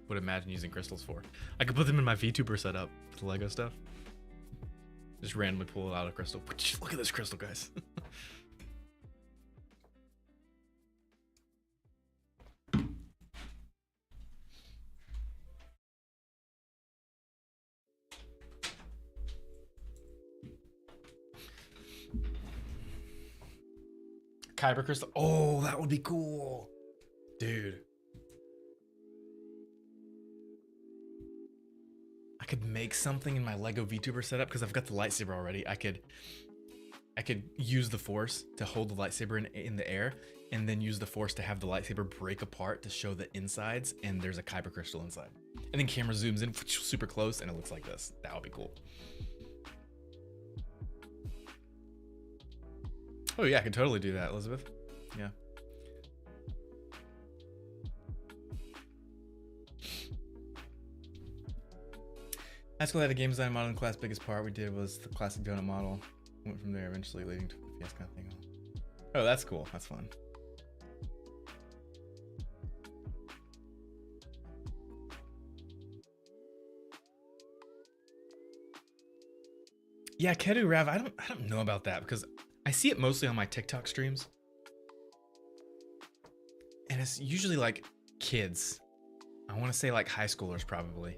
S1: would imagine using crystals for. I could put them in my VTuber setup with the Lego stuff. Just randomly pull out a crystal. Look at this crystal, guys. Kyber crystal. Oh, that would be cool. Dude. I could make something in my Lego VTuber setup because I've got the lightsaber already. I could use the force to hold the lightsaber in the air and then use the force to have the lightsaber break apart to show the insides, and there's a Kyber crystal inside. And then camera zooms in super close and it looks like this. That would be cool. Oh yeah, I could totally do that, Elizabeth. Yeah. High school had a game design modeling class. Biggest part we did was the classic donut model. Went from there, eventually leading to a fiasco thing. Oh, that's cool. That's fun. Yeah, Kedu Rav, I don't know about that because I see it mostly on my TikTok streams. And it's usually like kids. I want to say like high schoolers probably.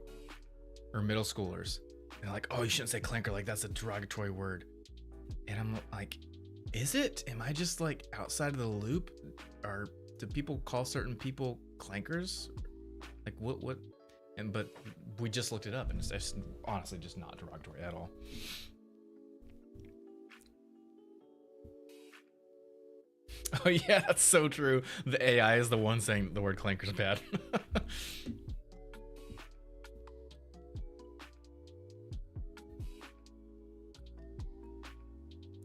S1: Or middle schoolers. They're like, oh, you shouldn't say clanker, like that's a derogatory word. And I'm like, is it? Am I just like outside of the loop? Or do people call certain people clankers? Like what? But we just looked it up and it's honestly just not derogatory at all. Oh yeah, that's so true. The AI is the one saying the word clanker is bad.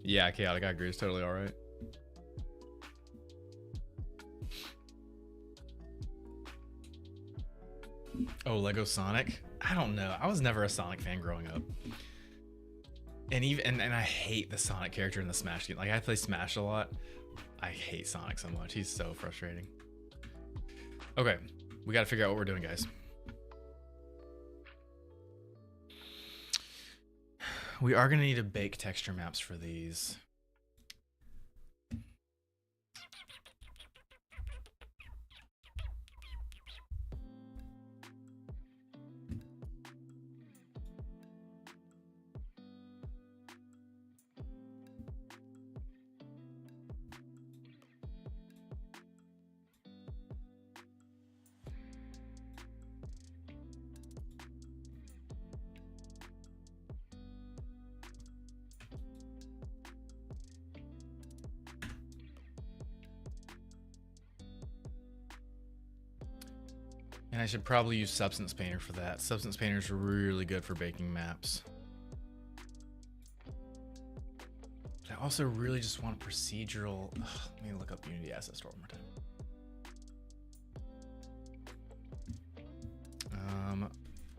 S1: Yeah, chaotic, I agree. It's totally all right. Oh, Lego Sonic? I don't know. I was never a Sonic fan growing up. And and I hate the Sonic character in the Smash game. Like I play Smash a lot. I hate Sonic so much. He's so frustrating. Okay, we got to figure out what we're doing, guys. We are going to need to bake texture maps for these. And I should probably use Substance Painter for that. Substance Painter is really good for baking maps. But I also really just want a procedural. Let me look up Unity Asset Store one more time.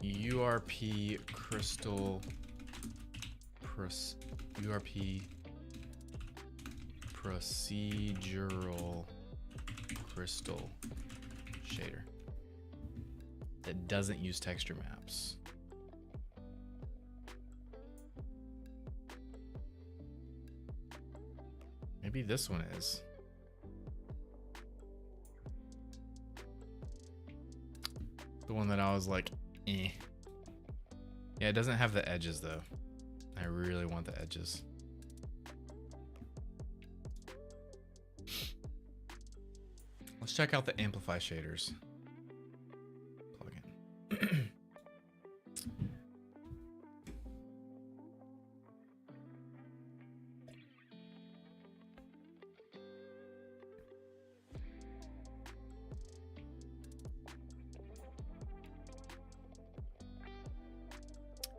S1: URP Crystal URP procedural crystal shader that doesn't use texture maps. Maybe this one is. The one that I was like, eh. Yeah, it doesn't have the edges though. I really want the edges. Let's check out the amplify shaders plugin.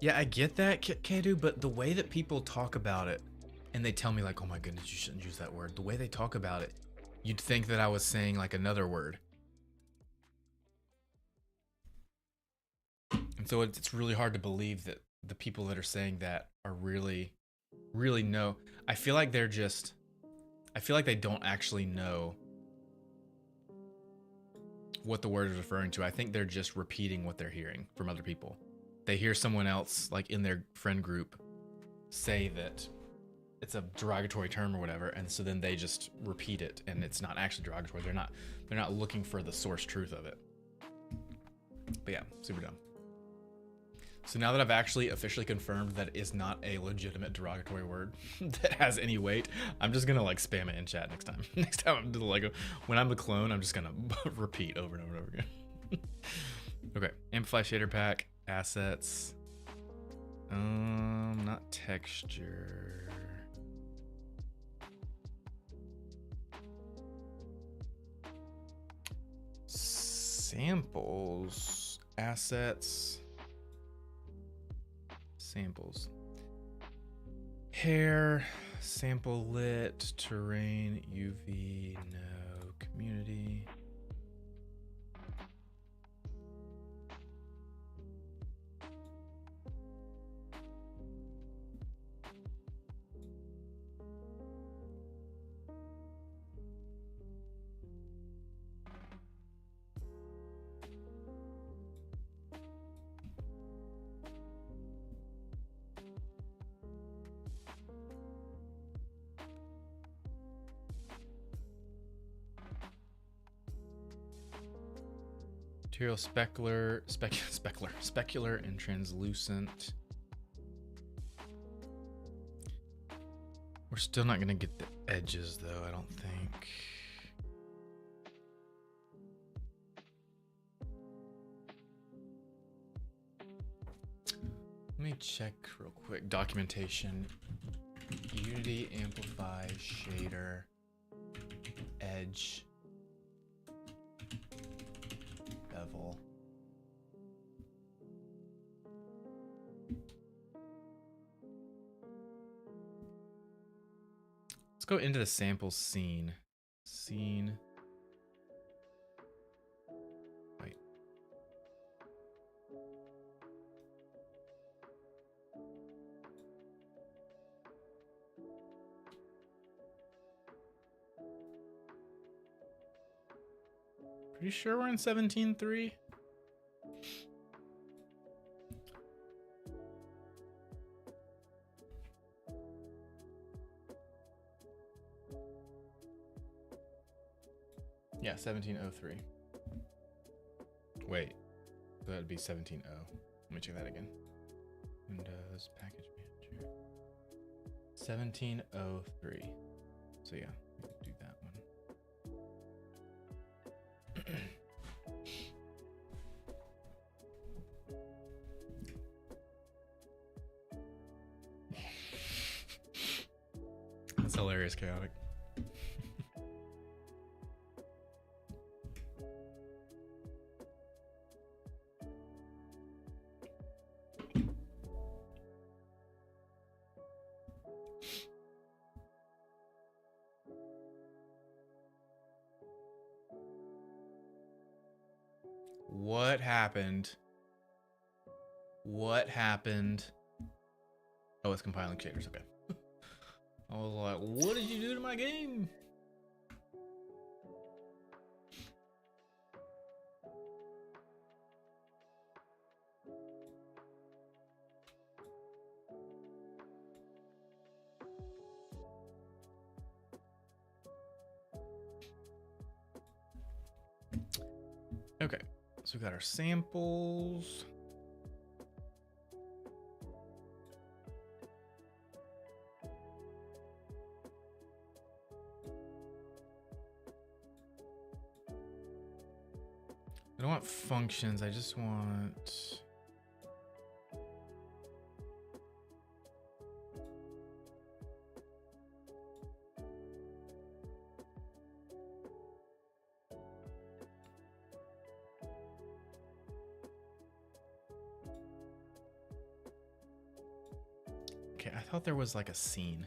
S1: Yeah, I get that, Kedu, but the way that people talk about it, and they tell me like, oh my goodness, you shouldn't use that word. The way they talk about it, you'd think that I was saying like another word. And so it's really hard to believe that the people that are saying that are really know. I feel like they don't actually know what the word is referring to. I think they're just repeating what they're hearing from other people. They hear someone else like in their friend group say that it's a derogatory term or whatever, and so then they just repeat it, and it's not actually derogatory. They're not looking for the source truth of it. But yeah, super dumb. So now that I've actually officially confirmed that it is not a legitimate derogatory word that has any weight, I'm just gonna like spam it in chat next time. Next time I'm doing Lego, when I'm the clone, I'm just gonna repeat over and over and over again. Okay, amplify shader pack, assets, not texture. Samples, assets, samples, hair, sample lit, terrain, UV, no, community. Material specular and translucent. We're still not gonna get the edges though, I don't think. Let me check real quick. Documentation. Unity, amplify, shader, edge, bevel. Let's go into the sample scene. Scene. Wait. Pretty sure we're in 17.3. Yeah, 1703. Wait, that'd be 17.0. Let me check that again. Windows package manager. 1703. So yeah, we can do that one. That's hilarious, chaotic. What happened? What happened? Oh, it's compiling shaders. Okay. I was like, what did you do to my game? Okay, so we got our samples. I don't want functions, I just want... Okay, I thought there was like a scene.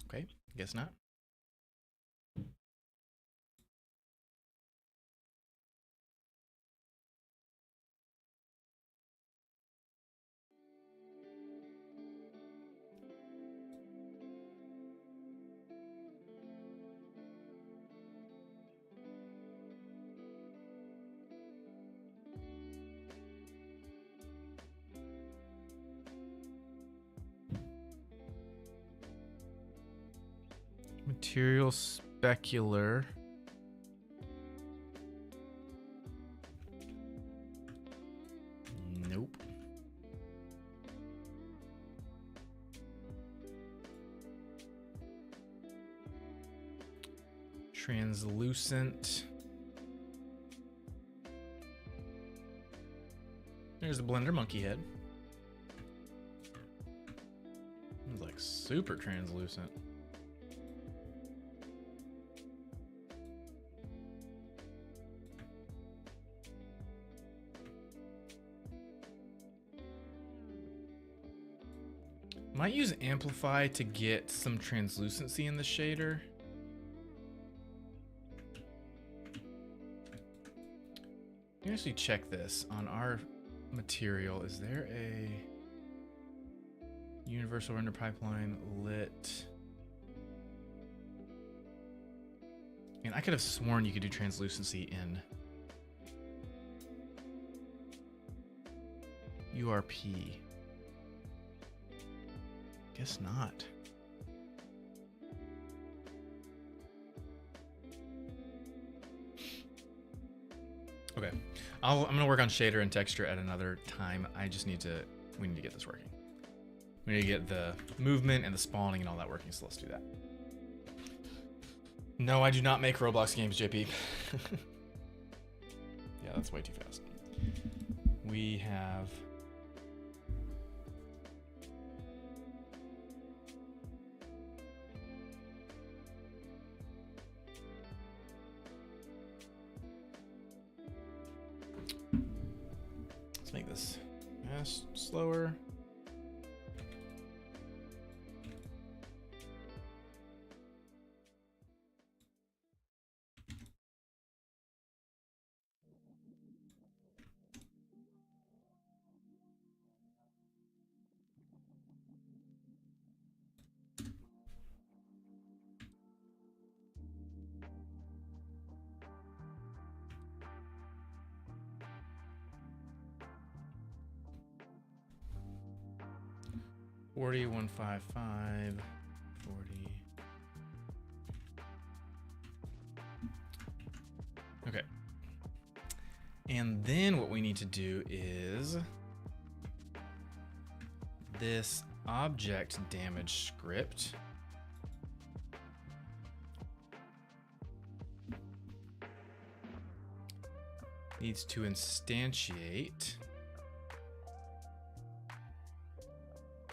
S1: Okay, guess not. Material specular. Nope. Translucent. There's the blender monkey head. It's like super translucent. Might use amplify to get some translucency in the shader. Let me actually check this on our material. Is there a universal render pipeline lit? And I could have sworn you could do translucency in URP. Guess not. Okay, I'm gonna work on shader and texture at another time. We need to get this working. We need to get the movement and the spawning and all that working, so let's do that. No, I do not make Roblox games, JP. Yeah, that's way too fast. We have... Let's make this slower. $40,155, 40. Okay. And then what we need to do is this object damage script needs to instantiate.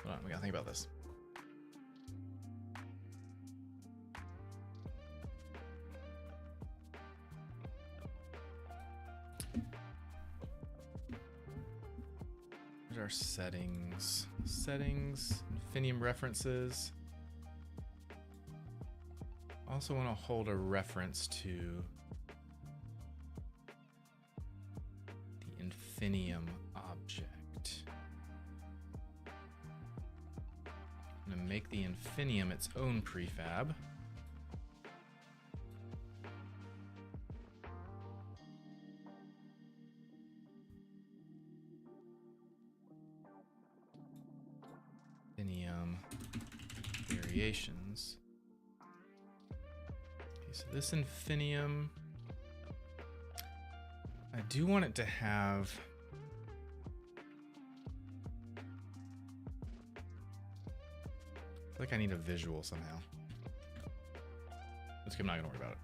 S1: Hold on, we gotta think about this. Here's our settings. Settings, Infinium references. Also want to hold a reference to the Infinium object. I'm going to make the Infinium its own prefab. Infinium variations. Okay, so this Infinium, I do want it to have I feel like I need a visual somehow. Let's I'm not gonna worry about it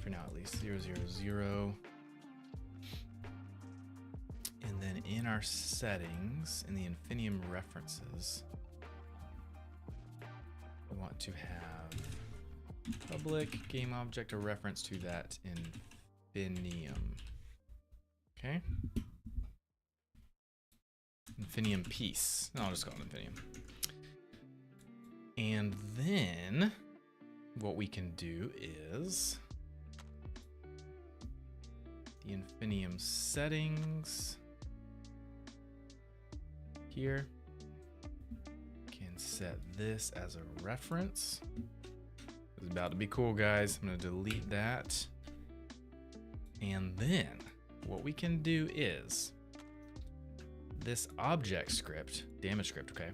S1: for now, at least. 0, 0, 0. And then in our settings, in the Infinium references, we want to have public game object, a reference to that Infinium. Okay. Infinium piece. No, I'll just call it Infinium. And then what we can do is the Infinium settings here can set this as a reference. It's about to be cool, guys. I'm going to delete that. And then what we can do is this object script, damage script, okay?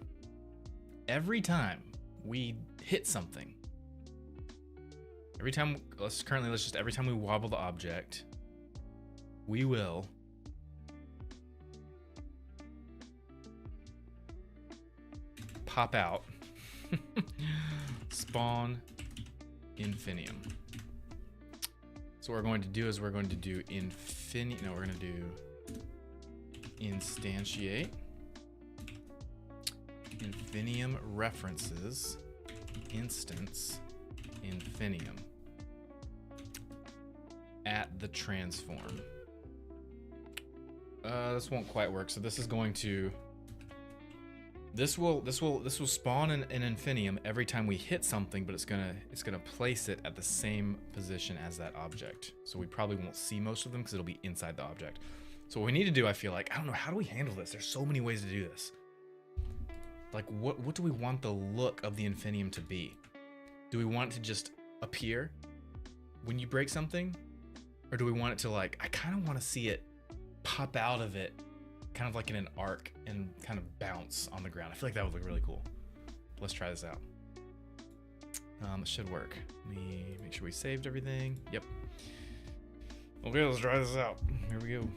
S1: Every time we hit something, every time we wobble the object, we will pop out spawn Infinium. So what we're going to do is we're going to do we're going to do instantiate Infinium references instance Infinium at the transform. This won't quite work. So this is going to this will spawn an Infinium every time we hit something, but it's gonna place it at the same position as that object. So we probably won't see most of them because it'll be inside the object. So what we need to do, I feel like, I don't know, how do we handle this? There's so many ways to do this. Like, what do we want the look of the Infinium to be? Do we want it to just appear when you break something? Or do we want it to, like, I kind of want to see it pop out of it, kind of like in an arc, and kind of bounce on the ground. I feel like that would look really cool. Let's try this out. It should work. Let me make sure we saved everything. Yep. Okay, let's try this out. Here we go.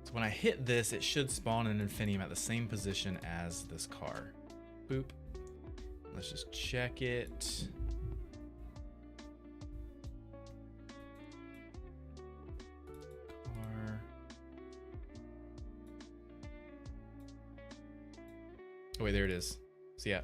S1: So when I hit this, it should spawn an Infinium at the same position as this car. Boop. Let's just check it. Car. Oh wait, there it is. So yeah.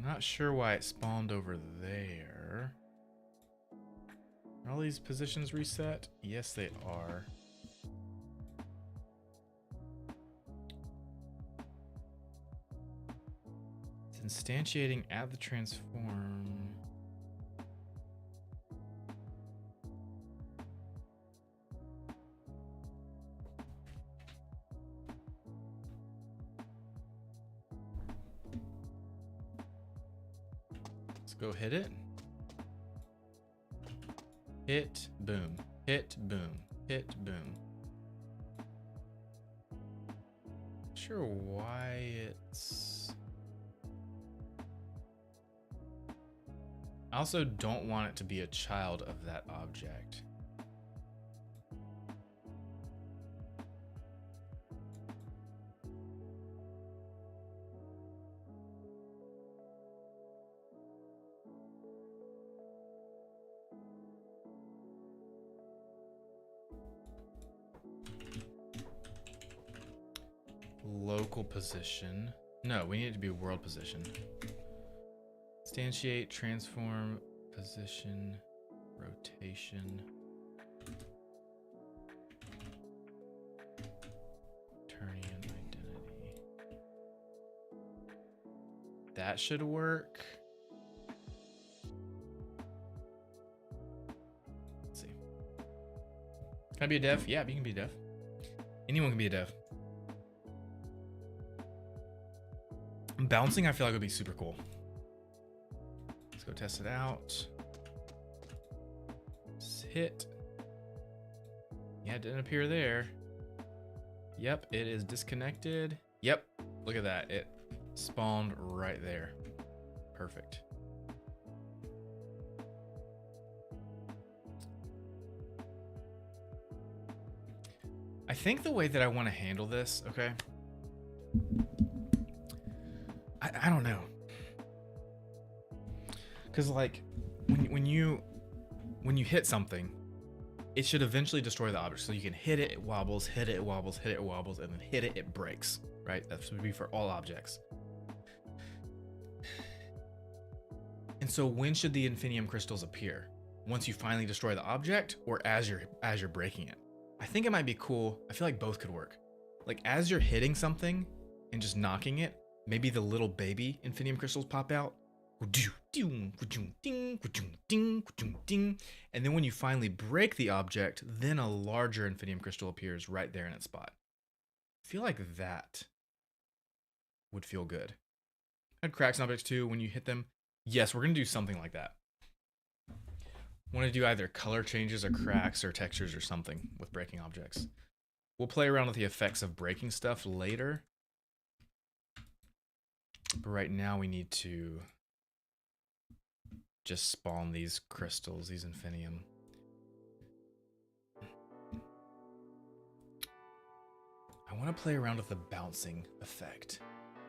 S1: Not sure why it spawned over there. Are all these positions reset? Yes, they are. It's instantiating at the transform. Go hit it. Hit, boom. Hit, boom. Hit, boom. Not sure why it's... I also don't want it to be a child of that object. Local position. No, we need it to be world position. Instantiate, transform, position, rotation. Turnian identity. That should work. Let's see. Can I be a dev? Yeah, you can be a dev. Anyone can be a dev. Bouncing, I feel like would be super cool. Let's go test it out. Just hit. Yeah, it didn't appear there. Yep, it is disconnected. Yep, look at that. It spawned right there. Perfect. I think the way that I want to handle this, okay? I don't know. Cause like when you hit something, it should eventually destroy the object. So you can hit it, it wobbles, hit it, it wobbles, hit it, it wobbles, and then hit it, it breaks. Right? That should be for all objects. And so when should the Infinium crystals appear? Once you finally destroy the object, or as you're breaking it? I think it might be cool. I feel like both could work. Like as you're hitting something and just knocking it, maybe the little baby Infinium crystals pop out. And then when you finally break the object, then a larger Infinium crystal appears right there in its spot. I feel like that would feel good. Had cracks in objects too when you hit them. Yes, we're going to do something like that. Want to do either color changes or cracks or textures or something with breaking objects. We'll play around with the effects of breaking stuff later. But right now we need to just spawn these crystals, these Infinium. I want to play around with the bouncing effect.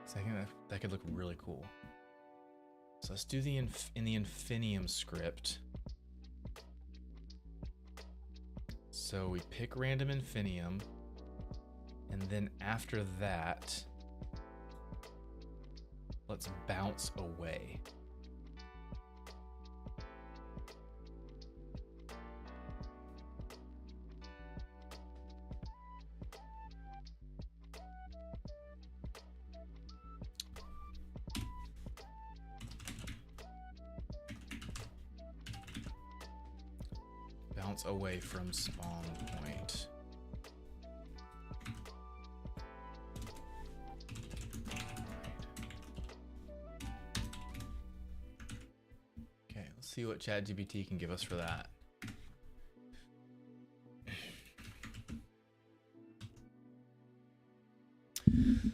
S1: So I think that could look really cool. So let's do the in the Infinium script. So we pick random Infinium, and then after that, let's bounce away. Bounce away from spawn point. Okay, let's see what ChatGPT can give us for that.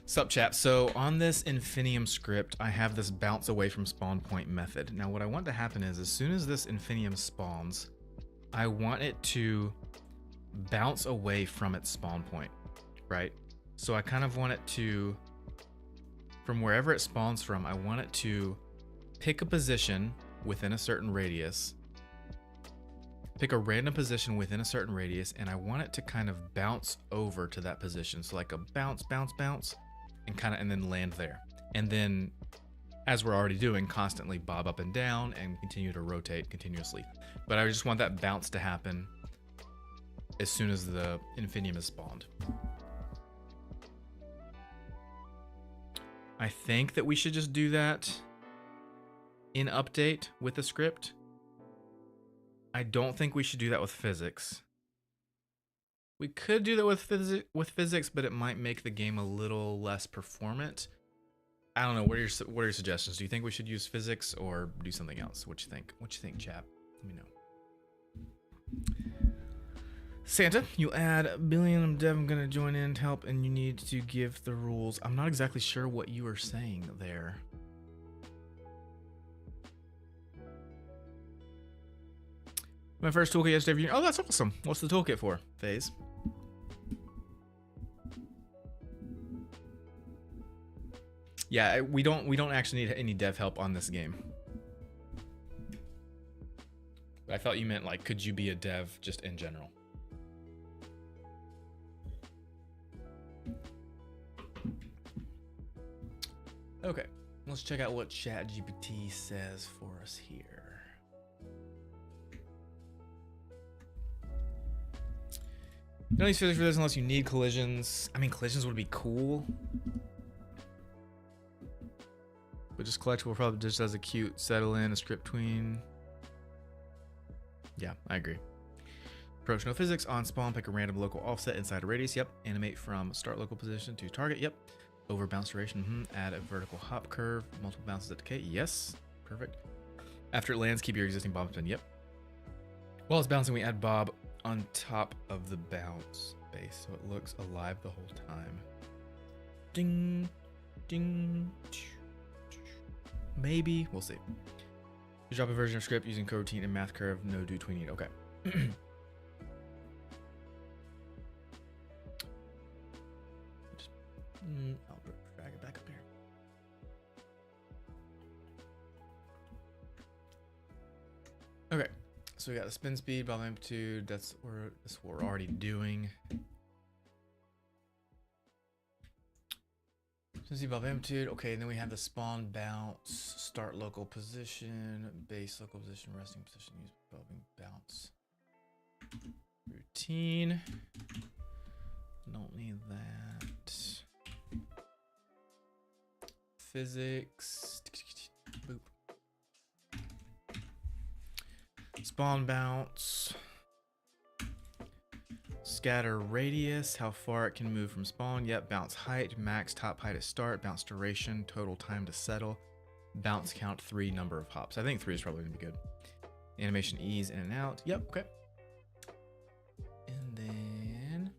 S1: Sup chat, so on this Infinium script, I have this bounce away from spawn point method. Now what I want to happen is as soon as this Infinium spawns, I want it to bounce away from its spawn point, right? So I kind of want it to, from wherever it spawns from, I want it to pick a position within a certain radius, pick a random position within a certain radius, and I want it to kind of bounce over to that position. So like a bounce, bounce, bounce, and then land there. And then, as we're already doing, constantly bob up and down and continue to rotate continuously. But I just want that bounce to happen as soon as the Infinium is spawned. I think that we should just do that in update with the script. I don't think we should do that with physics. We could do that with physics, but it might make the game a little less performant. I don't know. What are your suggestions? Do you think we should use physics or do something else? What you think? What you think, chap? Let me know. Santa, you'll add Billion and Dev. I'm gonna join in to help, and you need to give the rules. I'm not exactly sure what you are saying there. My first toolkit yesterday. Oh, that's awesome. What's the toolkit for? Phase. Yeah, we don't actually need any dev help on this game. I thought you meant like, could you be a dev just in general? Okay, let's check out what ChatGPT says for us here. You don't use physics for this unless you need collisions. I mean, collisions would be cool. But just collectible probably just as a cute settle in, a script tween. Yeah, I agree. Approach no physics. On spawn, pick a random local offset inside a radius. Yep. Animate from start local position to target. Yep. Over bounce duration. Add a vertical hop curve. Multiple bounces at decay. Yes. Perfect. After it lands, keep your existing bob spin. Yep. While it's bouncing, we add bob on top of the bounce base so it looks alive the whole time. Ding. Ding. Maybe. We'll see. You drop a version of script using coroutine and math curve. No do tweening. Okay. I'll drag it back up here. Okay. So we got the spin speed, bob amplitude. That's what we're already doing. Spin speed, bob amplitude. Okay, and then we have the spawn bounce, start local position, base local position, resting position, use bobbing bounce. Routine. Don't need that. Physics. Boop. Spawn bounce. Scatter radius, how far it can move from spawn. Yep, bounce height, max top height at start, bounce duration, total time to settle, bounce count 3, number of hops. I think 3 is probably gonna be good. Animation ease in and out. Yep, okay. And then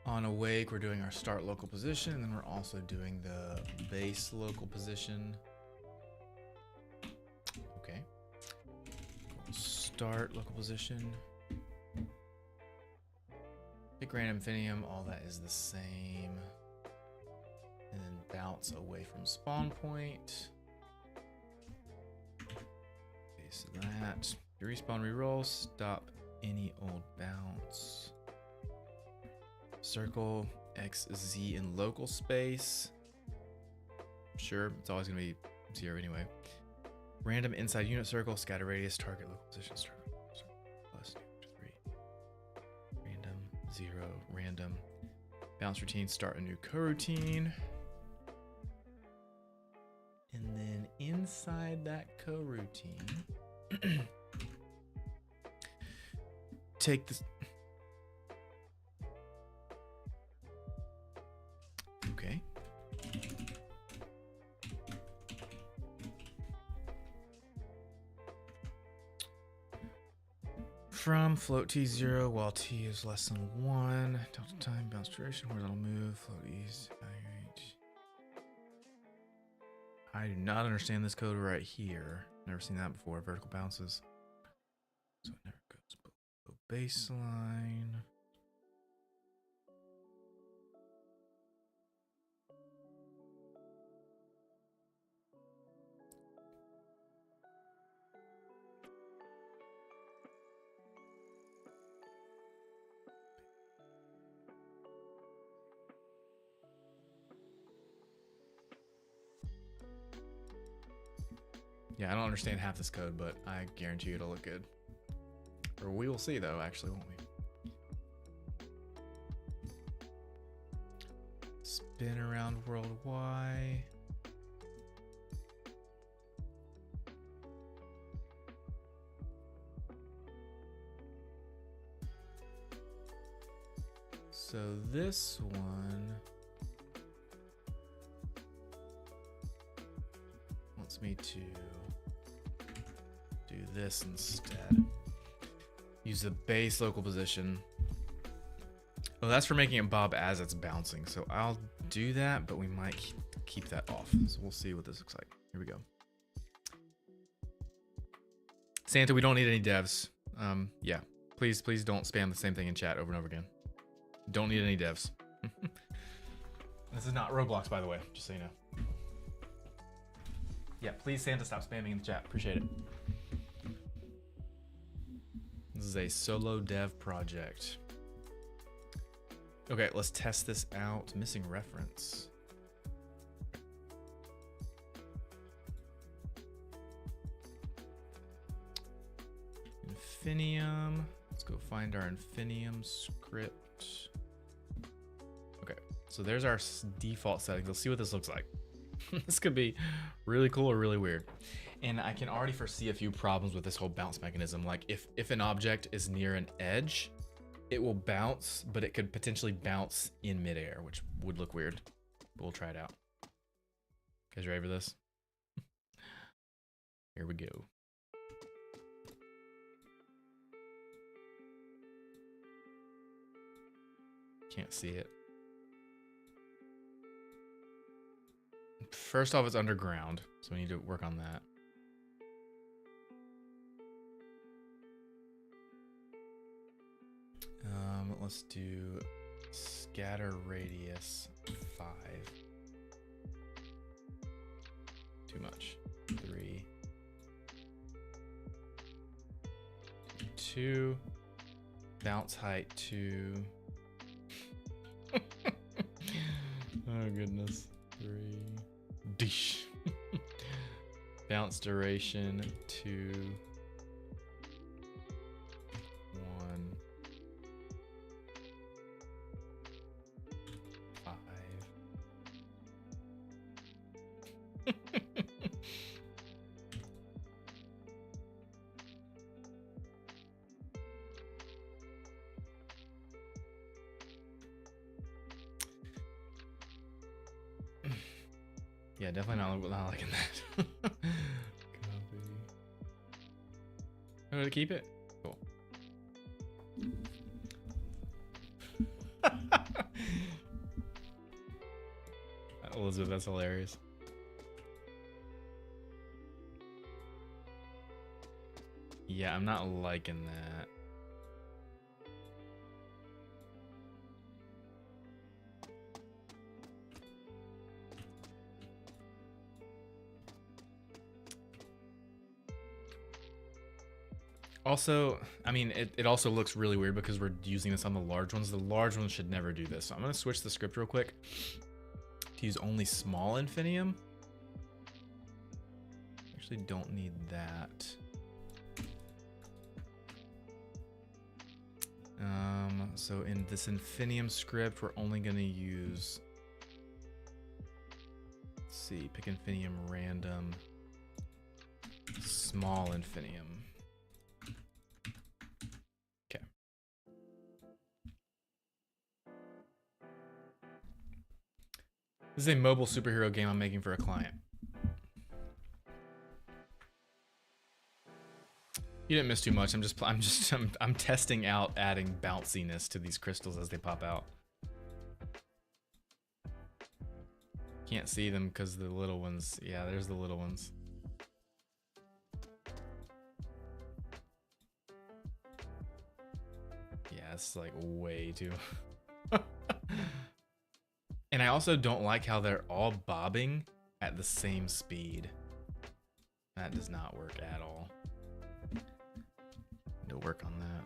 S1: on awake, we're doing our start local position, and then we're also doing the base local position. Okay. Start local position. Pick random Infinium, all that is the same. And then bounce away from spawn point. Base that. You respawn, reroll, stop any old bounce. Circle X, Z in local space. Sure, it's always gonna be 0 anyway. Random inside unit circle, scatter radius, target local position, start plus 3. Random, 0, random. Bounce routine, start a new coroutine. And then inside that coroutine, take this. Okay. From float T0 while T is less than 1. Delta time, bounce duration, horizontal move, float ease, evaluate. I do not understand this code right here. Never seen that before. Vertical bounces. So it never goes below baseline. Yeah, I don't understand half this code, but I guarantee you it'll look good. Or we will see though, actually, won't we? Spin around world Y. So this one me to do this instead. Use the base local position. Oh, that's for making it bob as it's bouncing. So I'll do that, but we might keep that off. So we'll see what this looks like. Here we go. Santa, we don't need any devs. Yeah, please don't spam the same thing in chat over and over again. Don't need any devs. This is not Roblox, by the way, just so you know. Yeah, please, Santa, stop spamming in the chat. Appreciate it. This is a solo dev project. Okay, let's test this out. Missing reference. Infinium. Let's go find our Infinium script. Okay, so there's our default settings. Let's see what this looks like. This could be really cool or really weird. And I can already foresee a few problems with this whole bounce mechanism. Like if an object is near an edge, it will bounce, but it could potentially bounce in midair, which would look weird. But we'll try it out. You guys ready for this? Here we go. Can't see it. First off, it's underground, so we need to work on that. Let's do scatter radius 5. Too much. 3. 2. Bounce height 2. Oh goodness. 3. Dish. Bounce duration 2. 1. 5. Yeah, definitely not liking that. Copy. I'm gonna keep it. Cool. Elizabeth, that's hilarious. Yeah, I'm not liking that. Also, I mean, it also looks really weird because we're using this on the large ones. The large ones should never do this. So I'm going to switch the script real quick to use only small Infinium. Actually don't need that. So in this Infinium script, we're only going to use, let's see, pick Infinium random, small Infinium. This is a mobile superhero game I'm making for a client. You didn't miss too much. I'm testing out adding bounciness to these crystals as they pop out. Can't see them because the little ones. Yeah, there's the little ones. Yeah, it's like way too. And I also don't like how they're all bobbing at the same speed. That does not work at all. Need to work on that.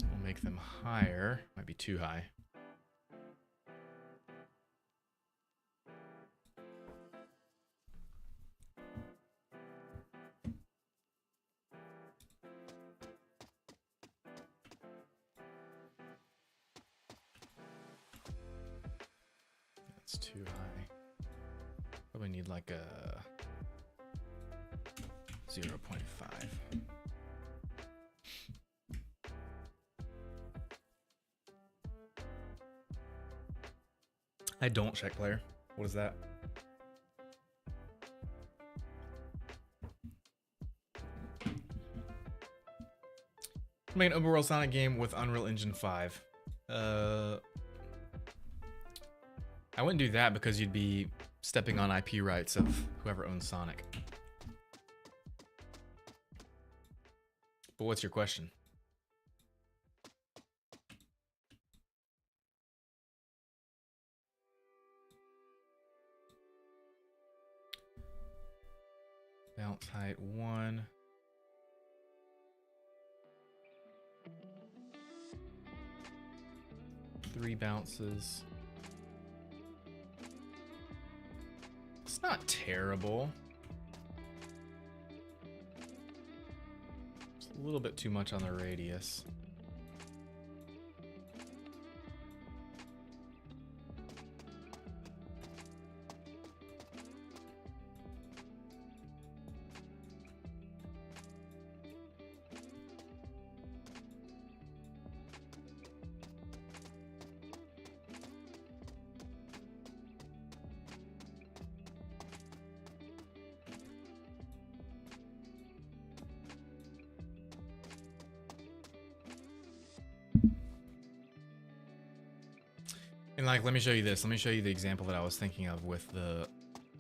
S1: We'll make them higher. Might be too high. It's too high. Probably need like a 0.5. I don't check player. What is that? Make an open world Sonic game with Unreal Engine 5. I wouldn't do that because you'd be stepping on IP rights of whoever owns Sonic. But what's your question? Bounce height 1. Three bounces. It's not terrible. It's a little bit too much on the radius. And like, let me show you this. Let me show you the example that I was thinking of with the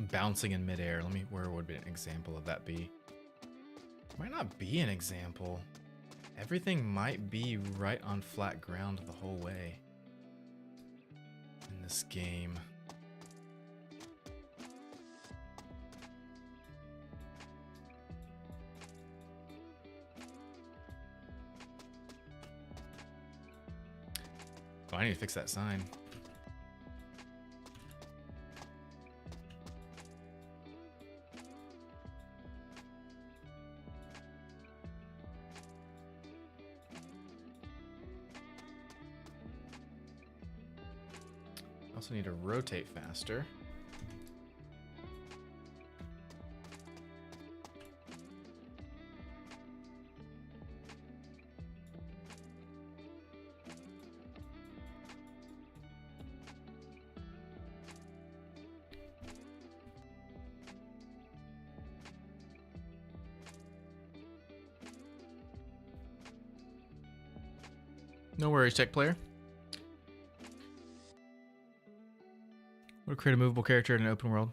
S1: bouncing in midair. Where would an example of that be? Might not be an example. Everything might be right on flat ground the whole way in this game. Oh, I need to fix that sign. Also need to rotate faster. No worries, tech player. Or create a movable character in an open world.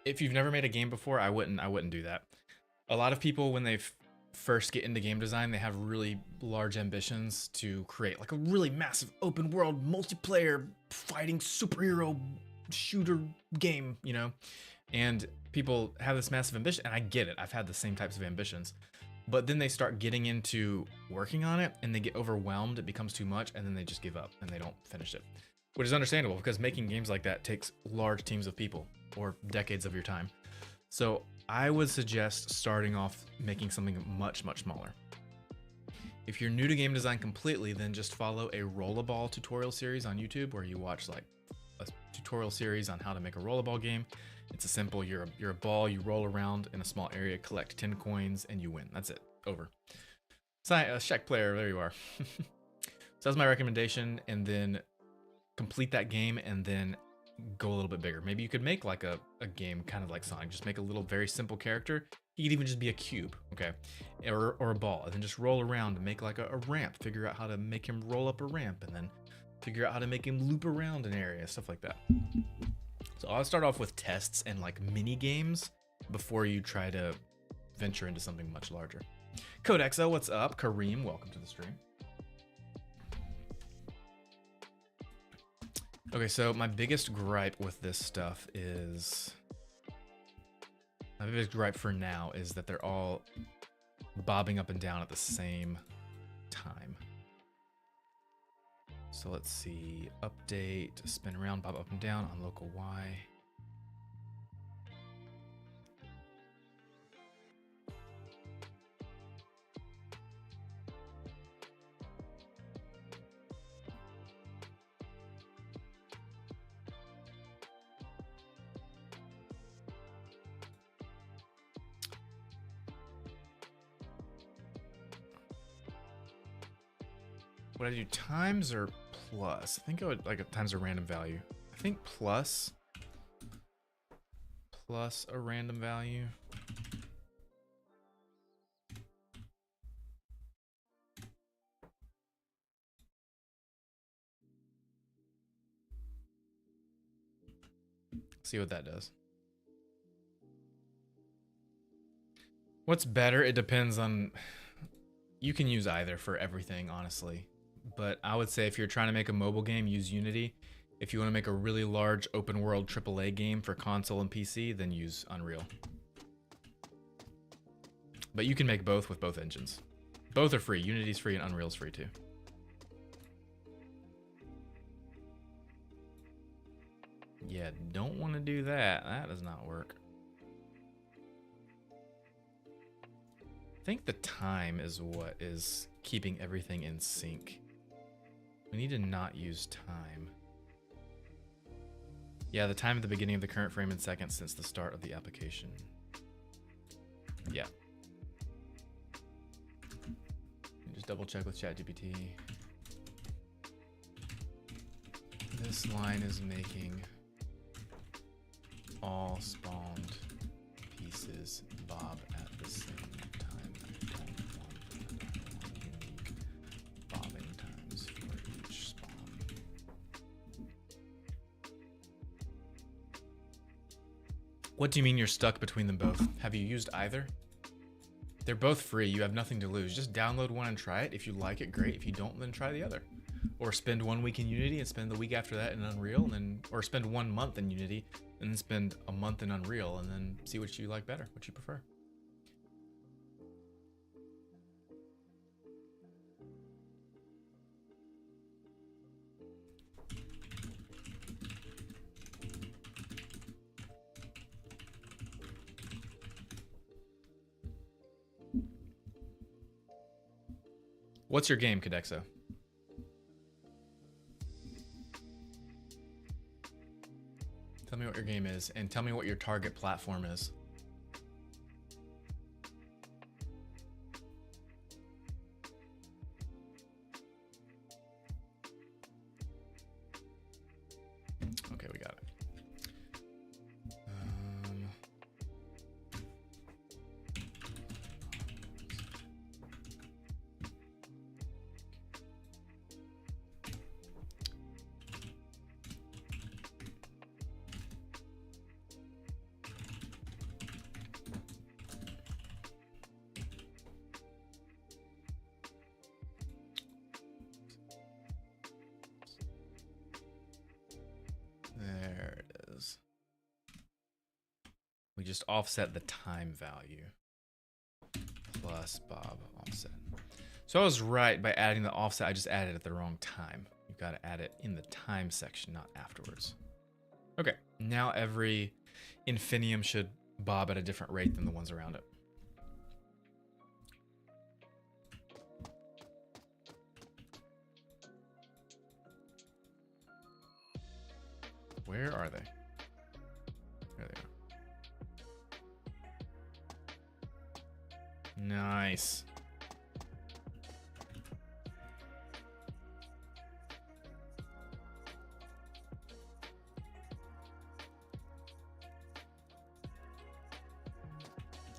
S1: If you've never made a game before, I wouldn't do that. A lot of people, when they first get into game design, they have really large ambitions to create like a really massive open world multiplayer fighting superhero shooter game, you know? And people have this massive ambition, and I get it. I've had the same types of ambitions. But then they start getting into working on it and they get overwhelmed, it becomes too much, and then they just give up and they don't finish it. Which is understandable because making games like that takes large teams of people or decades of your time. So I would suggest starting off making something much, much smaller. If you're new to game design completely, then just follow a rollerball tutorial series on YouTube where you watch like a tutorial series on how to make a rollerball game. It's a simple, you're a ball, you roll around in a small area, collect 10 coins, and you win. That's it. Over. Check player, there you are. So that's my recommendation, and then complete that game and then go a little bit bigger. Maybe you could make like a game kind of like Sonic. Just make a little very simple character. He could even just be a cube, okay? Or a ball, and then just roll around and make like a ramp. Figure out how to make him roll up a ramp, and then figure out how to make him loop around an area, stuff like that. So I'll start off with tests and like mini games before you try to venture into something much larger. Codexo, what's up? Kareem, welcome to the stream. Okay, so my biggest gripe with this stuff is... My biggest gripe for now is that they're all bobbing up and down at the same time. So let's see, update, spin around, bob up and down on local Y. Would I do times or plus? I think I would like a times a random value. I think plus a random value. See what that does. What's better? It depends on... You can use either for everything, honestly. But I would say if you're trying to make a mobile game, use Unity. If you want to make a really large open world AAA game for console and PC, then use Unreal. But you can make both with both engines. Both are free. Unity's free and Unreal's free too. Yeah, don't want to do that. That does not work. I think the time is what is keeping everything in sync. We need to not use time. Yeah, the time at the beginning of the current frame in seconds since the start of the application. Yeah. Just double check with ChatGPT. This line is making all spawned pieces bob at the same time. I don't want unique bobbing times for each spawn. What do you mean you're stuck between them both? Have you used either? They're both free. You have nothing to lose. Just download one and try it. If you like it, great. If you don't, then try the other. Or spend 1 week in Unity and spend the week after that in Unreal, and then, or spend 1 month in Unity and then spend a month in Unreal, and then see what you like better, what you prefer. What's your game, Cadexo? Tell me what your game is, and tell me what your target platform is. Okay, we got it. There it is. We just offset the time value. Plus Bob offset. So I was right by adding the offset. I just added it at the wrong time. You've got to add it in the time section, not afterwards. Okay, now every Infinium should bob at a different rate than the ones around it. Where are they? There they are. Nice.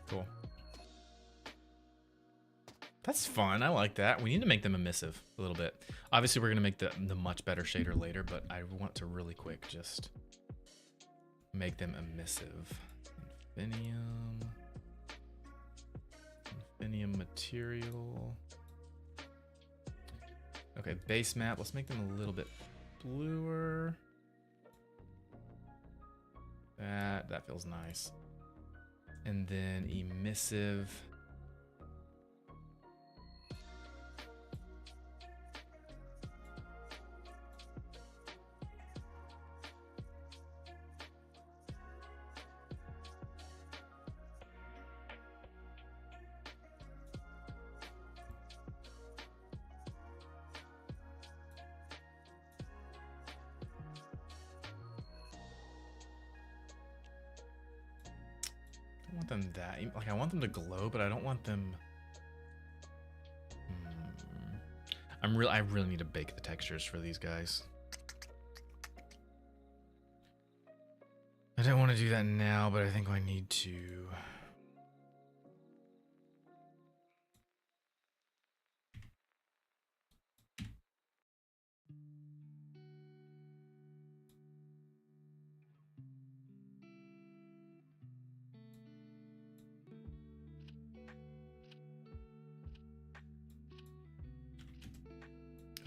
S1: Cool. That's fun. I like that. We need to make them emissive a little bit. Obviously, we're going to make the much better shader later, but I want to really quick just make them emissive. Infinium material. Okay, base map. Let's make them a little bit bluer. That feels nice. And then emissive. I want them that, like I want them to glow, but I don't want them. I really need to bake the textures for these guys. I don't want to do that now, but I think I need to.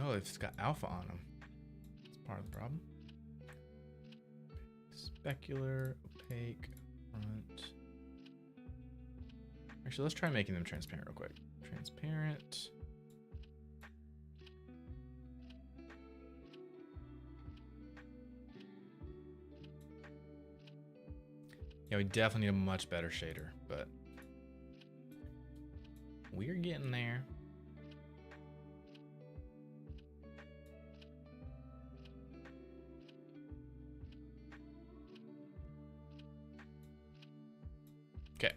S1: Oh, it's got alpha on them. That's part of the problem. Specular, opaque, front. Actually, let's try making them transparent real quick. Transparent. Yeah, we definitely need a much better shader, but we're getting there. Okay.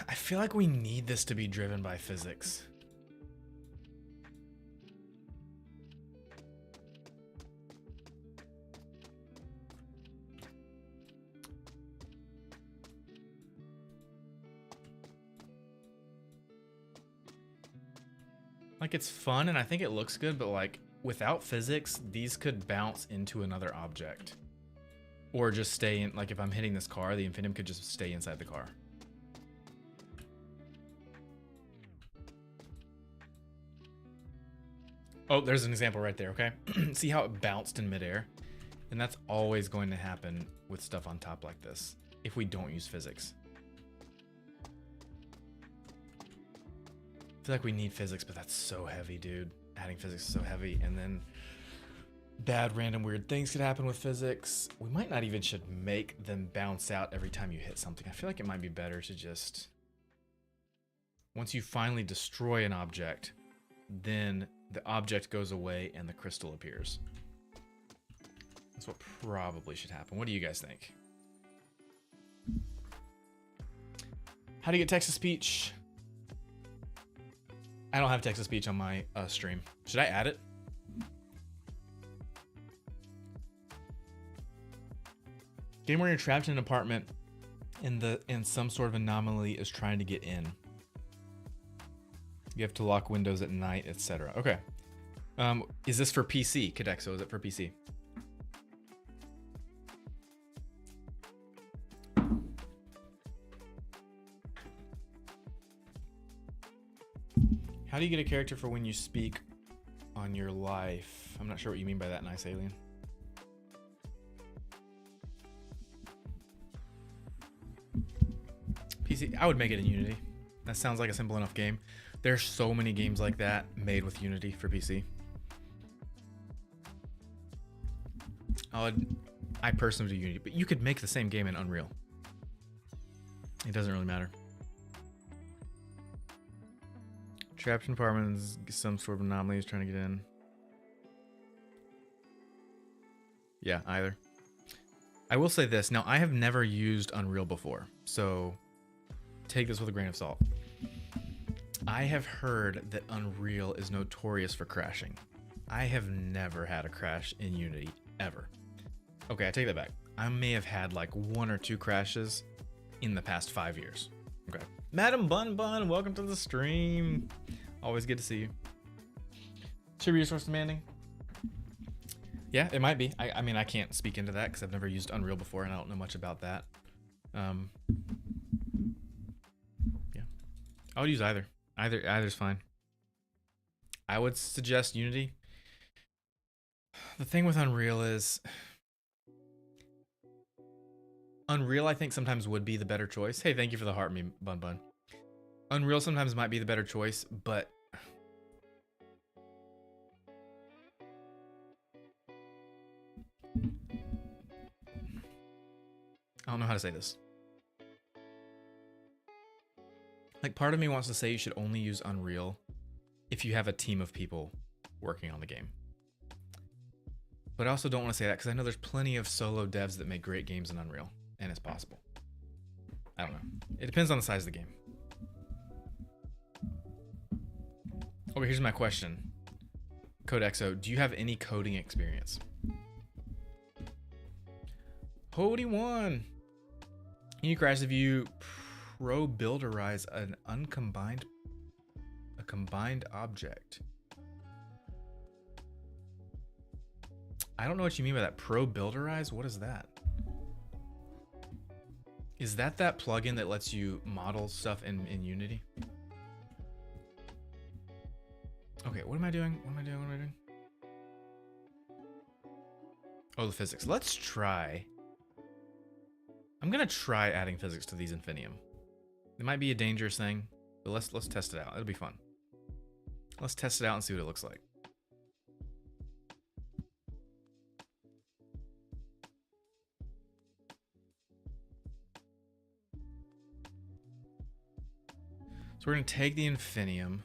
S1: I feel like we need this to be driven by physics. Like, it's fun and I think it looks good, but like without physics, these could bounce into another object. Or just stay in, like if I'm hitting this car, the Infinium could just stay inside the car. Oh, there's an example right there, okay? See how it bounced in midair? And that's always going to happen with stuff on top like this, if we don't use physics. I feel like we need physics, but that's so heavy, dude. Adding physics is so heavy, and then bad, random, weird things could happen with physics. We might not even should make them bounce out every time you hit something. I feel like it might be better to just... Once you finally destroy an object, then the object goes away and the crystal appears. That's what probably should happen. What do you guys think? How do you get text-to-speech? I don't have text-to-speech on my stream. Should I add it? Game where you're trapped in an apartment and some sort of anomaly is trying to get in. You have to lock windows at night, etc. Okay. Is this for PC, Cadexo? Is it for PC? How do you get a character for when you speak on your life? I'm not sure what you mean by that, nice alien. PC, I would make it in Unity. That sounds like a simple enough game. There's so many games like that made with Unity for PC. I personally do Unity, but you could make the same game in Unreal. It doesn't really matter. Trapped in apartments, some sort of anomaly is trying to get in. Yeah, either. I will say this. Now, I have never used Unreal before, so take this with a grain of salt. I have heard that Unreal is notorious for crashing. I have never had a crash in Unity, ever. Okay, I take that back. I may have had like 1 or 2 crashes in the past 5 years. Okay. Madam Bun Bun, welcome to the stream. Always good to see you. Too resource demanding? Yeah, it might be. I mean, I can't speak into that because I've never used Unreal before and I don't know much about that. Yeah. I would use either. Either's fine. I would suggest Unity. The thing with Unreal is Unreal, I think sometimes would be the better choice. Hey, thank you for the heart, me Bun Bun. Unreal sometimes might be the better choice, but I don't know how to say this. Like, part of me wants to say you should only use Unreal if you have a team of people working on the game. But I also don't want to say that because I know there's plenty of solo devs that make great games in Unreal, and it's possible. I don't know. It depends on the size of the game. Okay, here's my question. Codexo, do you have any coding experience? Hody one. Any crash if you pro builderize a combined object? I don't know what you mean by that. Pro builderize? What is that? Is that plugin that lets you model stuff in Unity? Okay, what am I doing? What am I doing? Oh, the physics. Let's try. I'm gonna try adding physics to these Infinium. It might be a dangerous thing, but let's test it out. It'll be fun. Let's test it out and see what it looks like. So we're gonna take the Infinium.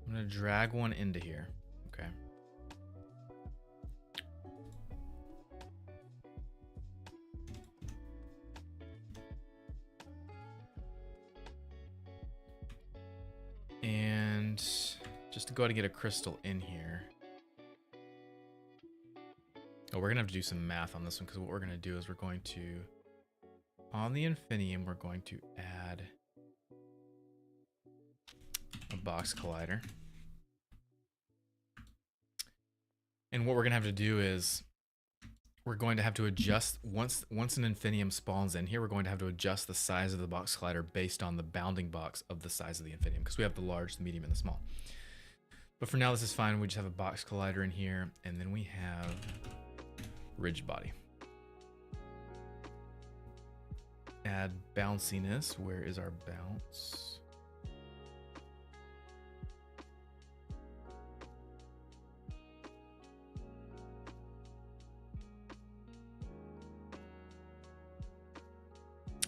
S1: I'm gonna drag one into here. Okay. And just to go ahead and get a crystal in here. Oh, we're gonna have to do some math on this one because what we're gonna do is we're going to, on the Infinium, we're going to add a box collider. And what we're gonna have to do is we're going to have to adjust once an Infinium spawns in here, we're going to have to adjust the size of the box collider based on the bounding box of the size of the Infinium because we have the large, the medium, and the small. But for now, this is fine. We just have a box collider in here, and then we have rigid body. Add bounciness. Where is our bounce?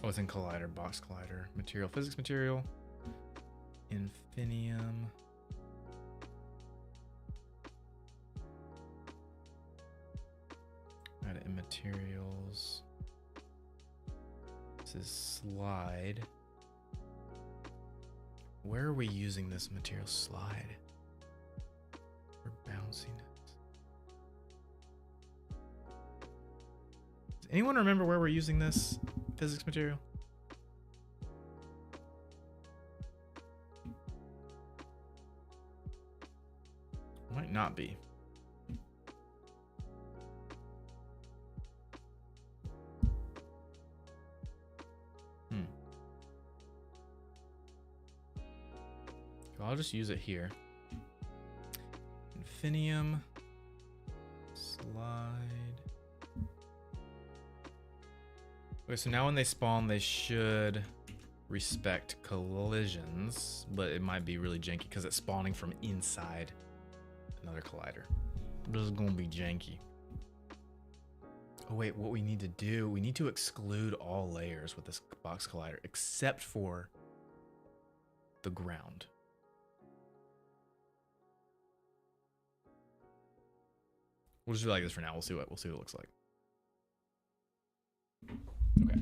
S1: Oh, it's in collider, box collider, material, physics material, Infinium. Add it in materials. This is slide. Where are we using this material? Slide. We're bouncing it. Does anyone remember where we're using this physics material? Might not be. So I'll just use it here. Infinium. Slide. Okay, so now when they spawn, they should respect collisions, but it might be really janky because it's spawning from inside another collider. This is gonna be janky. Oh wait, what we need to do, we need to exclude all layers with this box collider except for the ground. We'll just do like this for now. We'll see what it looks like. Okay.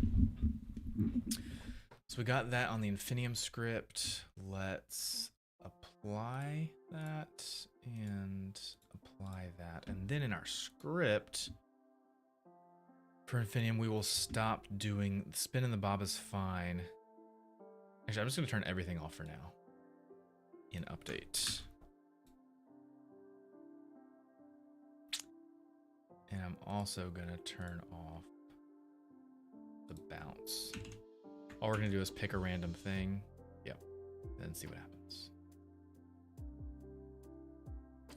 S1: So we got that on the Infinium script. Let's apply that and apply that. And then in our script for Infinium, we will stop doing spin in the bob is fine. Actually, I'm just going to turn everything off for now in update. And I'm also going to turn off the bounce. All we're going to do is pick a random thing. Yep. Then see what happens.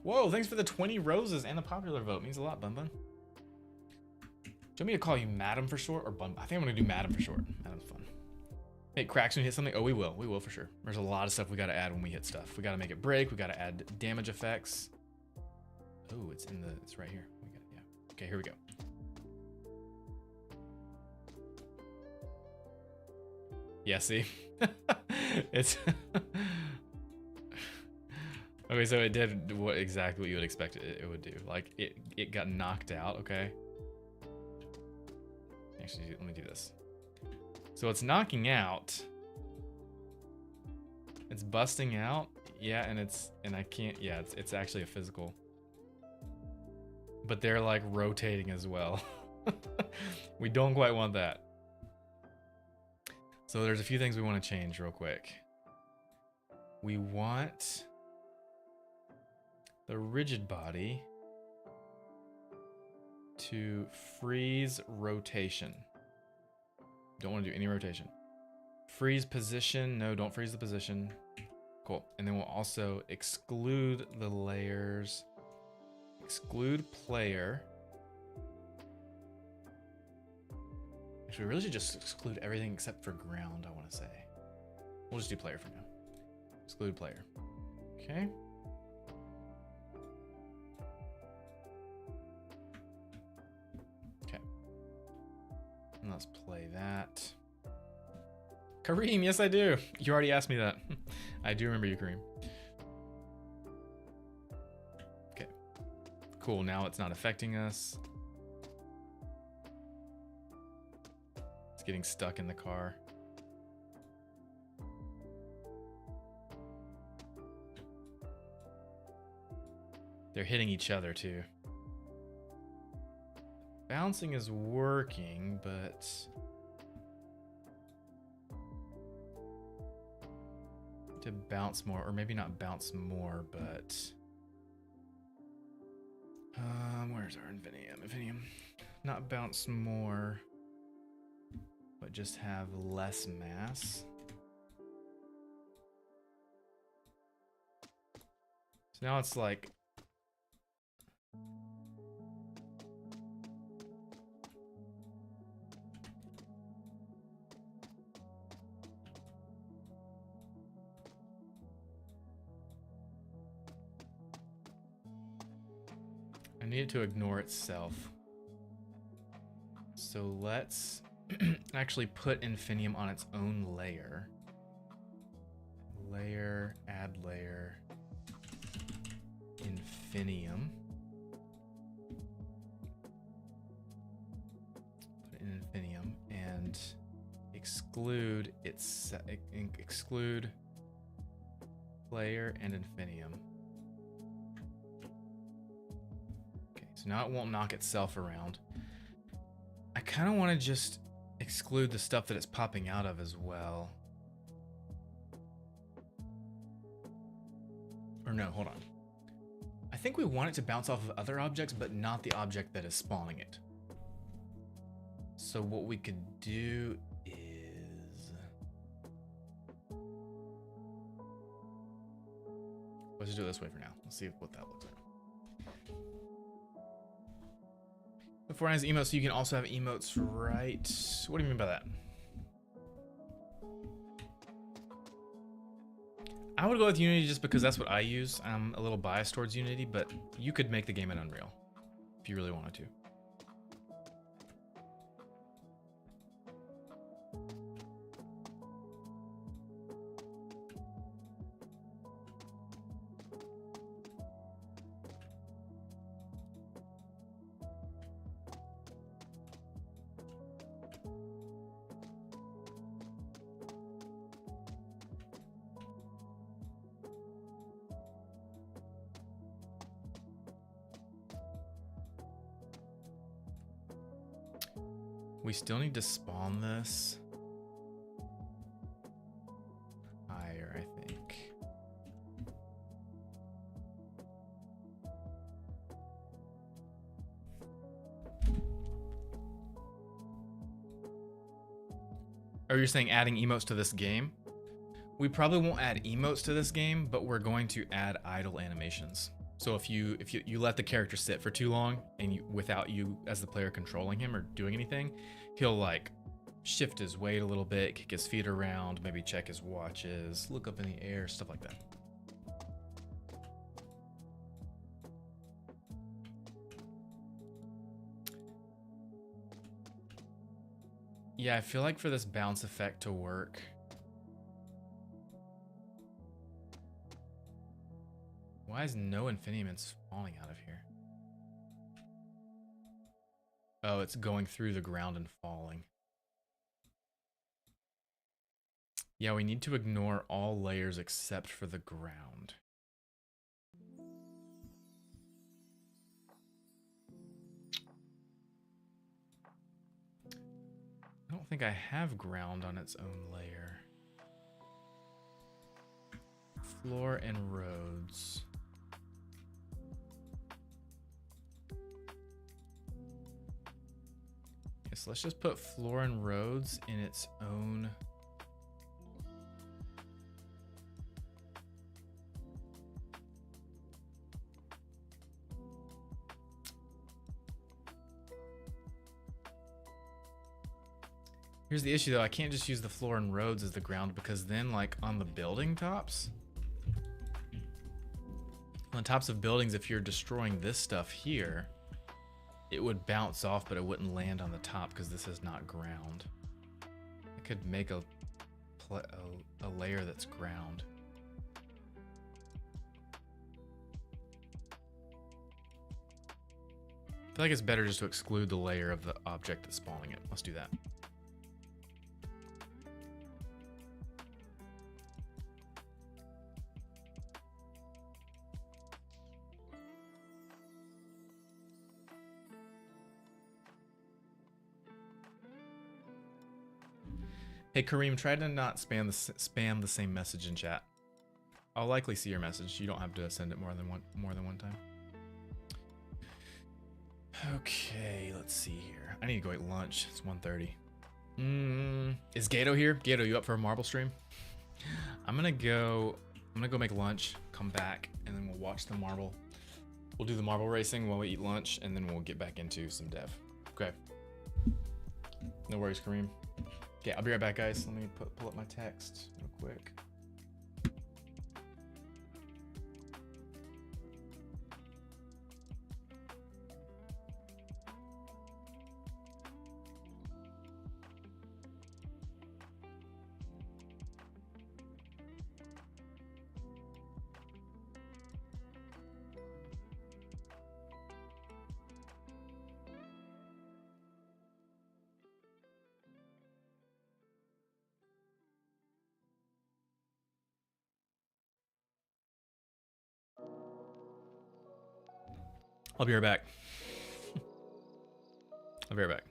S1: Whoa, thanks for the 20 roses and the popular vote. Means a lot, Bun Bun. Do you want me to call you Madam for short or Bun? I think I'm going to do Madam for short. Madam's fun. Hey, cracks when you hit something? Oh, we will. We will for sure. There's a lot of stuff we got to add when we hit stuff. We got to make it break. We got to add damage effects. Oh, it's right here. We got it, yeah. Okay, here we go. Yeah, see? It's okay, so it did exactly what you would expect it would do. Like it got knocked out, okay? Actually, let me do this. So it's knocking out. It's busting out. Yeah, and I can't, yeah, it's actually a physical. But they're like rotating as well. We don't quite want that. So there's a few things we want to change real quick. We want the rigid body to freeze rotation. Don't want to do any rotation. Freeze position. No, don't freeze the position. Cool. And then we'll also exclude the layers. Exclude player. Actually, we really should just exclude everything except for ground, I want to say. We'll just do player for now. Exclude player. Okay. Okay. And let's play that. Kareem, yes I do. You already asked me that. I do remember you, Kareem. Okay. Cool, now it's not affecting us. It's getting stuck in the car. They're hitting each other too. Bouncing is working, but to bounce more, or maybe not bounce more, but where's our Infinium? Not bounce more, but just have less mass. So now it's like I need it to ignore itself. So let's actually put Infinium on its own layer. Layer, add layer, Infinium. Put it in Infinium and exclude its exclude player and Infinium. So now it won't knock itself around. I kind of want to just exclude the stuff that it's popping out of as well. Or no, hold on. I think we want it to bounce off of other objects, but not the object that is spawning it. So what we could do is... Let's just do it this way for now. Let's see what that looks like. Before it has emotes, so you can also have emotes, right? What do you mean by that? I would go with Unity just because that's what I use. I'm a little biased towards Unity, but you could make the game in Unreal if you really wanted to. We still need to spawn this higher, I think. Or you're saying adding emotes to this game? We probably won't add emotes to this game, but we're going to add idle animations. So if you let the character sit for too long and without you as the player controlling him or doing anything, he'll like shift his weight a little bit, kick his feet around, maybe check his watches, look up in the air, stuff like that. Yeah, I feel like for this bounce effect to work, why is no Infinium falling out of here? Oh, it's going through the ground and falling. Yeah, we need to ignore all layers except for the ground. I don't think I have ground on its own layer. Floor and roads. Okay, so let's just put floor and roads in its own. Here's the issue though, I can't just use the floor and roads as the ground because then like on the building tops, on the tops of buildings, if you're destroying this stuff here, it would bounce off, but it wouldn't land on the top because this is not ground. I could make a layer that's ground. I feel like it's better just to exclude the layer of the object that's spawning it. Let's do that. Hey Kareem, try to not spam the same message in chat. I'll likely see your message. You don't have to send it more than one time. Okay, let's see here. I need to go eat lunch. It's 1:30. Is Gato here? Gato, you up for a marble stream? I'm gonna go make lunch, come back, and then we'll watch the marble. We'll do the marble racing while we eat lunch, and then we'll get back into some dev. Okay. No worries, Kareem. Okay, I'll be right back, guys. Let me pull up my text real quick. I'll be right back. I'll be right back.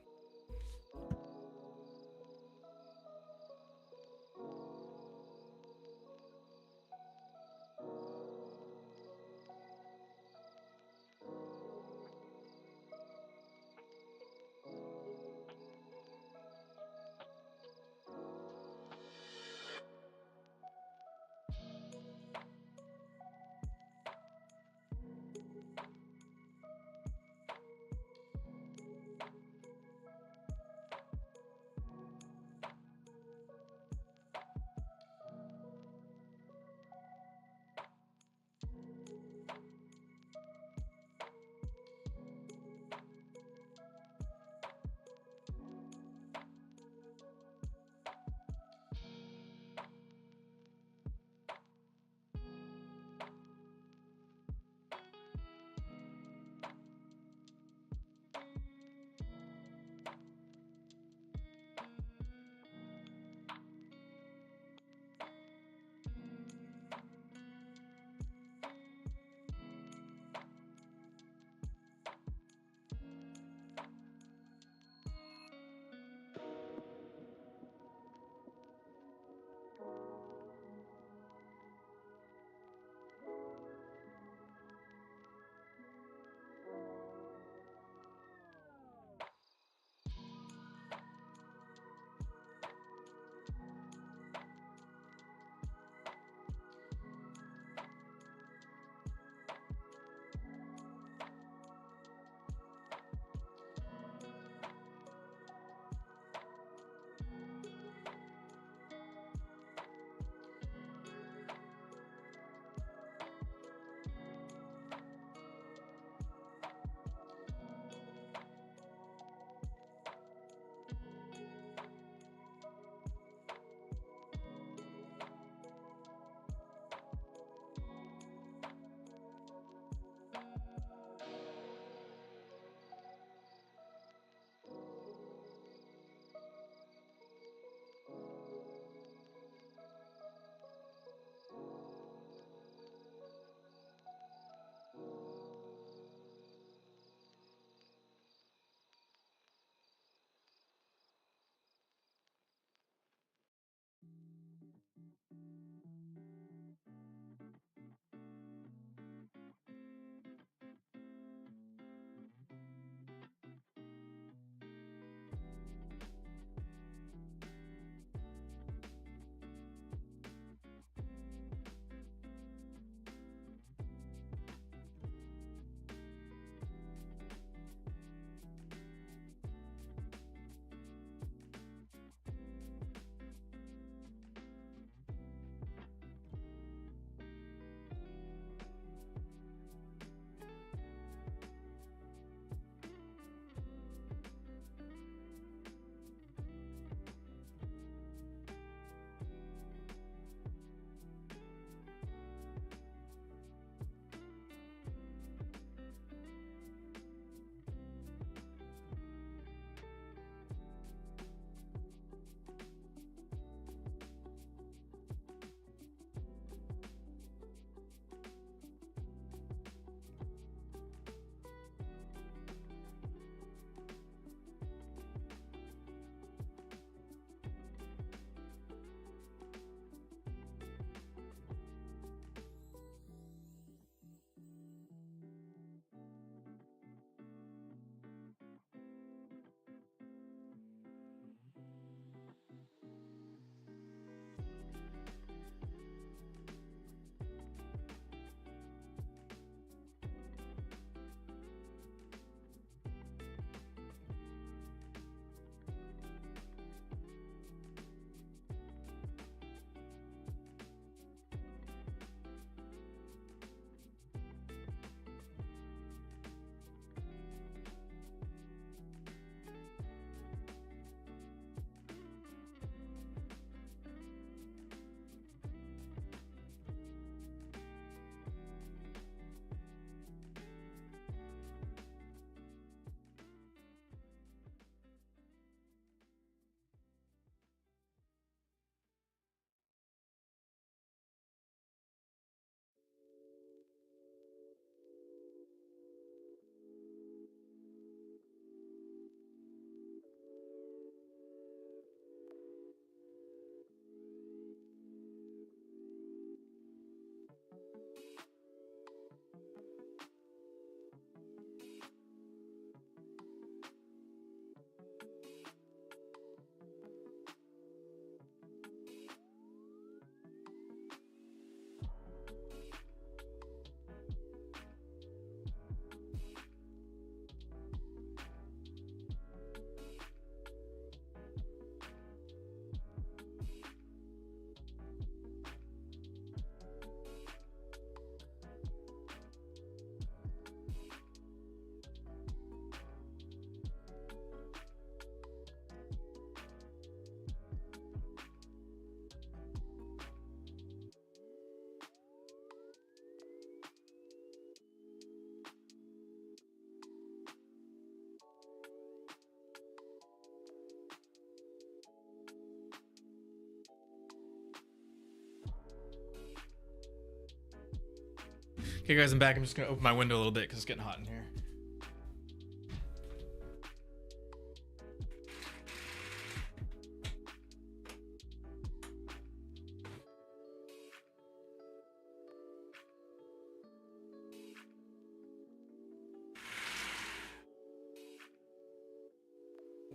S1: Okay, guys, I'm back. I'm just gonna open my window a little bit because it's getting hot in here.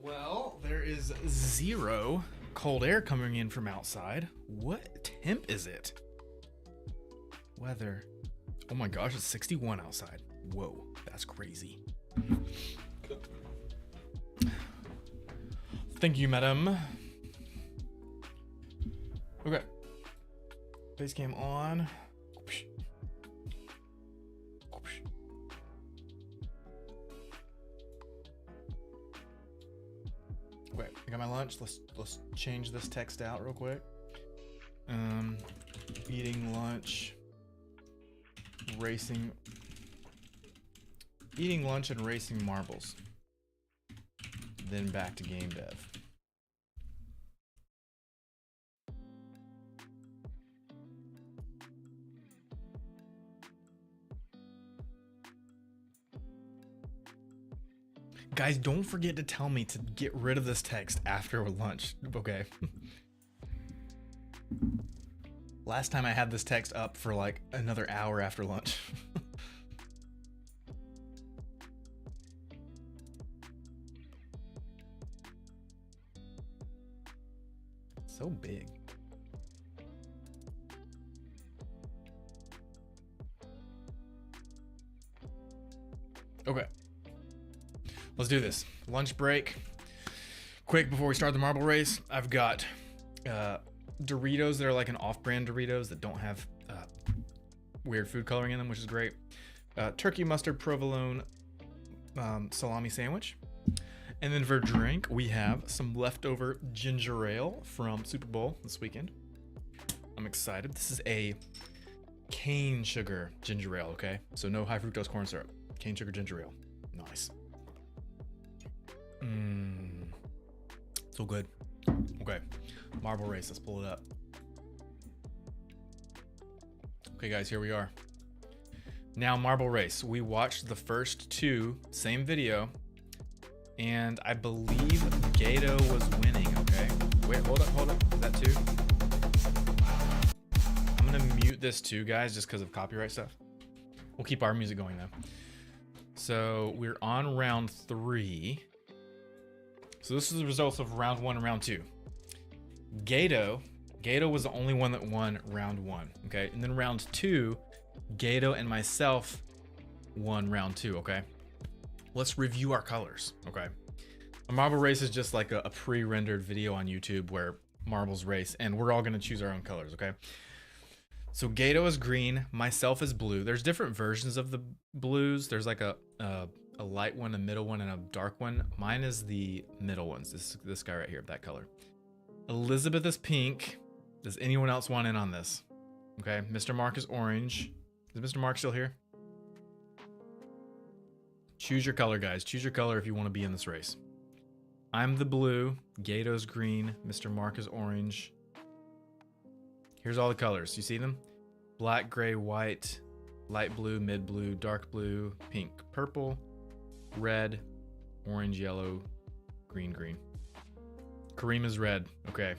S1: Well, there is 0 cold air coming in from outside. What temp is it? Weather. Oh my gosh, it's 61 outside. Whoa, that's crazy. Thank you, madam. Okay. Face cam on. Okay, I got my lunch. Let's change this text out real quick. Eating lunch. Eating lunch and racing marbles. Then back to game dev. Guys, don't forget to tell me to get rid of this text after lunch, okay? Last time I had this text up for like another hour after lunch. So big. Okay. Let's do this. Lunch break. Quick before we start the marble race, I've got Doritos that are like an off-brand Doritos that don't have weird food coloring in them, which is great. Turkey mustard provolone salami sandwich. And then for drink, we have some leftover ginger ale from Super Bowl this weekend. I'm excited. This is a cane sugar ginger ale, okay? So no high fructose corn syrup. Cane sugar ginger ale. Nice. So good. Okay. Marble race. Let's pull it up. Okay, guys, here we are. Now, marble race. We watched the first two, same video. And I believe Gato was winning, okay? Wait, hold up. Is that two? I'm gonna mute this too, guys, just because of copyright stuff. We'll keep our music going though. So we're on round 3. So this is the results of round 1 and round 2. Gato was the only one that won round 1, okay? And then round 2, Gato and myself won round 2, okay? Let's review our colors, okay? A marble race is just like a pre-rendered video on YouTube where marbles race, and we're all gonna choose our own colors, okay? So Gato is green, myself is blue. There's different versions of the blues. There's like a light one, a middle one, and a dark one. Mine is the middle ones, this guy right here, that color. Elizabeth is pink. Does anyone else want in on this? Okay, Mr. Mark is orange. Is Mr. Mark still here? Choose your color, guys. Choose your color if you want to be in this race. I'm the blue. Gato's green. Mr. Mark is orange. Here's all the colors. You see them? Black, gray, white, light blue, mid blue, dark blue, pink, purple, red, orange, yellow, green, green. Kareem is red. Okay.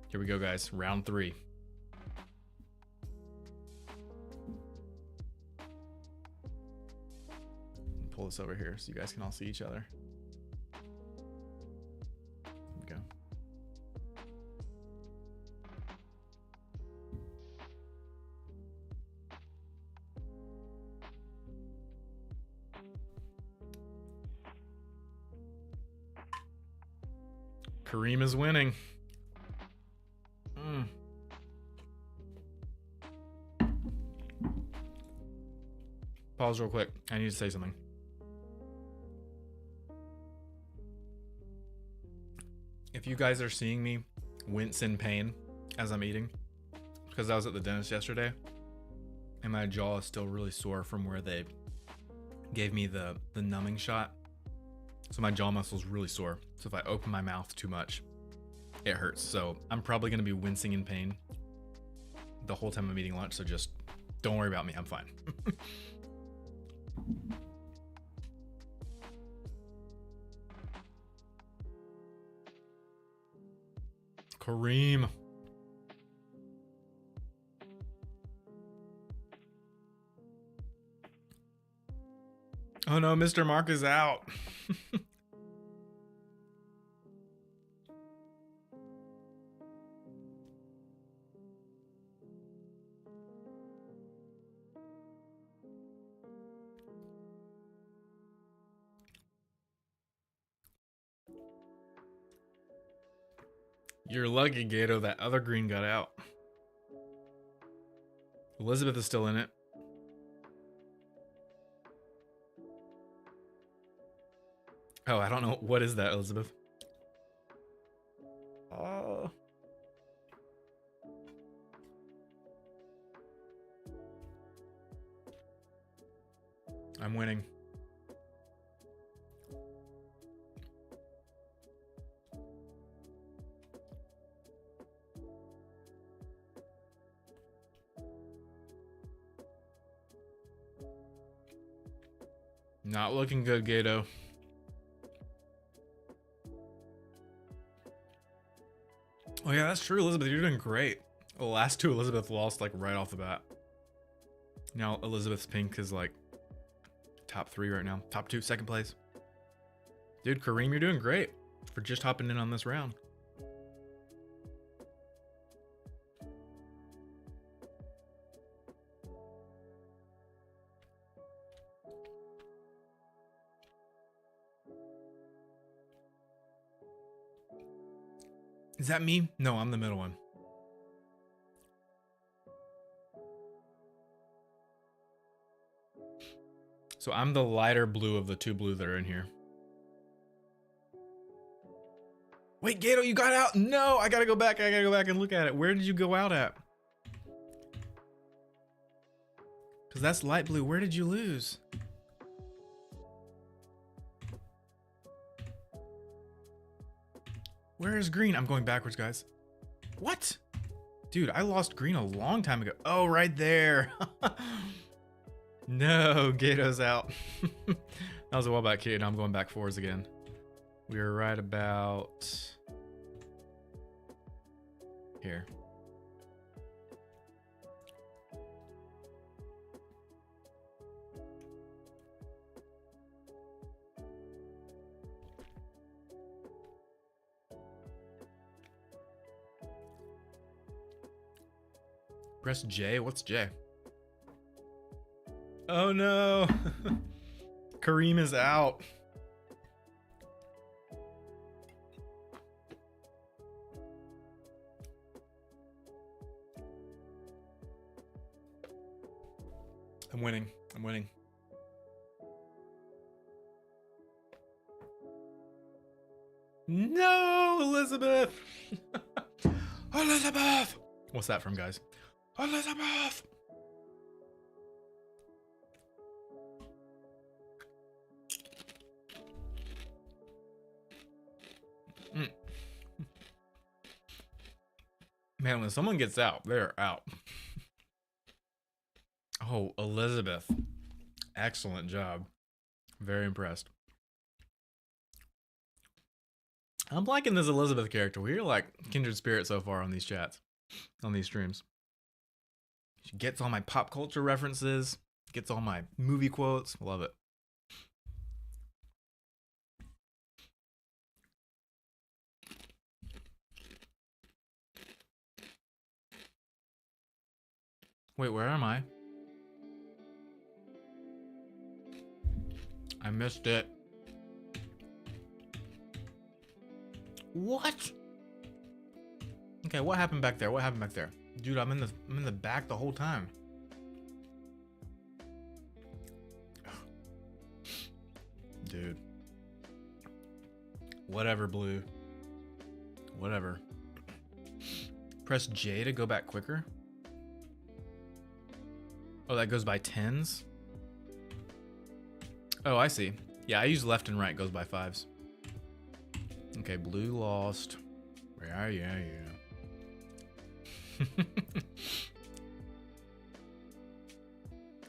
S1: Here we go, guys. Round 3. Pull this over here so you guys can all see each other. Here we go. Kareem is winning. Pause real quick. I need to say something. If you guys are seeing me wince in pain as I'm eating, because I was at the dentist yesterday and my jaw is still really sore from where they gave me the numbing shot. So my jaw muscle is really sore. So if I open my mouth too much, it hurts. So I'm probably going to be wincing in pain the whole time I'm eating lunch. So just don't worry about me. I'm fine. Kareem. Oh no, Mr. Mark is out. You're lucky, Gato. That other green got out. Elizabeth is still in it. Oh, I don't know. What is that, Elizabeth? I'm winning. Not looking good, Gato. Oh yeah, that's true, Elizabeth. You're doing great. The last two Elizabeth lost like right off the bat. Now Elizabeth's pink is like top 3 right now. Top 2, second place. Dude, Kareem, you're doing great for just hopping in on this round. Is that me? No, I'm the middle one. So I'm the lighter blue of the 2 blue that are in here. Wait, Gato, you got out? No, I gotta go back. I gotta go back and look at it. Where did you go out at? Because that's light blue. Where did you lose? Where is green? I'm going backwards, guys. What? Dude, I lost green a long time ago. Oh, right there. No, Gato's out. That was a while back, kid. I'm going back 4s again. We are right about here. Press J. What's J? Oh no. Kareem is out. I'm winning. I'm winning. No, Elizabeth. Elizabeth. What's that from, guys? Elizabeth. Man, when someone gets out, they're out. Oh, Elizabeth. Excellent job. Very impressed. I'm liking this Elizabeth character. We're like kindred spirit so far on these chats, on these streams. She gets all my pop culture references, gets all my movie quotes. Love it. Wait, where am I? I missed it. What? Okay, what happened back there? What happened back there? Dude, I'm in the back the whole time. Dude. Whatever, blue. Whatever. Press J to go back quicker. Oh, that goes by 10s? Oh, I see. Yeah, I use left and right, goes by 5s. Okay, blue lost. Where are you?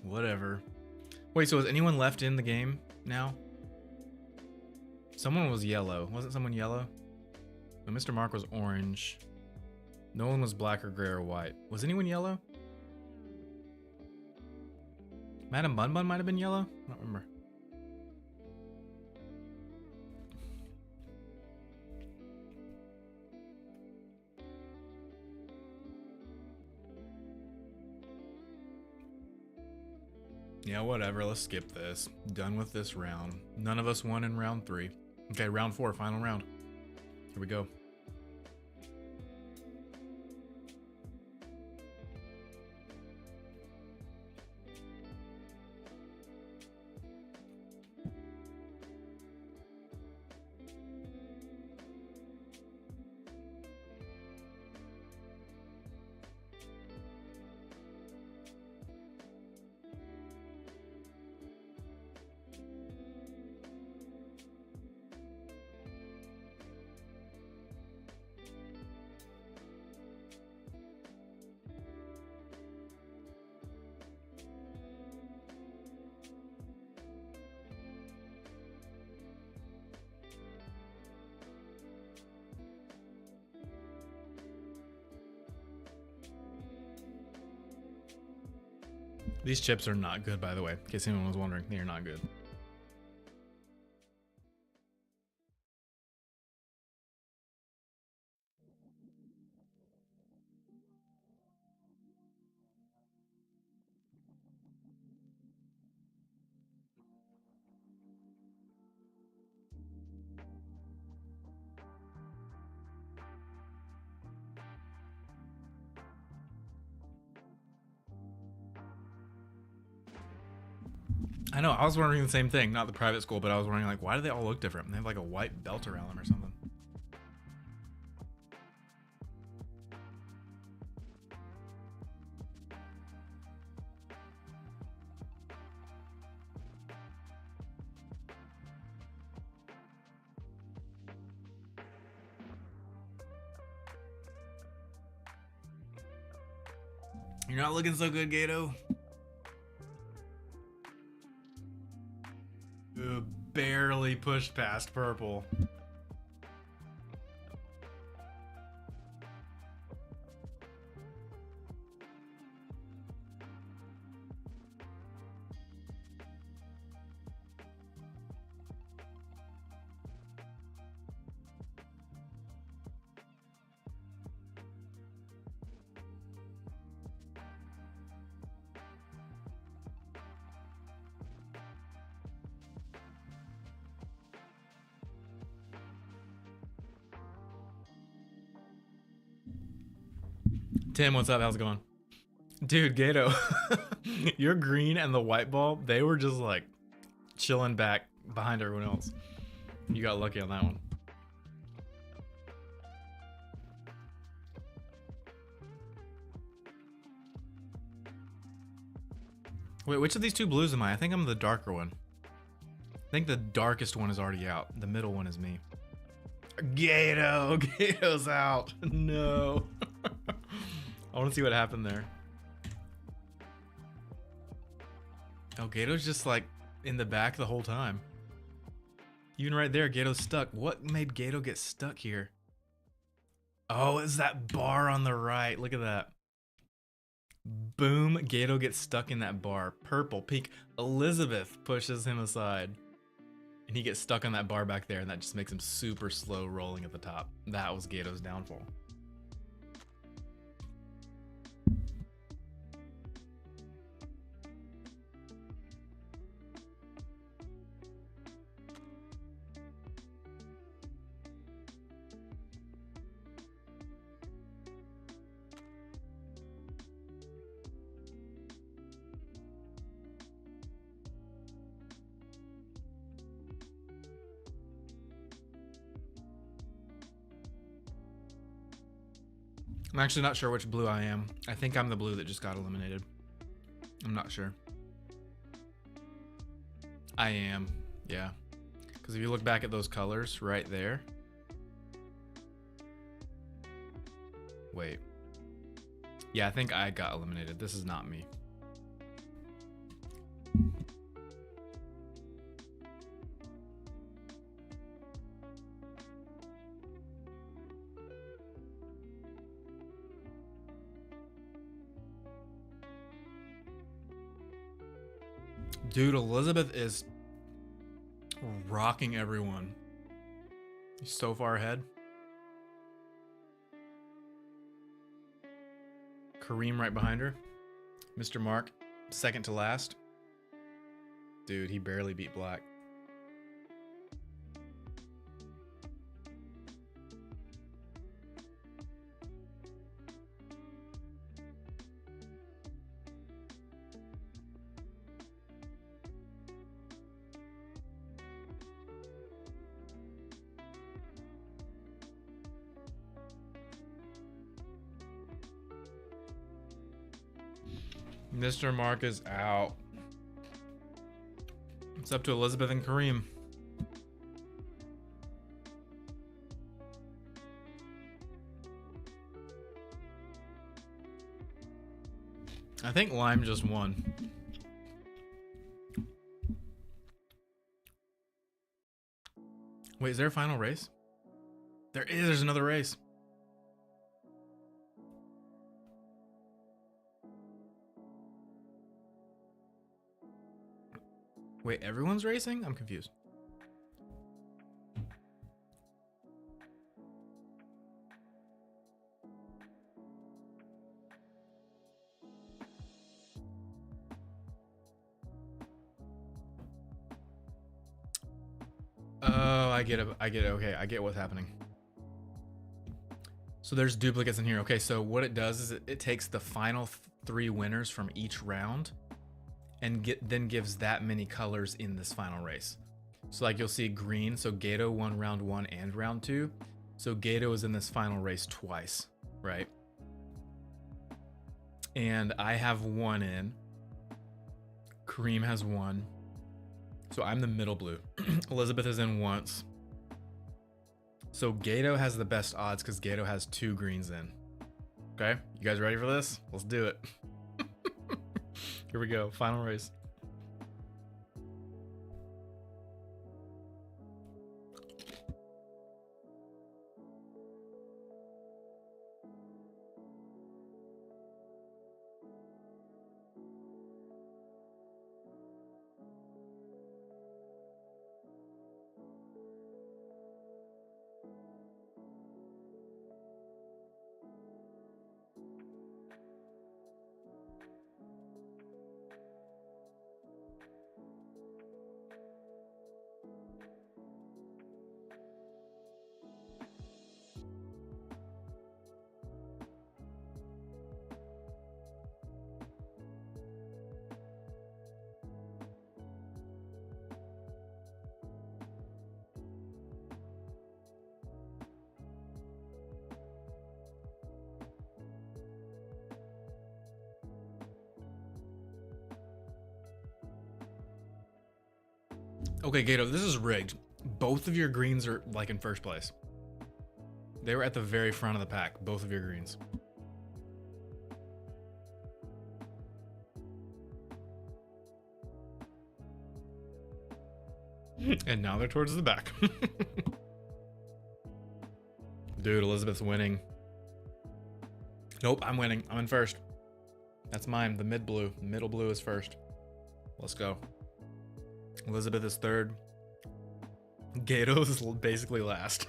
S1: Whatever. Wait, so is anyone left in the game now? Someone was yellow. Wasn't someone yellow? No, Mr. Mark was orange. No one was black or gray or white. Was anyone yellow? Madam Bun Bun might have been yellow? I don't remember. Yeah, whatever. Let's skip this. Done with this round. None of us won in round 3. Okay, round 4, final round. Here we go. These chips are not good, by the way, in case anyone was wondering. They are not good. I know, I was wondering the same thing. Not the private school, but I was wondering, like, why do they all look different? They have like a white belt around them or something. You're not looking so good, Gato. Barely pushed past purple. Tim, what's up? How's it going? Dude, Gato, your green and the white ball, they were just like chilling back behind everyone else. You got lucky on that one. Wait, which of these two blues am I? I think I'm the darker one. I think the darkest one is already out. The middle one is me. Gato! Gato's out. No. I want to see what happened there. Oh, Gato's just like in the back the whole time. Even right there, Gato's stuck. What made Gato get stuck here? Oh, it's that bar on the right. Look at that. Boom, Gato gets stuck in that bar. Purple, pink. Elizabeth pushes him aside. And he gets stuck on that bar back there, and that just makes him super slow rolling at the top. That was Gato's downfall. I'm actually not sure which blue I am. I think I'm the blue that just got eliminated. I'm not sure. I am, yeah. Because if you look back at those colors right there. Wait. Yeah, I think I got eliminated. This is not me. Dude, Elizabeth is rocking everyone. He's so far ahead. Kareem right behind her. Mr. Mark, second to last. Dude, he barely beat Black. Mr. Mark is out. It's up to Elizabeth and Kareem. I think Lime just won. Wait, is there a final race? There is, there's another race. Wait, everyone's racing? I'm confused. Oh, I get it. I get it. Okay, I get what's happening. So there's duplicates in here. Okay, so what it does is it takes the final 3 winners from each round and then gives that many colors in this final race. So like you'll see green, so Gato won round 1 and round 2. So Gato is in this final race twice, right? And I have 1 in. Kareem has 1. So I'm the middle blue. Elizabeth is in once. So Gato has the best odds because Gato has 2 greens in. Okay, you guys ready for this? Let's do it. Here we go, final race. Okay, Gato, this is rigged. Both of your greens are like in first place. They were at the very front of the pack, both of your greens. And now they're towards the back. Dude, Elizabeth's winning. Nope, I'm winning. I'm in first. That's mine, the mid blue. Middle blue is first. Let's go. Elizabeth is third. Gato is basically last.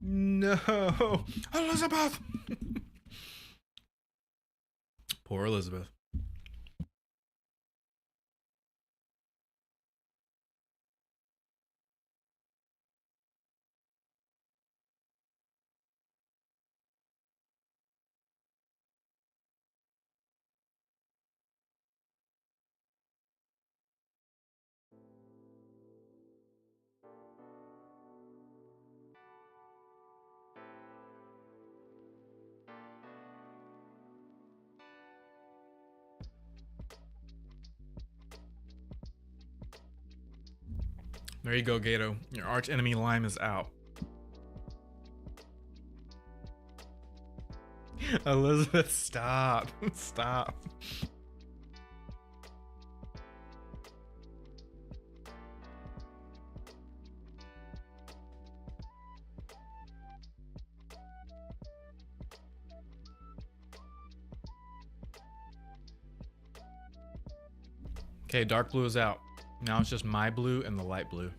S1: No, Elizabeth. Poor Elizabeth. There you go, Gato. Your arch enemy Lime is out. Elizabeth, stop. Stop. Okay, dark blue is out. Now it's just my blue and the light blue.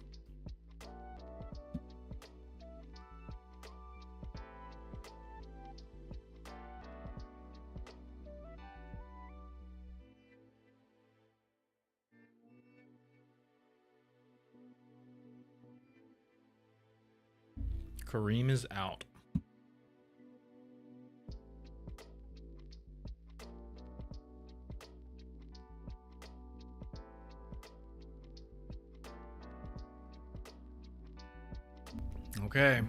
S1: Kareem is out. Okay.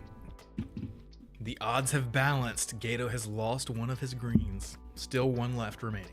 S1: The odds have balanced. Gato has lost one of his greens. Still one left remaining.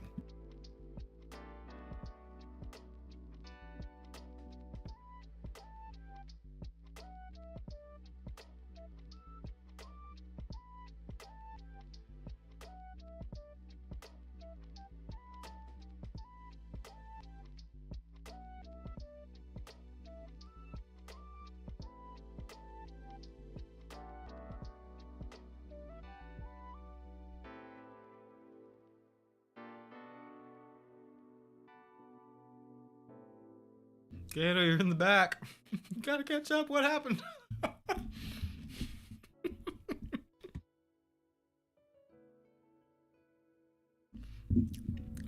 S1: Gato, you're in the back. You gotta catch up. What happened?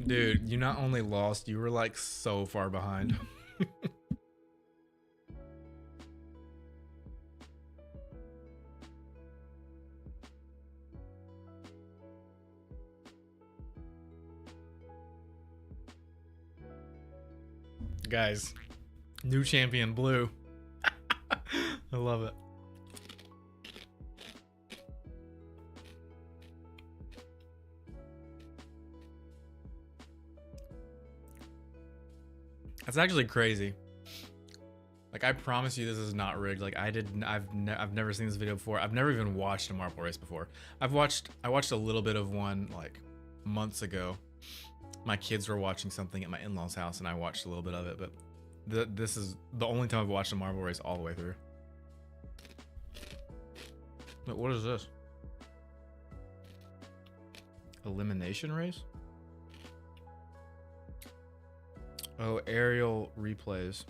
S1: Dude, you not only lost, you were like so far behind. Guys, new champion blue. I love it. That's actually crazy. Like, I promise you this is not rigged. Like, I've never seen this video before. I've never even watched a marble race before. I watched a little bit of one like months ago. My kids were watching something at my in-laws' house and I watched a little bit of it, but this is the only time I've watched a marble race all the way through. But what is this? Elimination race? Oh, aerial replays.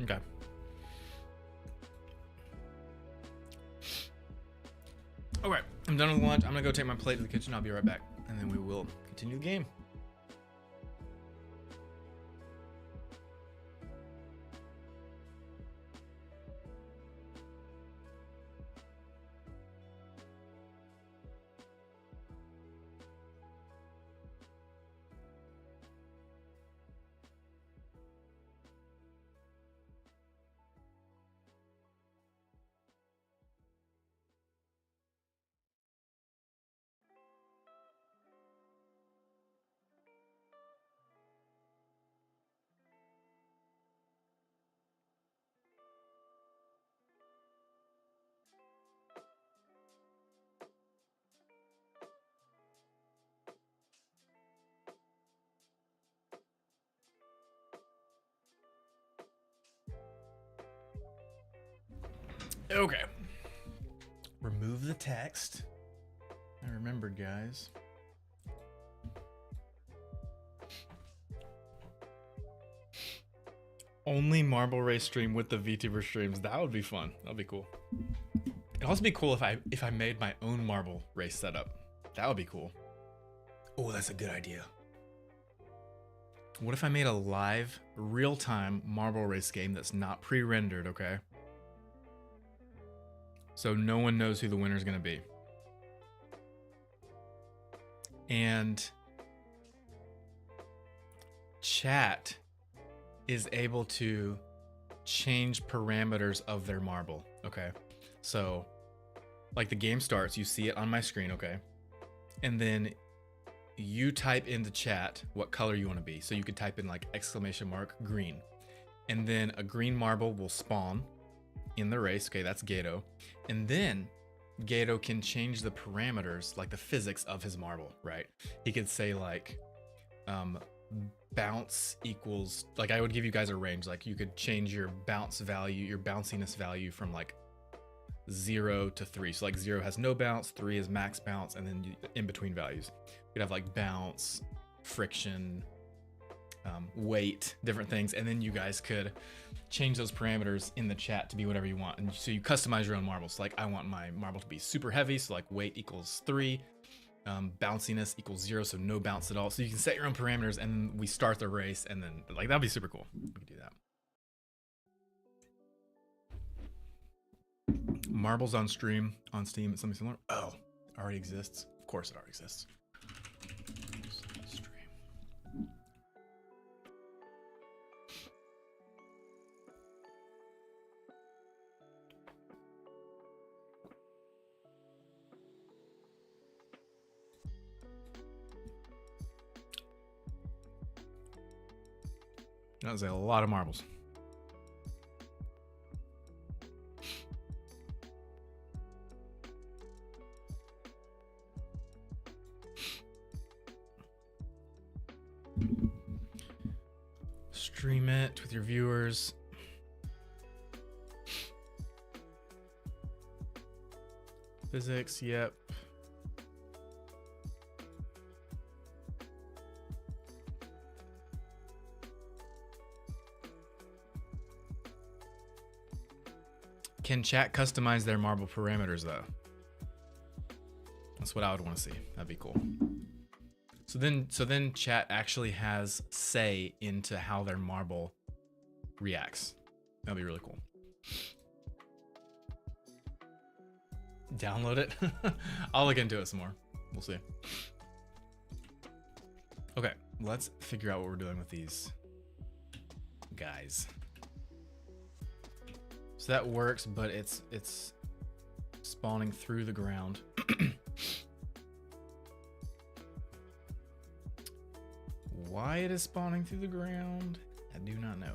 S1: Okay. Alright, I'm done with lunch. I'm gonna go take my plate to the kitchen. I'll be right back. And then we will continue the game. Okay. Remove the text. I remembered, guys. Only marble race stream with the VTuber streams. That would be fun. That'd be cool. It'd also be cool if I made my own marble race setup. That would be cool. Oh, that's a good idea. What if I made a live, real-time marble race game that's not pre-rendered, okay? So no one knows who the winner is going to be. And chat is able to change parameters of their marble, okay? So like the game starts, you see it on my screen, okay? And then you type into chat what color you want to be. So you could type in like exclamation mark green. And then a green marble will spawn in the race. Okay, that's Gato. And then Gato can change the parameters, like the physics of his marble, right? He could say like bounce equals, like I would give you guys a range. Like you could change your bounce value, your bounciness value from like 0 to 3. So like 0 has no bounce, 3 is max bounce, and then in between values. You'd have like bounce, friction, weight, different things, and then you guys could change those parameters in the chat to be whatever you want. And so you customize your own marbles. So like I want my marble to be super heavy, so like weight equals 3, bounciness equals 0, so no bounce at all. So you can set your own parameters, and we start the race, and then like that'd be super cool. We could do that. Marbles on stream, on Steam, it's something similar. Oh, it already exists. Of course it already exists. That was a lot of marbles. Stream it with your viewers. Physics, yep. Can chat customize their marble parameters though? That's what I would want to see. That'd be cool. So then chat actually has say into how their marble reacts. That'd be really cool. Download it. I'll look into it some more. We'll see. Okay, let's figure out what we're doing with these guys. So that works, but it's spawning through the ground. Why it is spawning through the ground, I do not know.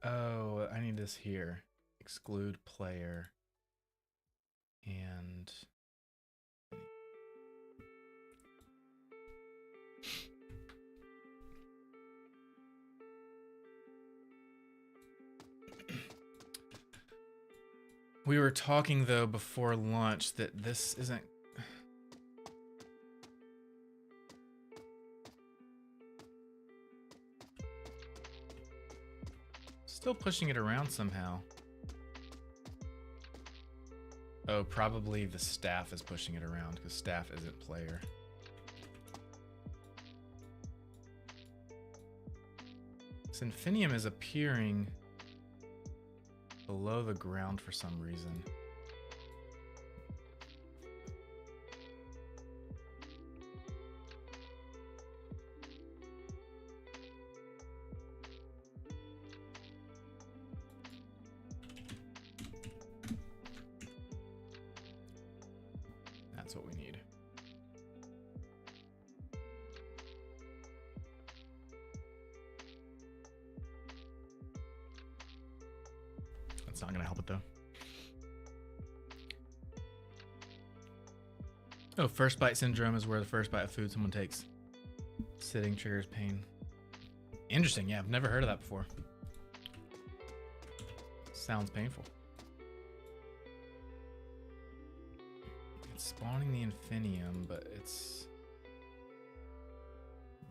S1: Oh, I need this here. Exclude player. And we were talking though before lunch that this isn't still pushing it around somehow. Oh, probably the staff is pushing it around because staff isn't player. This Infinium is appearing below the ground for some reason. That's what we need. That's not gonna help it though. Oh, first bite syndrome is where the first bite of food someone takes sitting triggers pain. Interesting, yeah, I've never heard of that before. Sounds painful. It's spawning the Infinium, but it's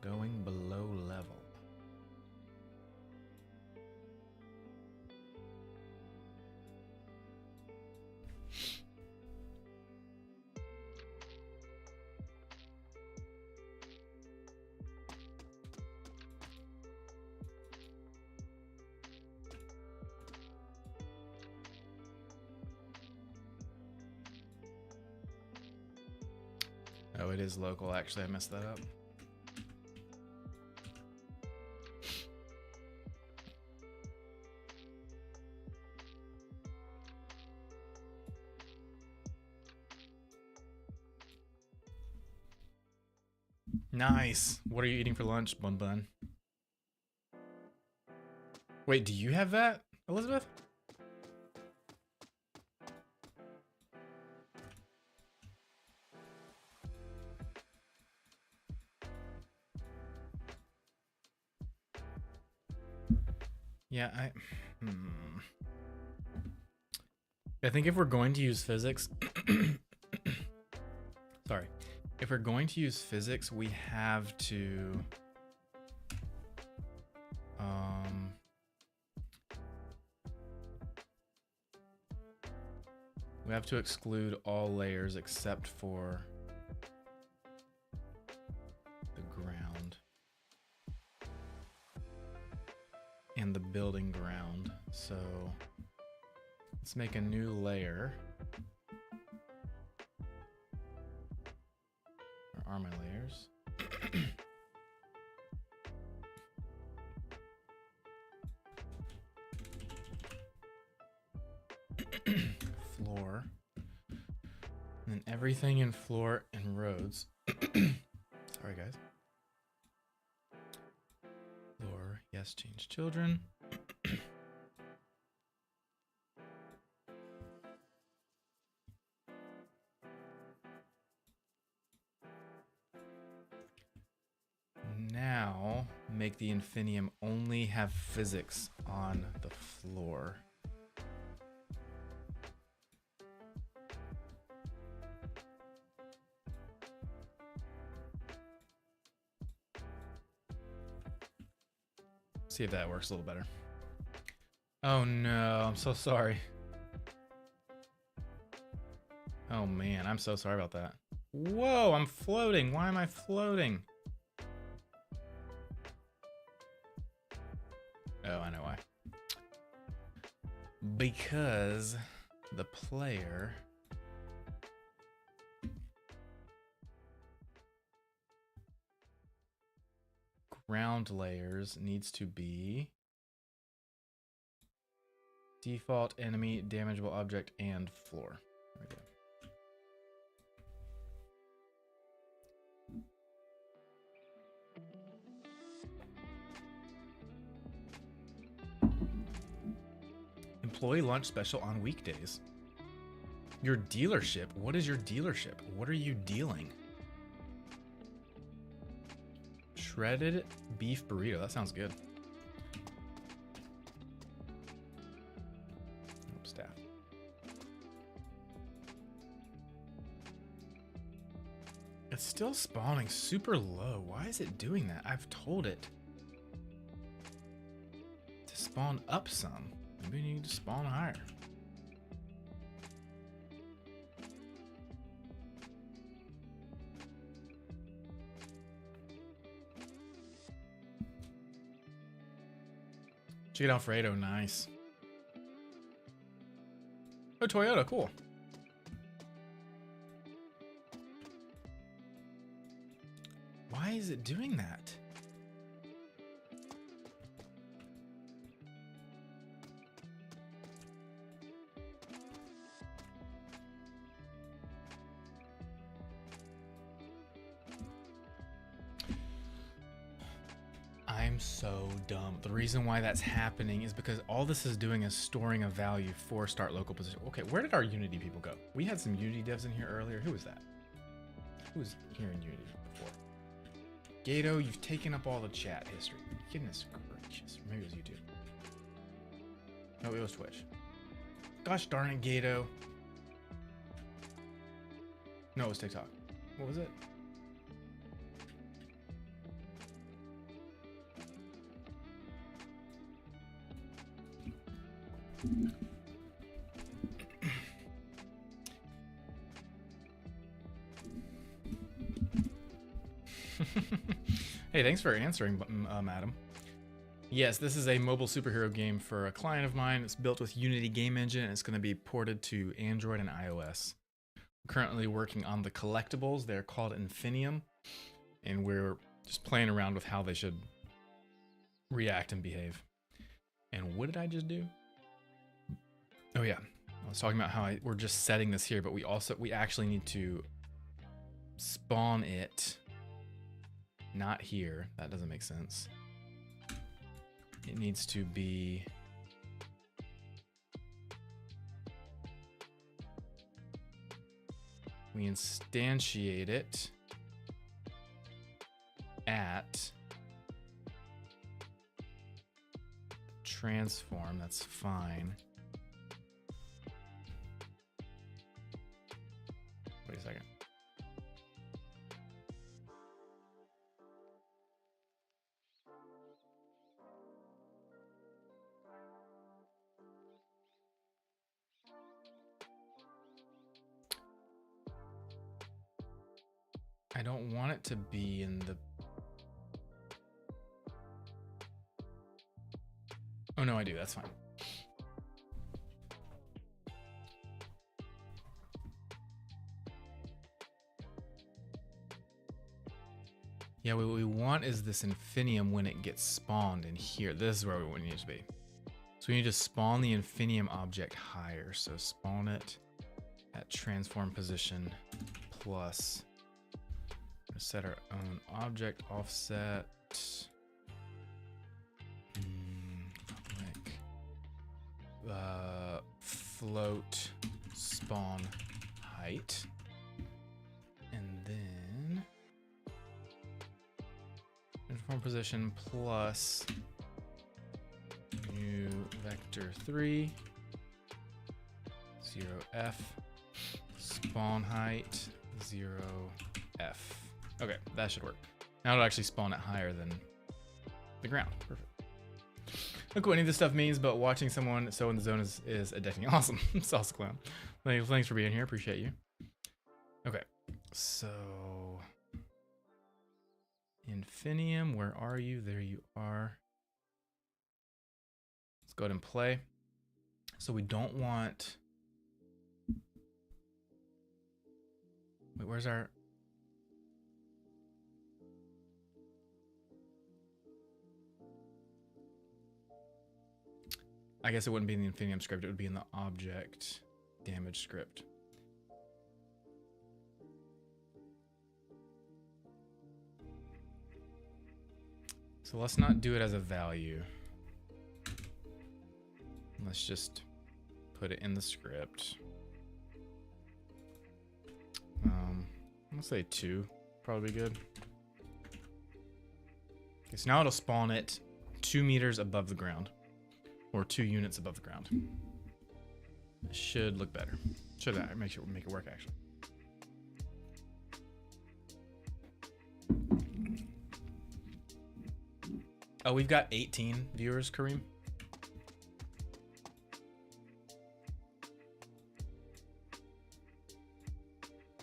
S1: going below level. Oh, it is local. Actually, I messed that up. Nice. What are you eating for lunch, Bun Bun? Wait, do you have that, Elizabeth? Yeah, I think if we're going to use physics, sorry, if we're going to use physics, we have to, exclude all layers except for the ground and the building ground. So let's make a new layer. Where are my layers? Floor. And then everything in floor and roads. Sorry, guys. Floor, yes, change children. Now, make the Infinium only have physics on the floor. See if that works a little better. Oh no, I'm so sorry. Oh man, I'm so sorry about that. Whoa, I'm floating. Why am I floating? Oh, I know why. Because the player ground layers needs to be default, enemy, damageable object, and floor. There we go. Employee lunch special on weekdays. Your dealership? What is your dealership? What are you dealing? Shredded beef burrito. That sounds good. Oh, staff. It's still spawning super low. Why is it doing that? I've told it to spawn up some. Maybe you need to spawn higher. Chicken Alfredo, nice. Oh, Toyota, cool. Why is it doing that? I'm so dumb. The reason why that's happening is because all this is doing is storing a value for start local position. Okay, where did our Unity people go? We had some Unity devs in here earlier. Who was that? Who was here in Unity before? Gato, you've taken up all the chat history. Goodness gracious. Maybe it was YouTube. No, it was Twitch. Gosh darn it, Gato. No, it was TikTok. What was it? Hey, thanks for answering, madam. Yes, this is a mobile superhero game for a client of mine. It's built with Unity Game Engine, and it's going to be ported to Android and iOS. I'm currently working on the collectibles. They're called Infinium, and we're just playing around with how they should react and behave. And what did I just do? Oh yeah, I was talking about how we're just setting this here, but we actually need to spawn it. Not here. That doesn't make sense. It needs to be... We instantiate it at transform. That's fine. Wait a second. I don't want it to be in the... Oh no, I do. That's fine. Yeah, what we want is this Infinium when it gets spawned in here. This is where we need it to be. So we need to spawn the Infinium object higher. So spawn it at transform position plus set our own object offset. Float spawn height, and then transform position plus new vector 3 0f spawn height 0f. Okay, that should work. Now it'll actually spawn it higher than the ground. Perfect. Look what any of this stuff means, but watching someone sew in the zone is addicting. Awesome. Sauce Clown. Thanks for being here. Appreciate you. Okay, so Infinium, where are you? There you are. Let's go ahead and play. So we don't want... Wait, where's our... I guess it wouldn't be in the Infinium script, it would be in the object damage script. So let's not do it as a value. Let's just put it in the script. Let's say 2, probably good. Okay, so now it'll spawn it 2 meters above the ground. Or 2 units above the ground. It should look better. Should that make it work actually. Oh, we've got 18 viewers, Kareem.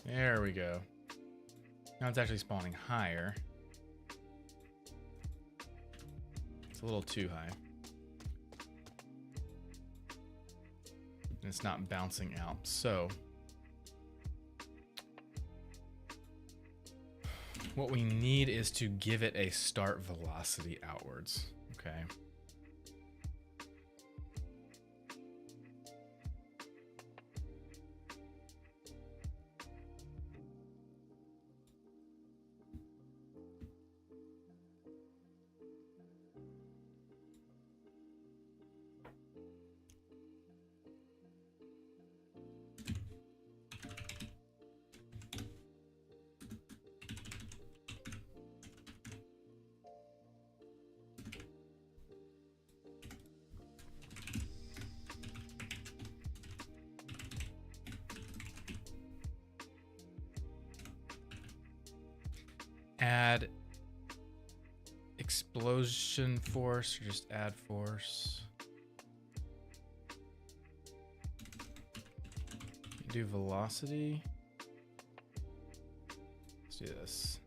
S1: There we go. Now it's actually spawning higher. It's a little too high. And it's not bouncing out. So what we need is to give it a start velocity outwards. Okay. Add explosion force, or just add force. Do velocity. Let's do this.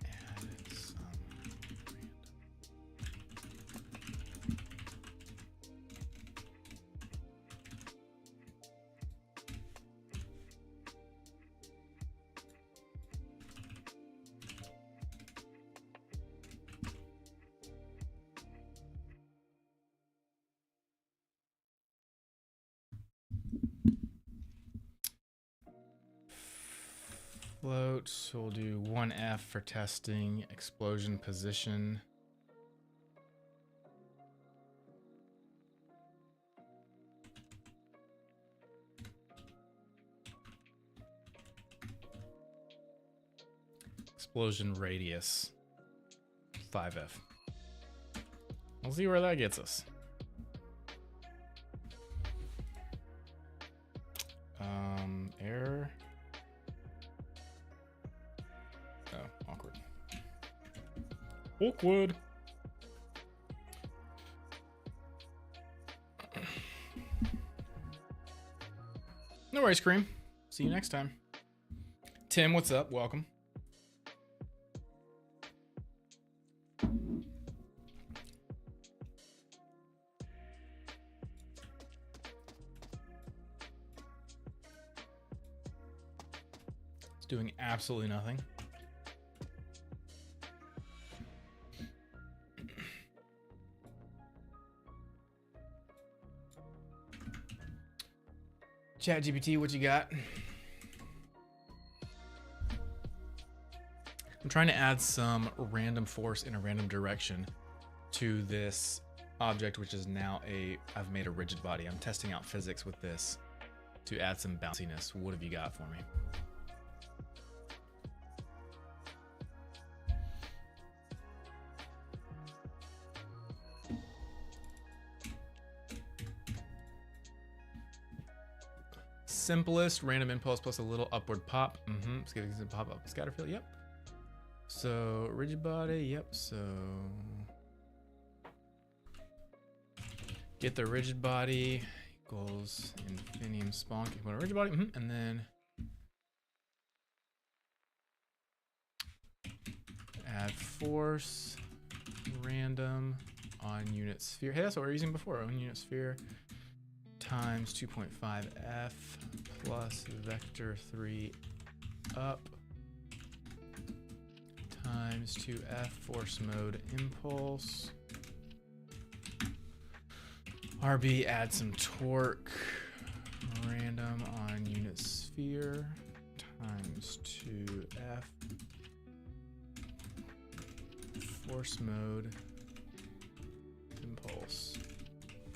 S1: Add some float, so we'll do 1F for testing, explosion position. Explosion radius, 5F. We'll see where that gets us. Error. Oh, awkward. Awkward. No worries, Cream. See you next time. Tim, what's up? Welcome. It's doing absolutely nothing. ChatGPT, what you got? I'm trying to add some random force in a random direction to this object, which is now I've made a rigid body. I'm testing out physics with this to add some bounciness. What have you got for me? Simplest random impulse plus a little upward pop. It's giving some pop up scatter field. Yep. So rigid body. Yep. So get the rigid body equals Infinium spawn component rigid body, and then add force random on unit sphere. Hey, that's what we were using before. On unit sphere times 2.5f plus vector 3 up times 2f force mode impulse. RB, add some torque random on unit sphere times 2f force mode impulse.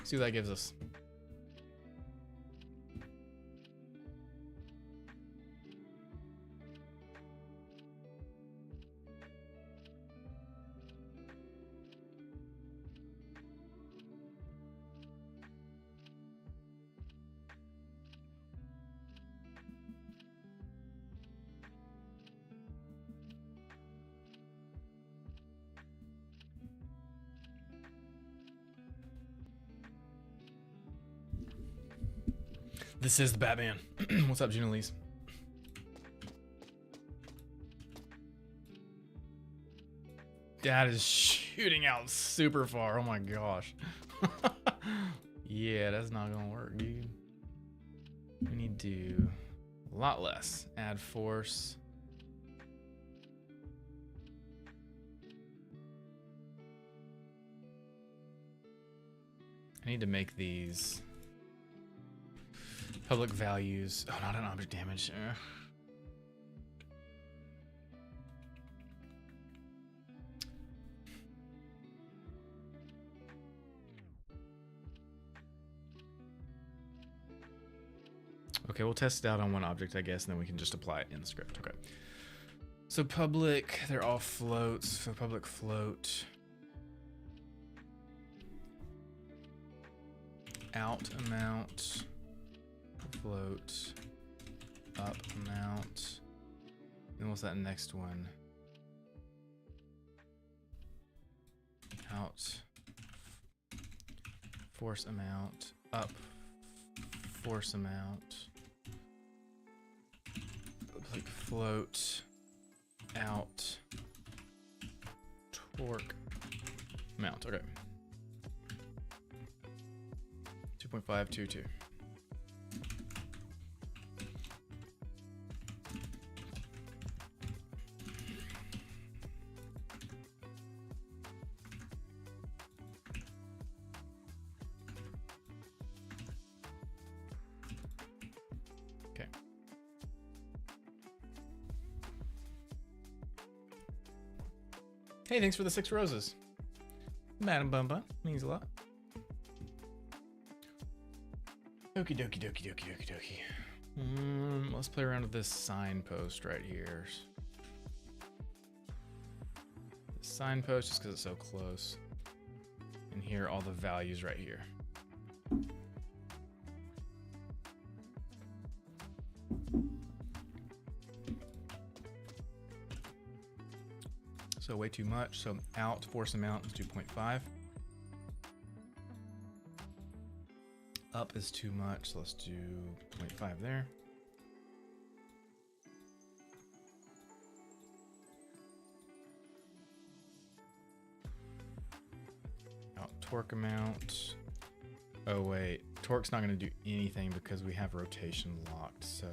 S1: See what that gives us. This is the Batman. What's up, Junalise? Dad is shooting out super far. Oh my gosh. Yeah, that's not gonna work, dude. We need to do a lot less. Add force. I need to make these public values. Oh, not an object damage. Okay, we'll test it out on one object, I guess, and then we can just apply it in the script. Okay. So public, they're all floats. So public float. Out amount. Float. Up amount. Then what's that next one? Out. Force amount. Up. Force amount. Like float. Out. Torque. Amount. Okay. 2.522. Hey, thanks for the 6 roses. Madam Bumba, means a lot. Okie dokie dokie dokie dokie dokie. Let's play around with this signpost right here. The signpost, just because it's so close. And here are all the values right here. So way too much. So out force amount is 2.5. Up is too much. So let's do 0.5 there. Out torque amount. Oh wait, torque's not going to do anything because we have rotation locked. So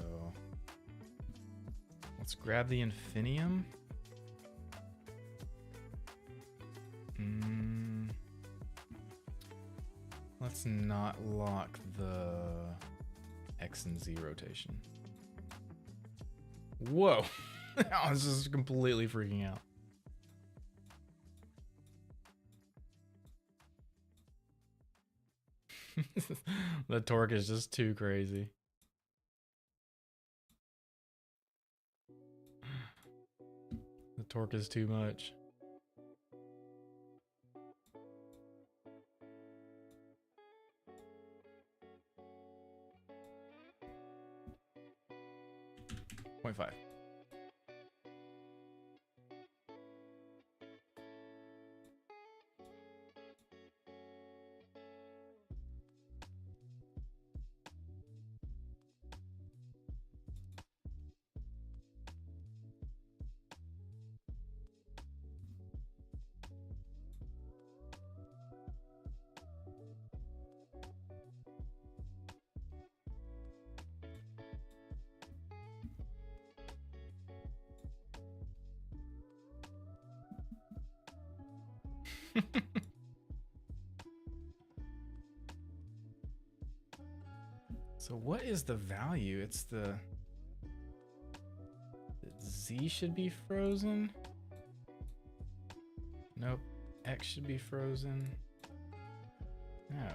S1: let's grab the Infinium. Let's not lock the X and Z rotation. Whoa. I was just completely freaking out. The torque is just too crazy. The torque is too much. Point 5. So what is the value? It's the Z should be frozen. Nope. X should be frozen. No.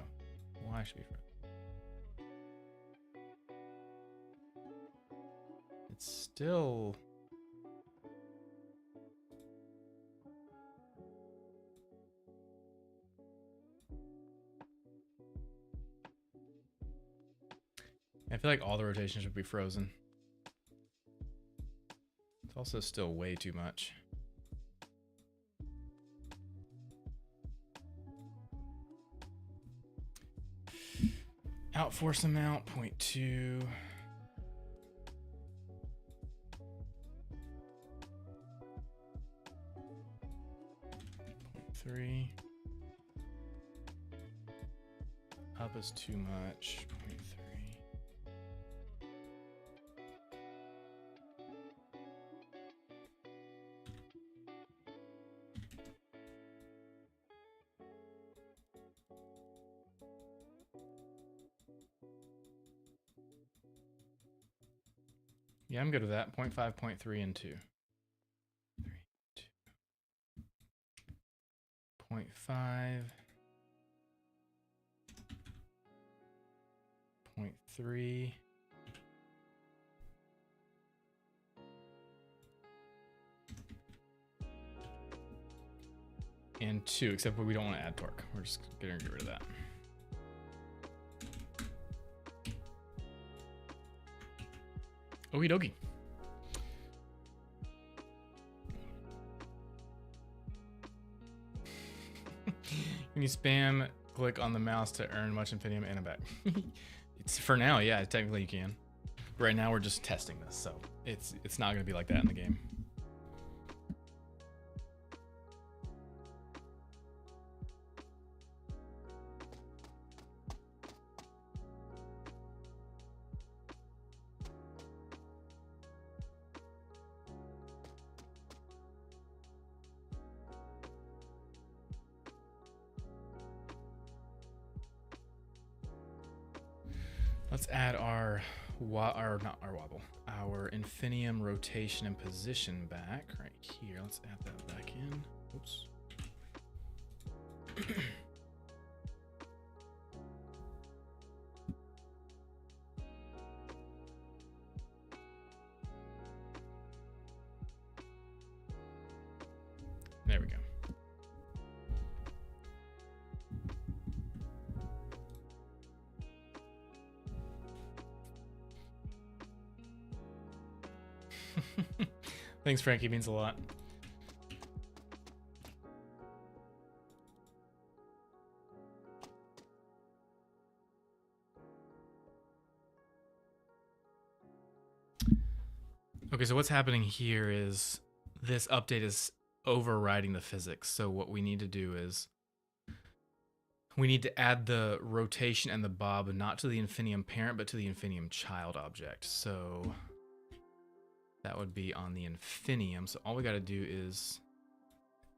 S1: Y should be frozen. It's still... I feel like all the rotation should be frozen. It's also still way too much. Outforce amount, 0.2. 0.3. Up is too much, 0.3. Yeah, I'm good with that. 0.5, 0.3, and 2. 3, 2. 0.5. 0.3. And 2, except we don't want to add torque. We're just gonna get rid of that. Okie dokie. When you spam click on the mouse to earn much Infinium and a back. It's for now, yeah, technically you can. Right now we're just testing this, so it's not gonna be like that in the game. Let's add our Infinium rotation and position back right here. Let's add that back in. Oops. There we go. Thanks, Frankie. Means a lot. Okay, so what's happening here is this update is overriding the physics. So what we need to do is we need to add the rotation and the bob not to the Infinium parent, but to the Infinium child object. So that would be on the Infinium. So all we got to do is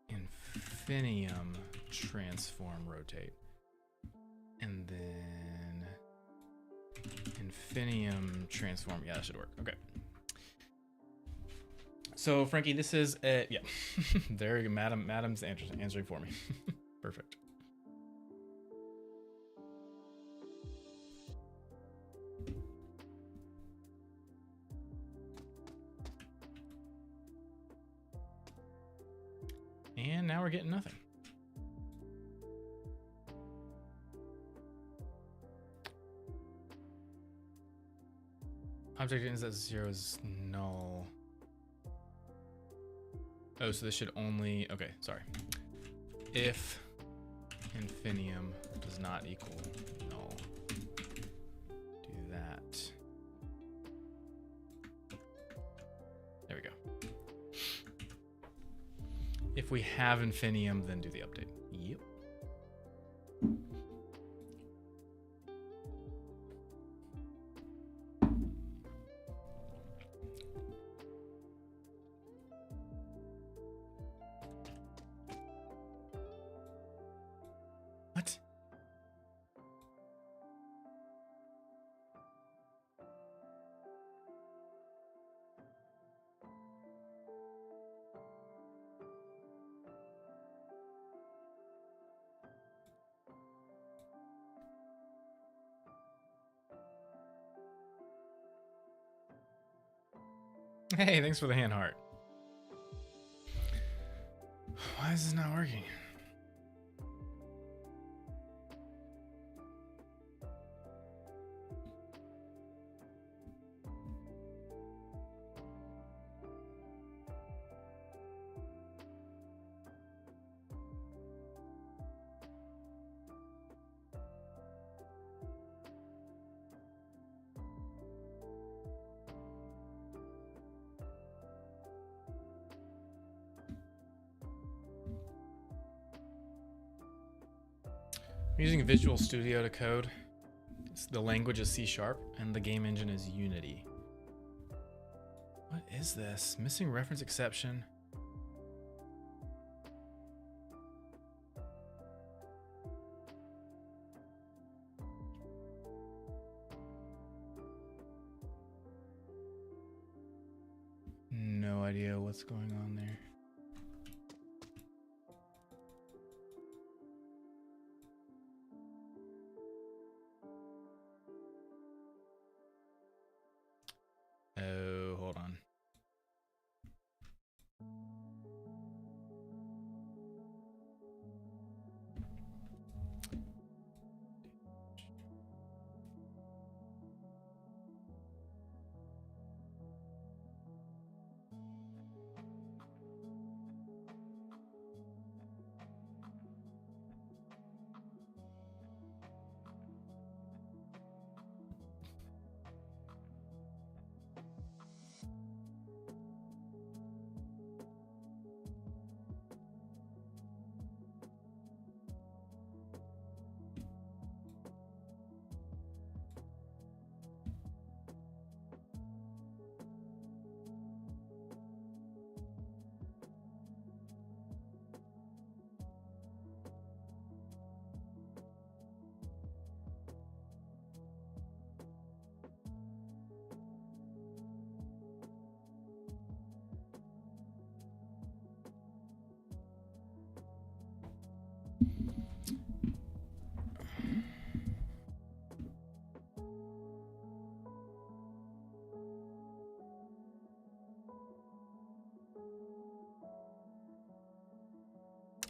S1: Infinium transform rotate. And then Infinium transform. Yeah, that should work. Okay. So Frankie, this is yeah. There you go. Madam's answering for me. Perfect. And now we're getting nothing. Object ends at 0 is null. Oh, so this should only, okay, sorry. If Infinium does not equal null, do that. There we go. If we have Infinium, then do the update. Yep. What? Hey, thanks for the hand heart. Why is this not working? I'm using Visual Studio to code. The language is C# and the game engine is Unity. What is this? Missing reference exception. No idea what's going on there. Oh, hold on.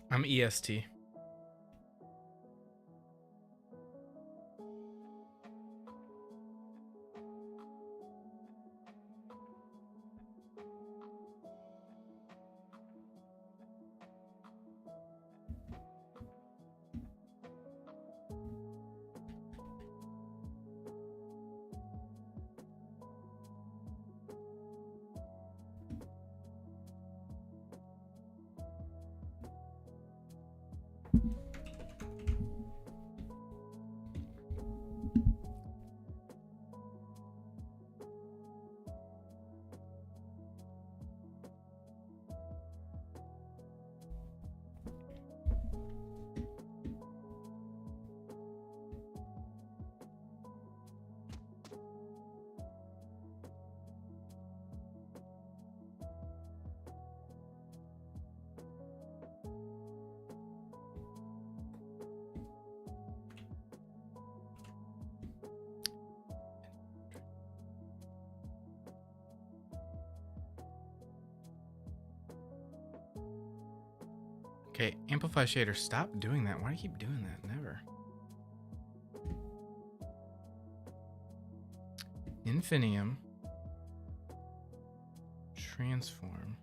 S1: I'm EST. Okay, amplify shader. Stop doing that. Why do you keep doing that? Never. Infinium. Transform.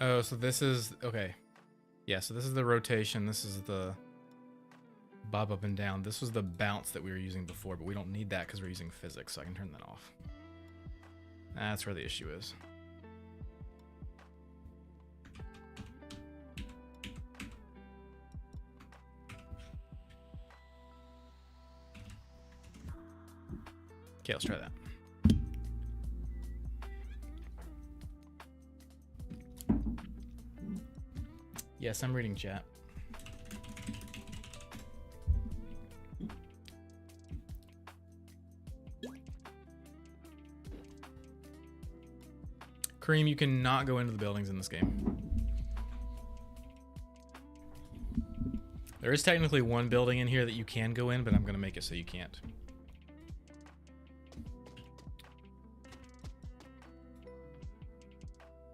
S1: Oh, so this is okay. Yeah, so this is the rotation. This is the bob up and down. This was the bounce that we were using before, but we don't need that because we're using physics, so I can turn that off. That's where the issue is. Okay, let's try that. Yes, I'm reading chat. Kareem, you cannot go into the buildings in this game. There is technically one building in here that you can go in, but I'm going to make it so you can't.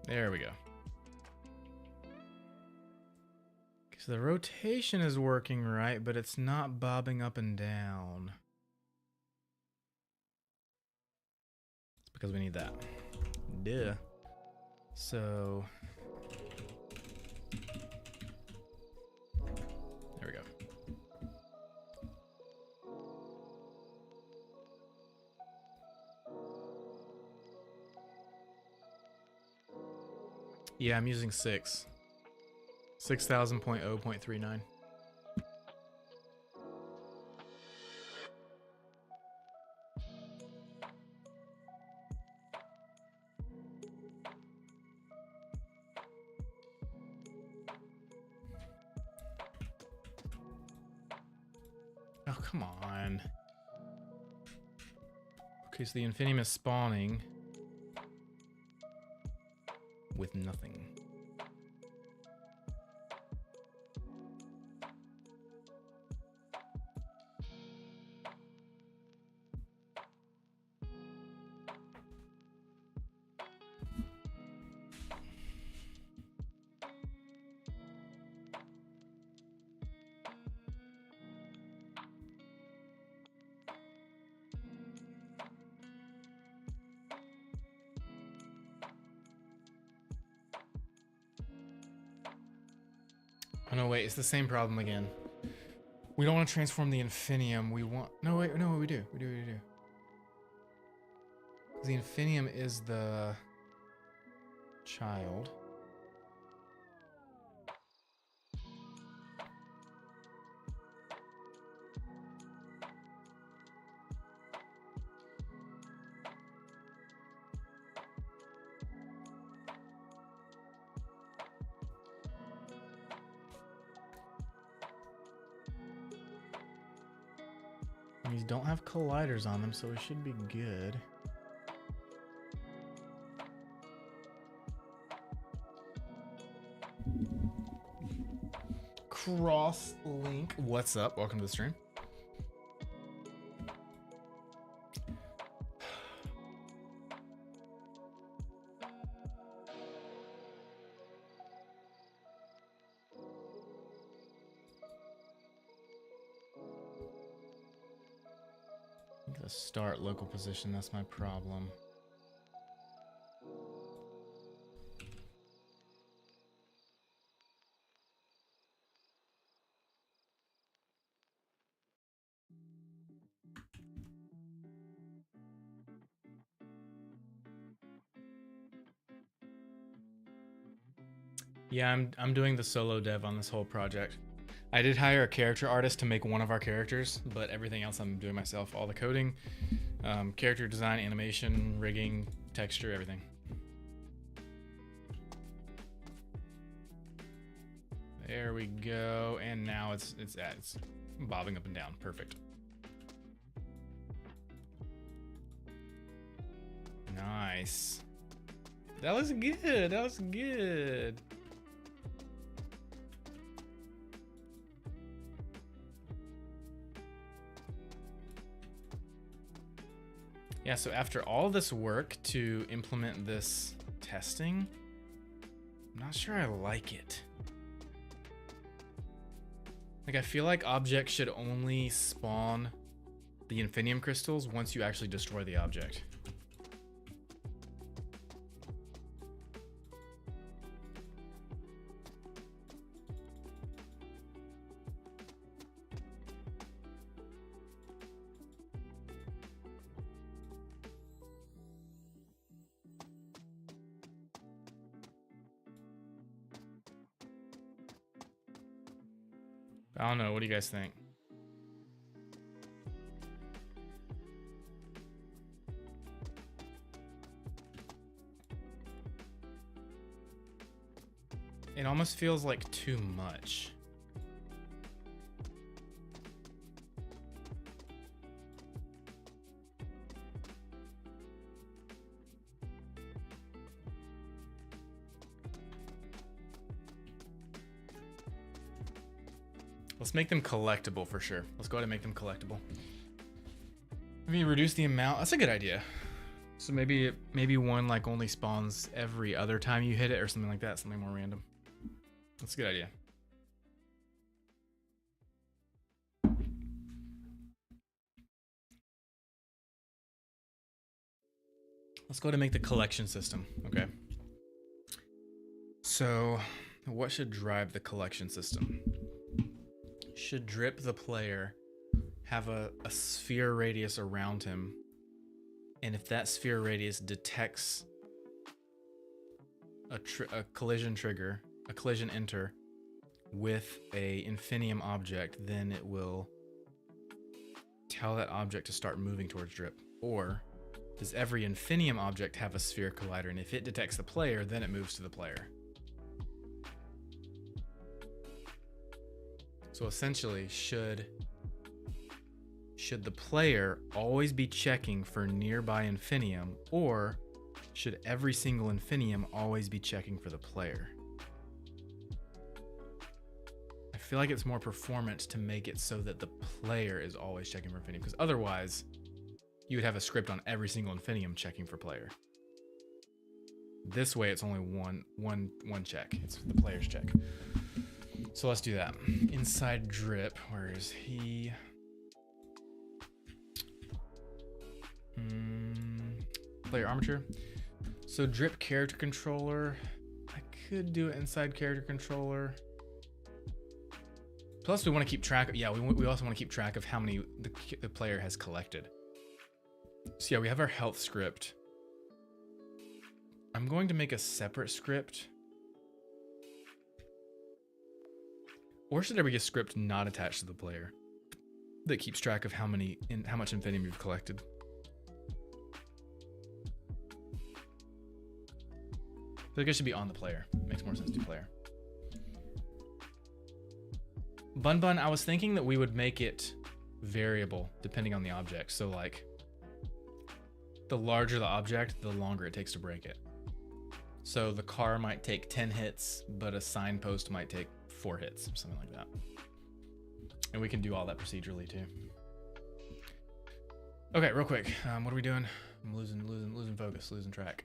S1: There we go. So the rotation is working right, but it's not bobbing up and down. It's because we need that. Duh. So there we go. Yeah, I'm using 6,000.0.39. Oh, come on. Okay, so the Infinium is spawning with nothing. Oh no, wait, it's the same problem again. We don't want to transform the Infinium. We want... No, wait, no, we do. We do. The Infinium is the child. These don't have colliders on them, so we should be good. Crosslink, what's up? Welcome to the stream. The start local position, that's my problem. Yeah, I'm doing the solo dev on this whole project. I did hire a character artist to make one of our characters, but everything else I'm doing myself. All the coding, character design, animation, rigging, texture, everything. There we go, and now it's bobbing up and down. Perfect. Nice. That was good. That was good. Yeah, so after all this work to implement this testing, I'm not sure I like it. Like, I feel like objects should only spawn the Infinium crystals once you actually destroy the object. I don't know. What do you guys think? It almost feels like too much. Let's make them collectible for sure. Let's go ahead and make them collectible. Maybe reduce the amount. That's a good idea. So maybe one like only spawns every other time you hit it or something like that. Something more random. That's a good idea. Let's go ahead and make the collection system. Okay. So what should drive the collection system? Should Drip the player have a sphere radius around him, and if that sphere radius detects a collision trigger, a collision enter with a Infinium object, then it will tell that object to start moving towards Drip? Or does every Infinium object have a sphere collider, and if it detects the player, then it moves to the player? So essentially, should the player always be checking for nearby Infinium, or should every single Infinium always be checking for the player? I feel like it's more performance to make it so that the player is always checking for Infinium, because otherwise you would have a script on every single Infinium checking for player. This way it's only one check. It's the player's check. So let's do that. Inside Drip, where is he? Player armature. So Drip character controller. I could do it inside character controller. Plus we want to keep track of, yeah, we also want to keep track of how many the player has collected. So yeah, we have our health script. I'm going to make a separate script. Or should there be a script not attached to the player that keeps track of how much Infinium you've collected? I feel like it should be on the player. Makes more sense to player. Bun, I was thinking that we would make it variable depending on the object. So like the larger the object, the longer it takes to break it. So the car might take 10 hits, but a signpost might take 4 hits, something like that. And we can do all that procedurally too. Okay, real quick. What are we doing? I'm losing focus, losing track.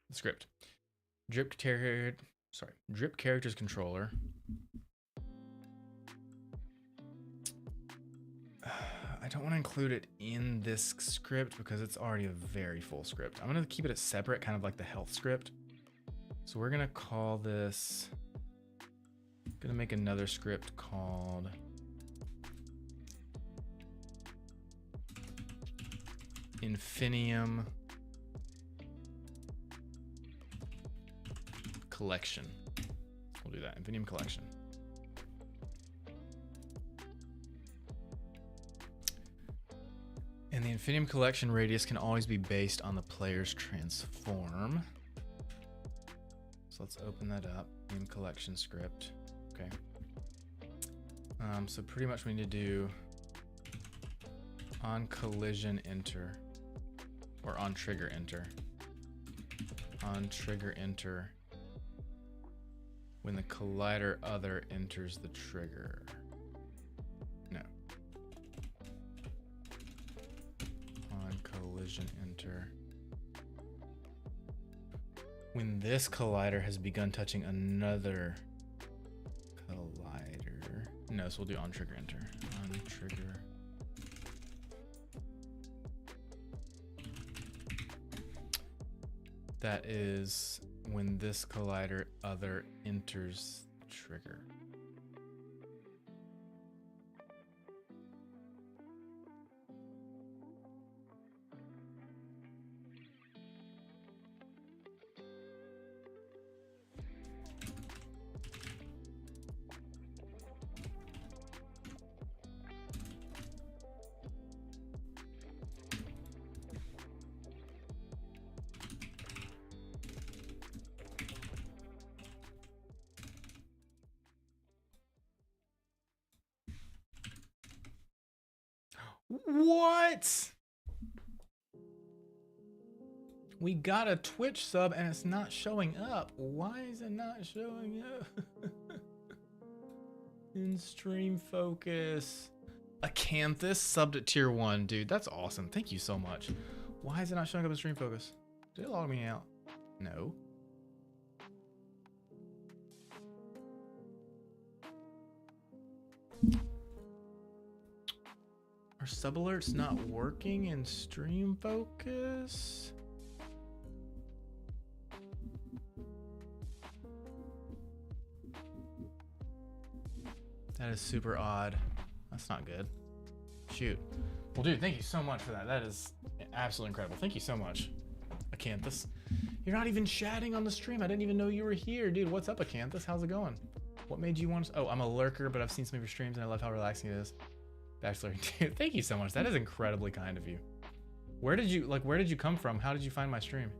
S1: The script. Drip characters controller. I don't want to include it in this script because it's already a very full script. I'm going to keep it separate, kind of like the health script. So we're going to call this, going to make another script called Infinium Collection. We'll do that, Infinium Collection. And the Infinium Collection radius can always be based on the player's transform. So let's open that up, Infinium Collection script. Okay. So pretty much we need to do on collision enter, or on trigger enter. On trigger enter when the collider other enters the trigger. No. On collision enter when this collider has begun touching another collider. No, so we'll do on trigger enter. On trigger. That is when this collider other enters the trigger. What? We got a Twitch sub and it's not showing up. Why is it not showing up? In stream focus. Acanthus subbed at tier 1, dude. That's awesome. Thank you so much. Why is it not showing up in stream focus? Did it log me out? No. Are sub alerts not working in stream focus? That is super odd. That's not good. Shoot. Well, dude, thank you so much for that. That is absolutely incredible. Thank you so much, Acanthus. You're not even chatting on the stream. I didn't even know you were here. Dude, what's up, Acanthus? How's it going? What made you want to... Oh, I'm a lurker, but I've seen some of your streams and I love how relaxing it is. Bachelor, dude, thank you so much. That is incredibly kind of you. Where did you come from? How did you find my stream?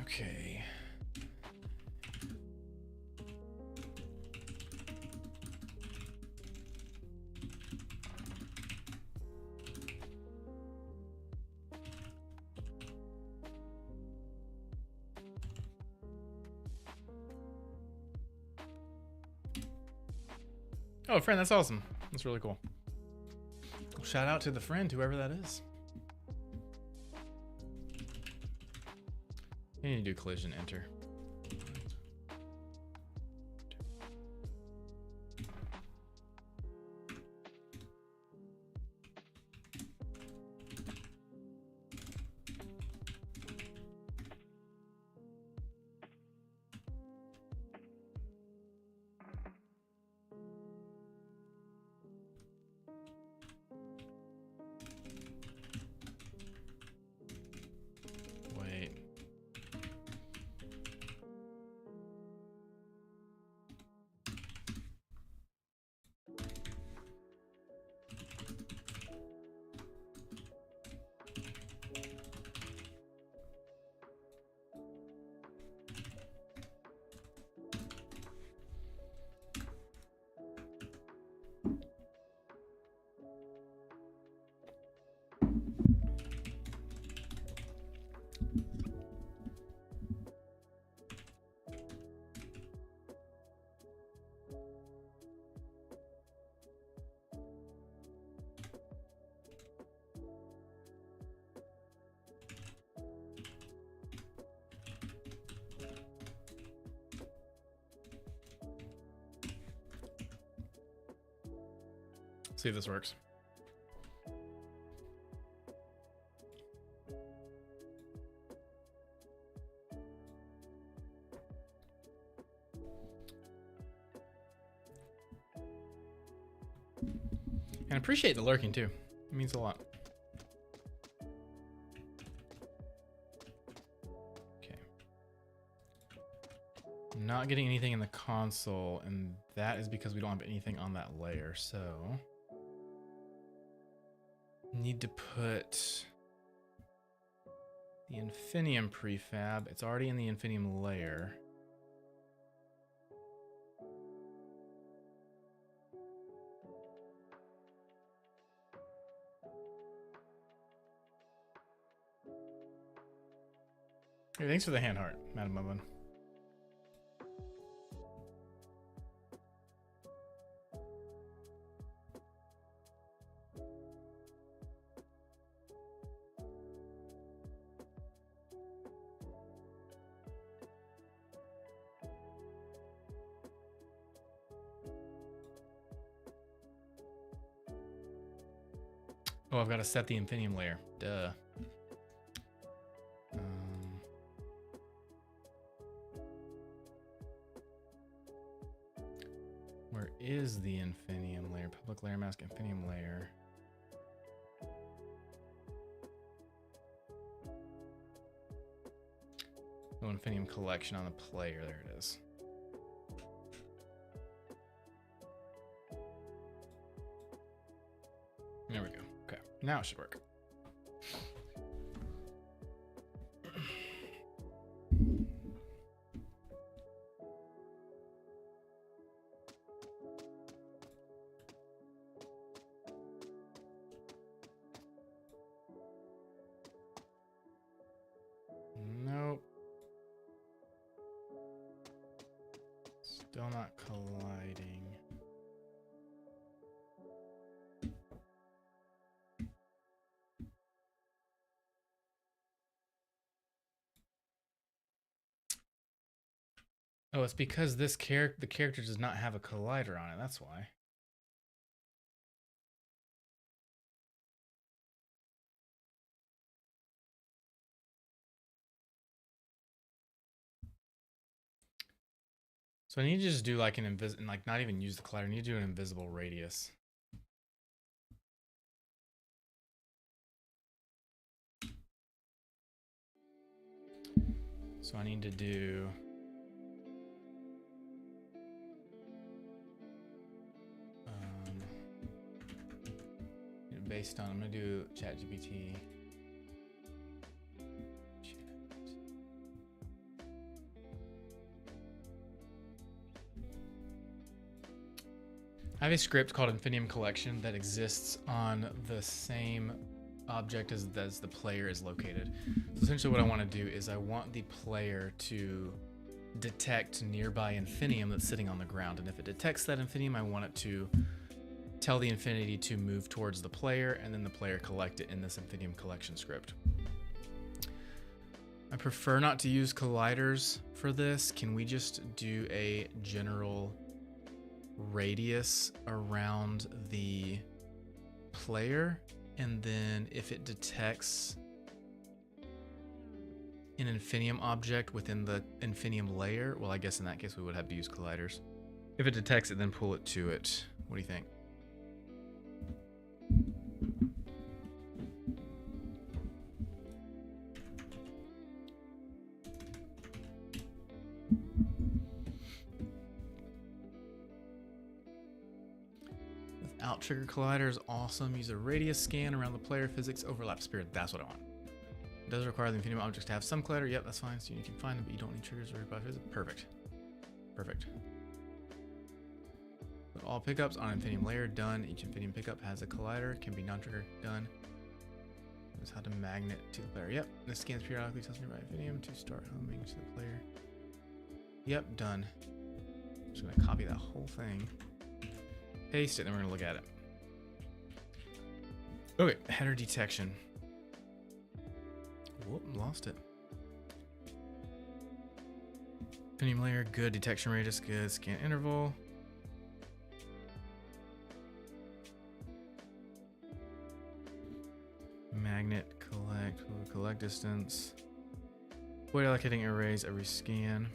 S1: Okay. Oh, friend, that's awesome. That's really cool. Well, shout out to the friend, whoever that is. You need to do collision enter. See if this works. And appreciate the lurking too. It means a lot. Okay. I'm not getting anything in the console, and that is because we don't have anything on that layer, so need to put the Infinium prefab. It's already in the Infinium layer. Hey, thanks for the hand heart, Madam Mublin. Oh, I've got to set the Infinium layer. Duh. Where is the Infinium layer? Public layer mask, Infinium layer. No Infinium collection on the player. There it is. There we go. Okay, now it should work. Nope. Still not colliding. Oh, it's because the character does not have a collider on it. That's why. So I need to just do like an not even use the collider. I need to do an invisible radius. So I need to do based on, I'm gonna do ChatGPT. I have a script called Infinium Collection that exists on the same object as the player is located. So essentially what I want to do is I want the player to detect nearby Infinium that's sitting on the ground. And if it detects that Infinium, I want it to tell the Infinity to move towards the player, and then the player collect it in this Infinium Collection script. I prefer not to use colliders for this. Can we just do a general radius around the player, and then if it detects an Infinium object within the Infinium layer, well, I guess in that case we would have to use colliders. If it detects it, then pull it to it. What do you think? Without trigger collider is awesome. Use a radius scan around the player. Physics overlap spirit. That's what I want. It does require the Infinium objects to have some collider. Yep, that's fine. So you can find them, but you don't need triggers or require physics. Perfect. Perfect. Put all pickups on Infinium layer. Done. Each Infinium pickup has a collider. Can be non-trigger. Done. Knows how to magnet to the player. Yep. This scans periodically. Tells me about Infinium to start homing to the player. Yep. Done. I'm just gonna copy that whole thing. Paste it, and then we're gonna look at it. Okay, header detection. Whoop, lost it. Infinium layer, good. Detection radius, good. Scan interval. collect distance. Avoid allocating arrays every scan.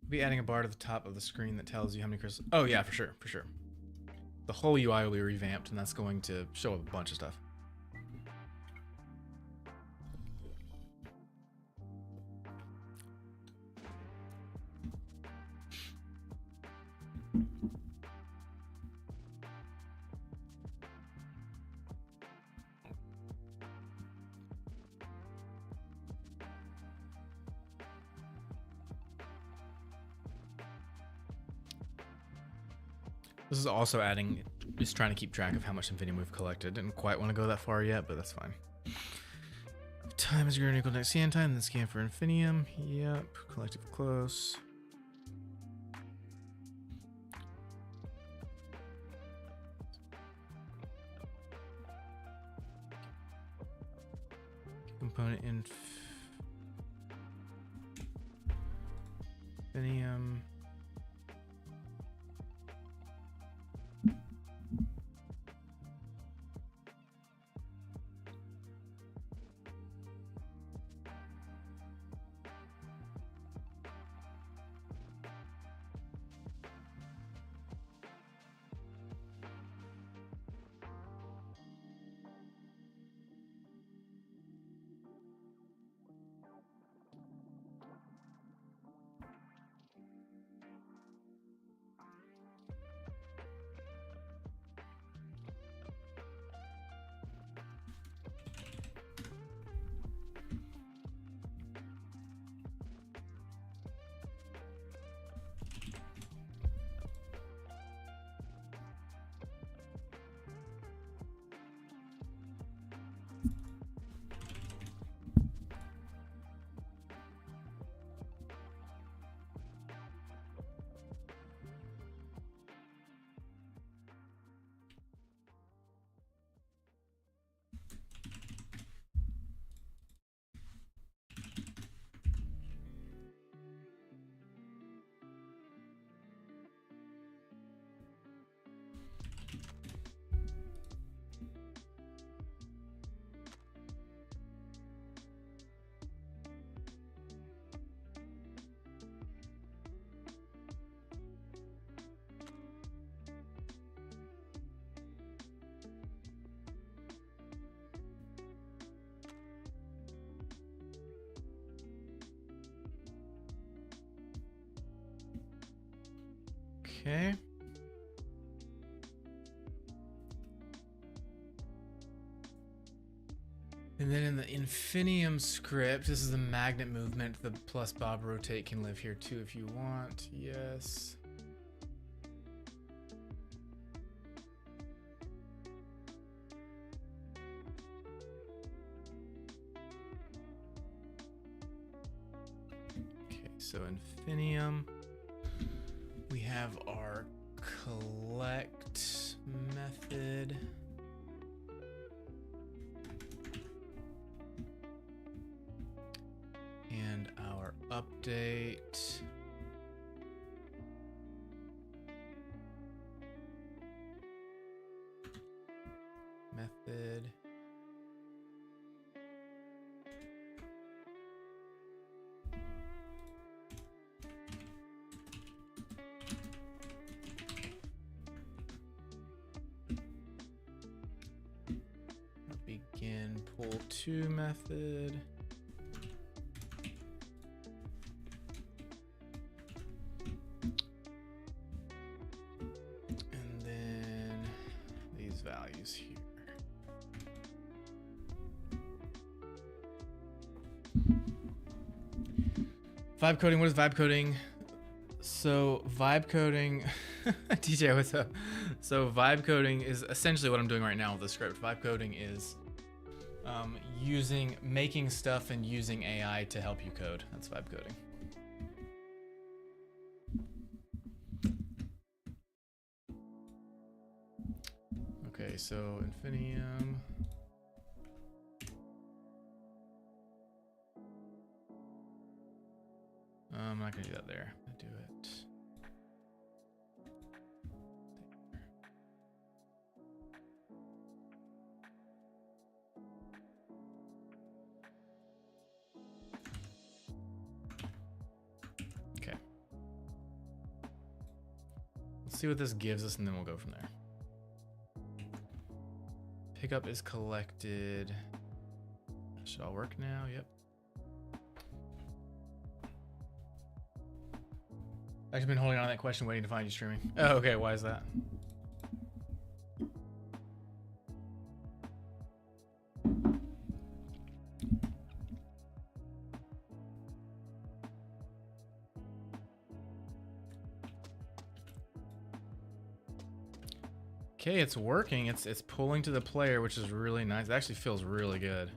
S1: Be adding a bar to the top of the screen that tells you how many crystals. Oh yeah, for sure, for sure. The whole UI will be revamped, and that's going to show a bunch of stuff. This is also adding, just trying to keep track of how much Infinium we've collected. Didn't quite want to go that far yet, but that's fine. Time is greater than or equal to next scan time, then scan for Infinium. Yep, collective close. Component Infinium. Okay. And then in the Infinium script, this is the magnet movement. The plus Bob rotate can live here too if you want. Yes. Okay, so Infinium. We have our collect method. And our update. Method. Begin pull to method. And then these values here. Vibe coding, what is vibe coding? So vibe coding, DJ, what's up? So vibe coding is essentially what I'm doing right now with the script. Vibe coding is making stuff and using AI to help you code. That's vibe coding. Okay, so Infinium. I'm not gonna do that there. I'm gonna do it. Okay. Let's see what this gives us, and then we'll go from there. Pickup is collected. That should all work now. Yep. I've been holding on to that question, waiting to find you streaming. Oh, okay. Why is that? Okay, it's working. It's pulling to the player, which is really nice. It actually feels really good.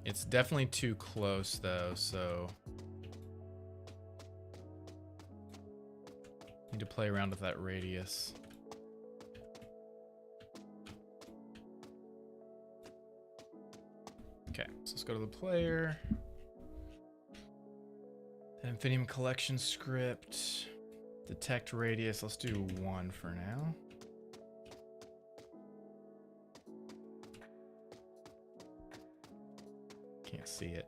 S1: It's definitely too close though, so need to play around with that radius. Okay, so let's go to the player. Infinium collection script. Detect radius, let's do 1 for now. Can't see it.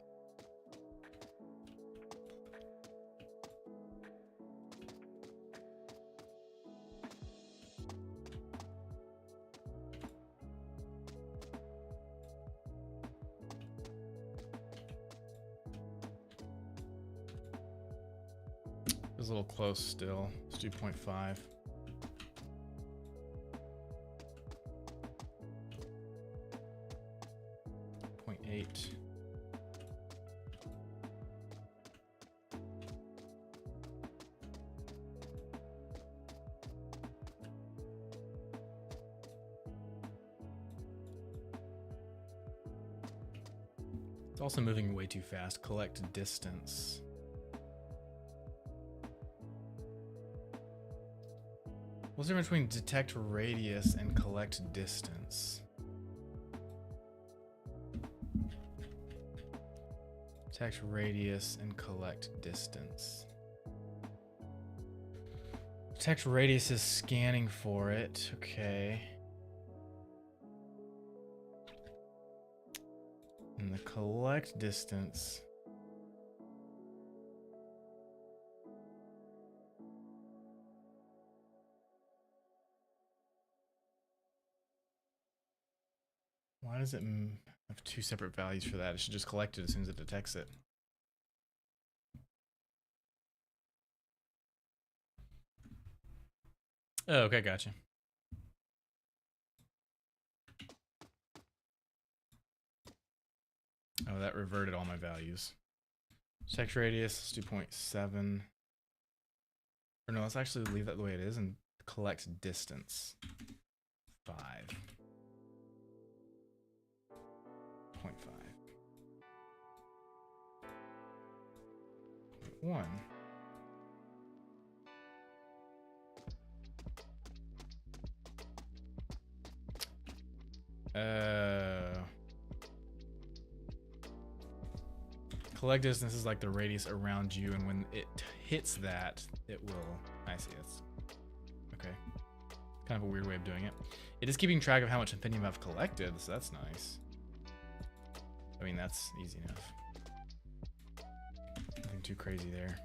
S1: It's a little close still. Let's do 0.5. 0.8. It's also moving way too fast. Collect distance. What's the difference between detect radius and collect distance? Detect radius and collect distance. Detect radius is scanning for it. Okay. And the collect distance. Why does it have 2 separate values for that? It should just collect it as soon as it detects it. Oh, okay, gotcha. Oh, that reverted all my values. Detect radius, let's do 0.7. Or no, let's actually leave that the way it is and collect distance. 5. 0.5. 1. Collect distance is like the radius around you, and when it hits that, it will. I see. That's okay. Kind of a weird way of doing it. It is keeping track of how much Infinium I've collected, so that's nice. I mean, that's easy enough. Nothing too crazy there.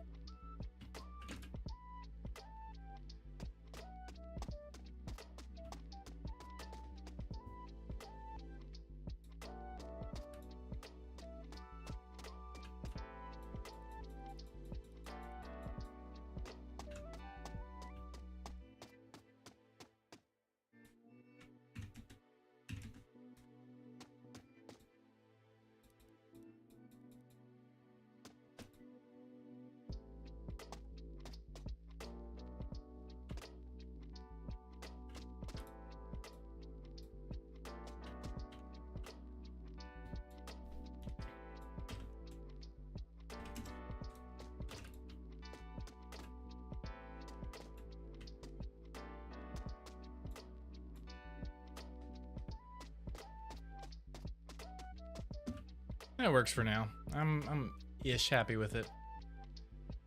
S1: That works for now. I'm ish happy with it.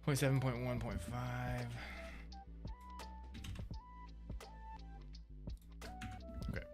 S1: 0.7.1.5. Okay.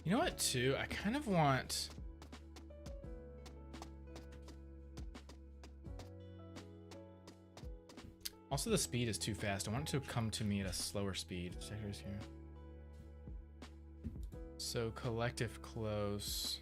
S1: You know what, too? I kind of want... Also, the speed is too fast. I want it to come to me at a slower speed. Checkers here. So, collective close.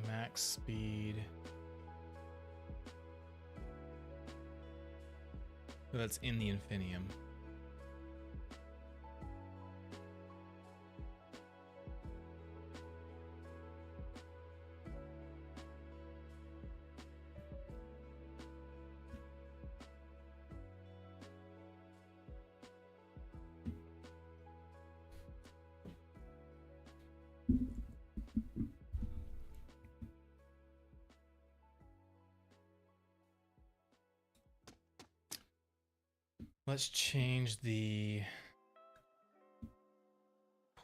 S1: Max speed. That's in the Infinium. Let's change the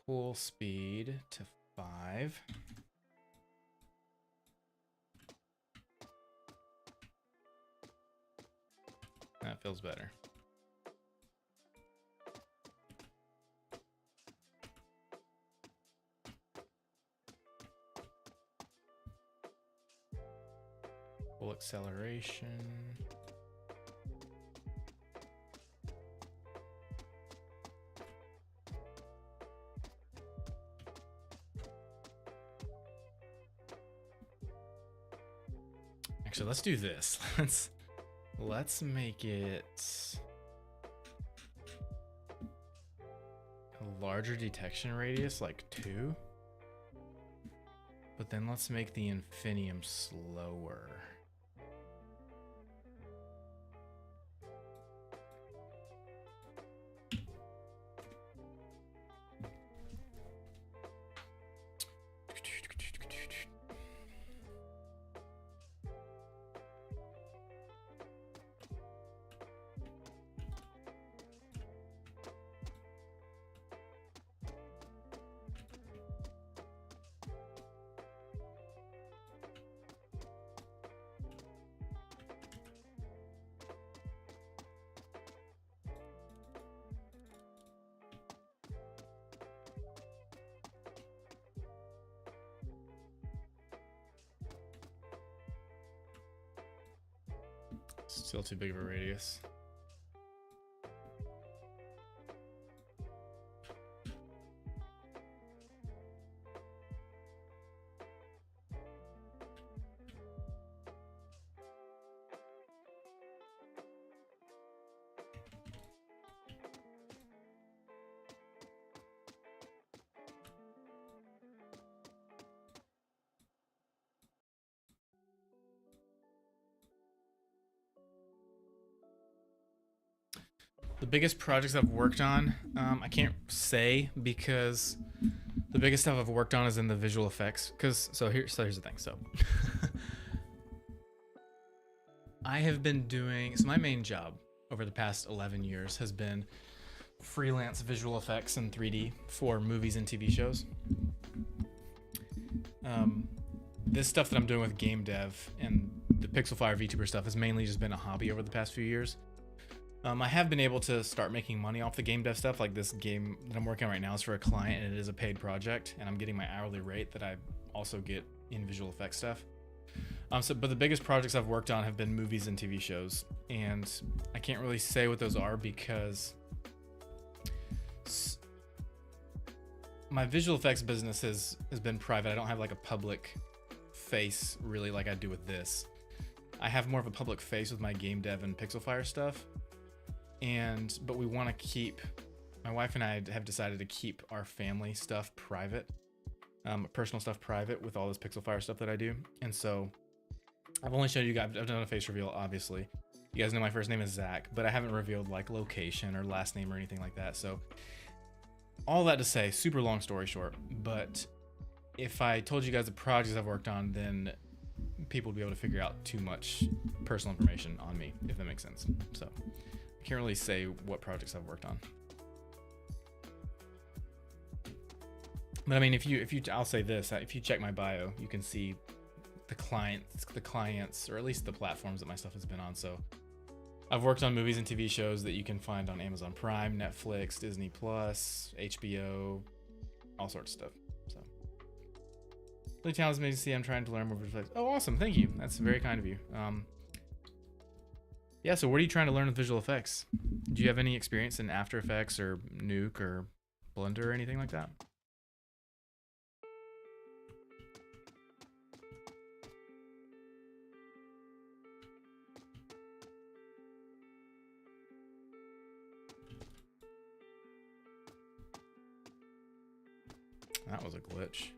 S1: pull speed to 5. That feels better. Full acceleration. Actually, let's do this. Let's make it a larger detection radius, like 2. But then let's make the Infinium slower. Still too big of a radius. The biggest projects I've worked on, I can't say because the biggest stuff I've worked on is in the visual effects. So here's the thing. So I have been doing, so my main job over the past 11 years has been freelance visual effects and 3D for movies and TV shows. This stuff that I'm doing with game dev and the Pixelfire VTuber stuff has mainly just been a hobby over the past few years. I have been able to start making money off the game dev stuff. Like this game that I'm working on right now is for a client and it is a paid project, and I'm getting my hourly rate that I also get in visual effects stuff. But the biggest projects I've worked on have been movies and TV shows, and I can't really say what those are because my visual effects business has been private. I don't have like a public face really like I do with this. I have more of a public face with my game dev and Pixelfire stuff, but we want to keep, my wife and I have decided to keep our family stuff private, personal stuff private with all this Pixelfire stuff that I do. And so I've only showed you guys, I've done a face reveal, obviously. You guys know my first name is Zach, but I haven't revealed like location or last name or anything like that. So all that to say, super long story short, but if I told you guys the projects I've worked on, then people would be able to figure out too much personal information on me, if that makes sense. So I can't really say what projects I've worked on. But I mean, I'll say this, if you check my bio, you can see the clients, or at least the platforms that my stuff has been on. So I've worked on movies and TV shows that you can find on Amazon Prime, Netflix, Disney Plus, HBO, all sorts of stuff. So really talented me to see. I'm trying to learn more visual effects. Oh, awesome. Thank you. That's very kind of you. Yeah, so what are you trying to learn with visual effects? Do you have any experience in After Effects or Nuke or Blender or anything like that? That was a glitch.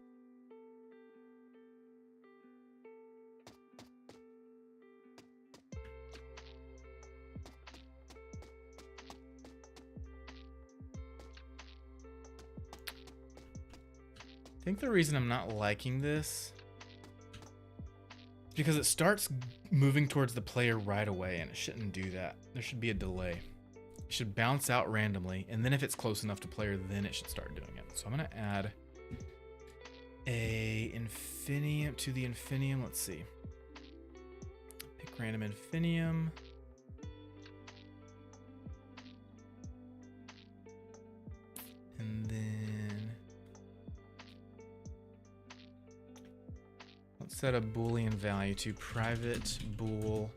S1: I think the reason I'm not liking this is because it starts moving towards the player right away, and it shouldn't do that. There should be a delay. It should bounce out randomly, and then if it's close enough to player, then it should start doing it. So I'm gonna add a Infinium to the Infinium. Let's see. Pick random Infinium. And then let's set a Boolean value to private bool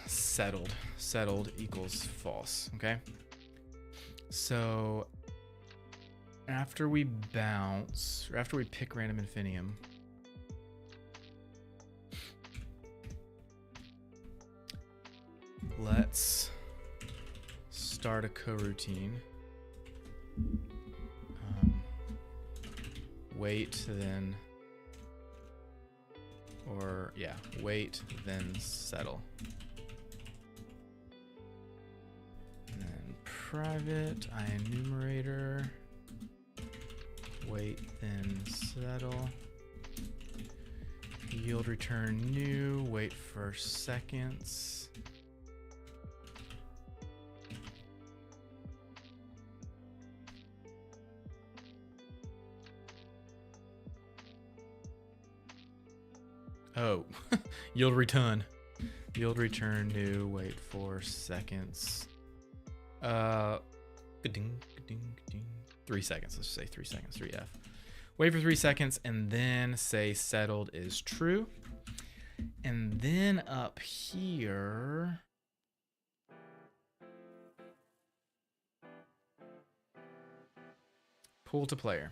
S1: settled equals false. Okay. So after we bounce, or after we pick random Infinium, let's start a coroutine. Wait, then, wait, then settle. And then private IEnumerator. Wait, then settle. Yield return new. Wait for seconds. Oh, yield return. Yield return new. Wait for seconds. Ding, ding, ding. 3 seconds. Let's just say 3 seconds. 3F. Wait for 3 seconds and then say settled is true. And then up here, pull to player.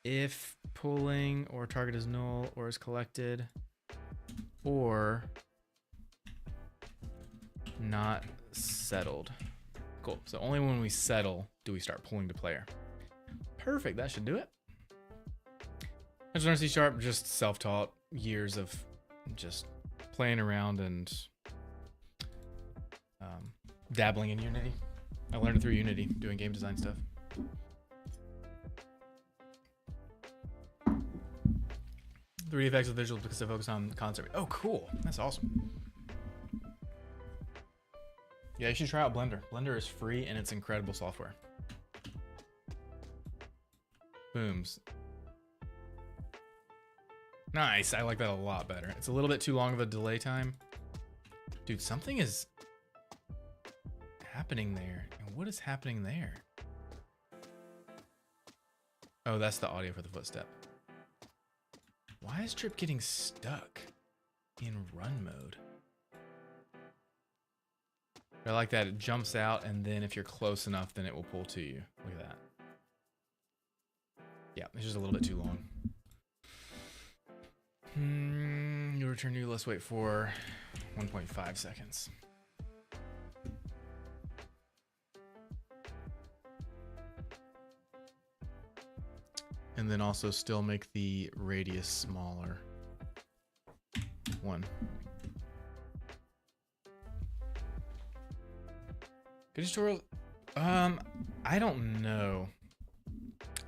S1: If pulling or target is null or is collected or not settled. Cool. So only when we settle do we start pulling to player. Perfect. That should do it. I just learned C#, just self-taught, years of just playing around and dabbling in Unity. I learned it through Unity, doing game design stuff. 3D effects with visuals because they focus on concept. Oh, cool. That's awesome. Yeah, you should try out Blender. Blender is free and it's incredible software. Booms. Nice. I like that a lot better. It's a little bit too long of a delay time. Dude, something is happening there. And what is happening there? Oh, that's the audio for the footstep. Why is Trip getting stuck in run mode? I like that it jumps out, and then if you're close enough, then it will pull to you. Look at that. Yeah, it's just a little bit too long. You return to, let's wait for 1.5 seconds. And then also still make the radius smaller. 1. Good tutorial. I don't know.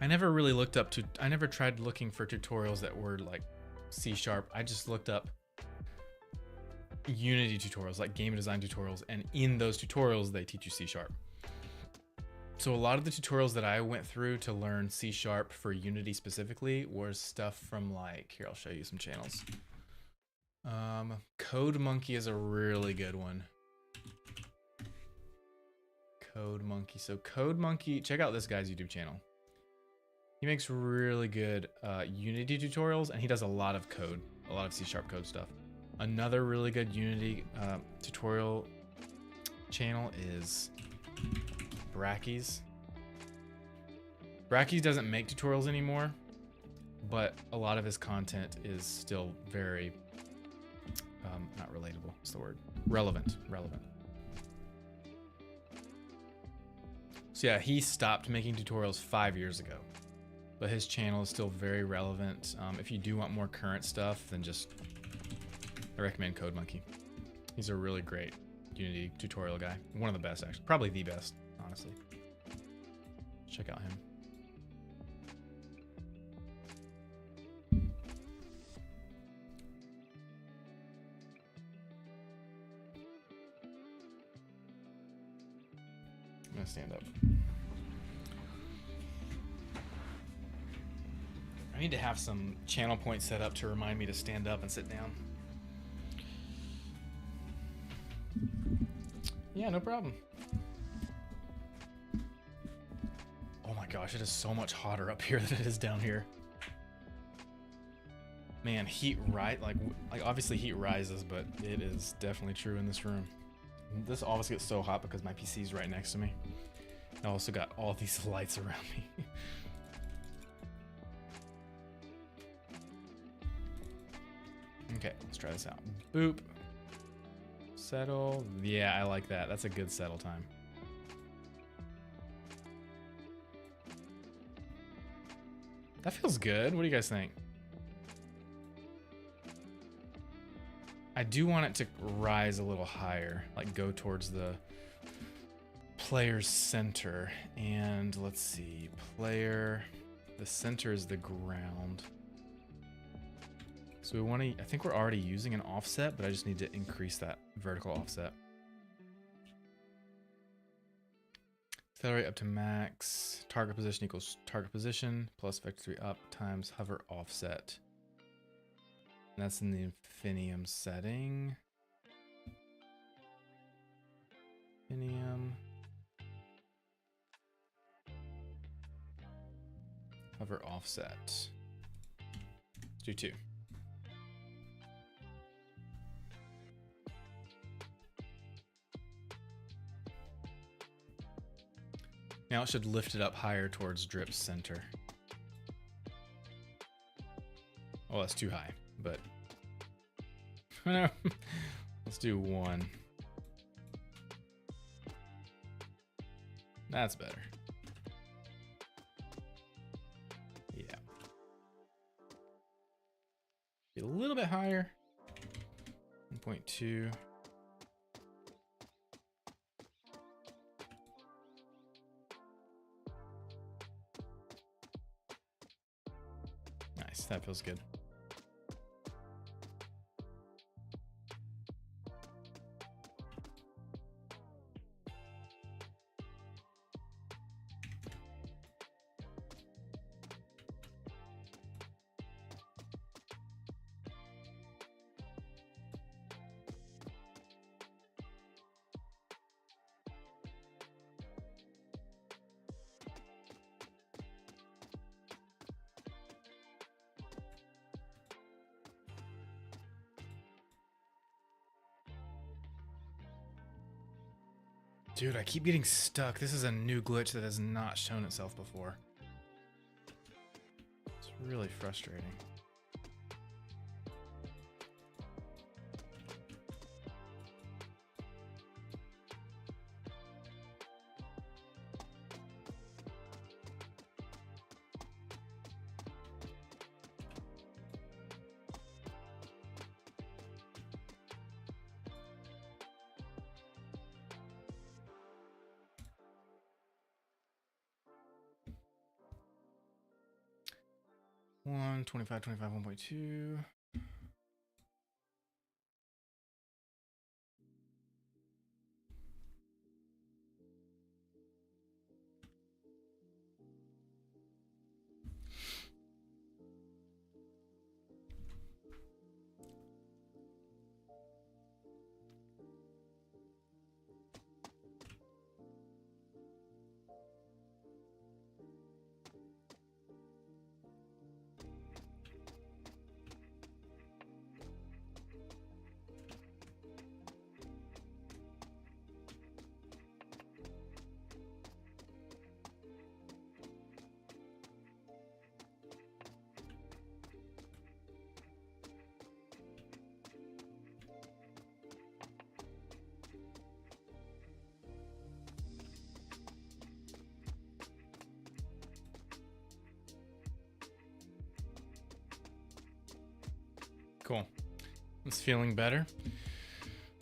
S1: I never really looked up to. I never tried looking for tutorials that were like C#. I just looked up Unity tutorials, like game design tutorials, and in those tutorials they teach you C#. So a lot of the tutorials that I went through to learn C# for Unity specifically was stuff from like, here, I'll show you some channels. Code Monkey is a really good one. Code Monkey. So Code Monkey, check out this guy's YouTube channel. He makes really good Unity tutorials, and he does a lot of code, a lot of C# code stuff. Another really good Unity tutorial channel is Brackeys. Brackeys doesn't make tutorials anymore, but a lot of his content is still very, not relatable, what's the word? Relevant. So yeah, he stopped making tutorials 5 years ago, but his channel is still very relevant. If you do want more current stuff, then I recommend Code Monkey. He's a really great Unity tutorial guy. One of the best, actually. Probably the best, honestly. Check out him. I'm gonna stand up. I need to have some channel points set up to remind me to stand up and sit down. Yeah, no problem. Oh my gosh, it is so much hotter up here than it is down here. Man, heat like obviously heat rises, but it is definitely true in this room. This always gets so hot because my PC is right next to me. I also got all these lights around me. Okay, let's try this out. Boop. Settle. Yeah, I like that. That's a good settle time. That feels good. What do you guys think? I do want it to rise a little higher, like go towards the player's center. And let's see, player, the center is the ground. So we want to, I think we're already using an offset, but I just need to increase that vertical offset. Accelerate up to max. Target position equals target position plus vector 3 up times hover offset. And that's in the Infinium setting. Infinium. Hover offset. Let's do 2. Now it should lift it up higher towards drip's center. Oh, that's too high, but let's do 1. That's better. Yeah. Get a little bit higher. 1.2. Nice, that feels good. Dude, I keep getting stuck. This is a new glitch that has not shown itself before. It's really frustrating. One 25, 1.2. Cool. It's feeling better.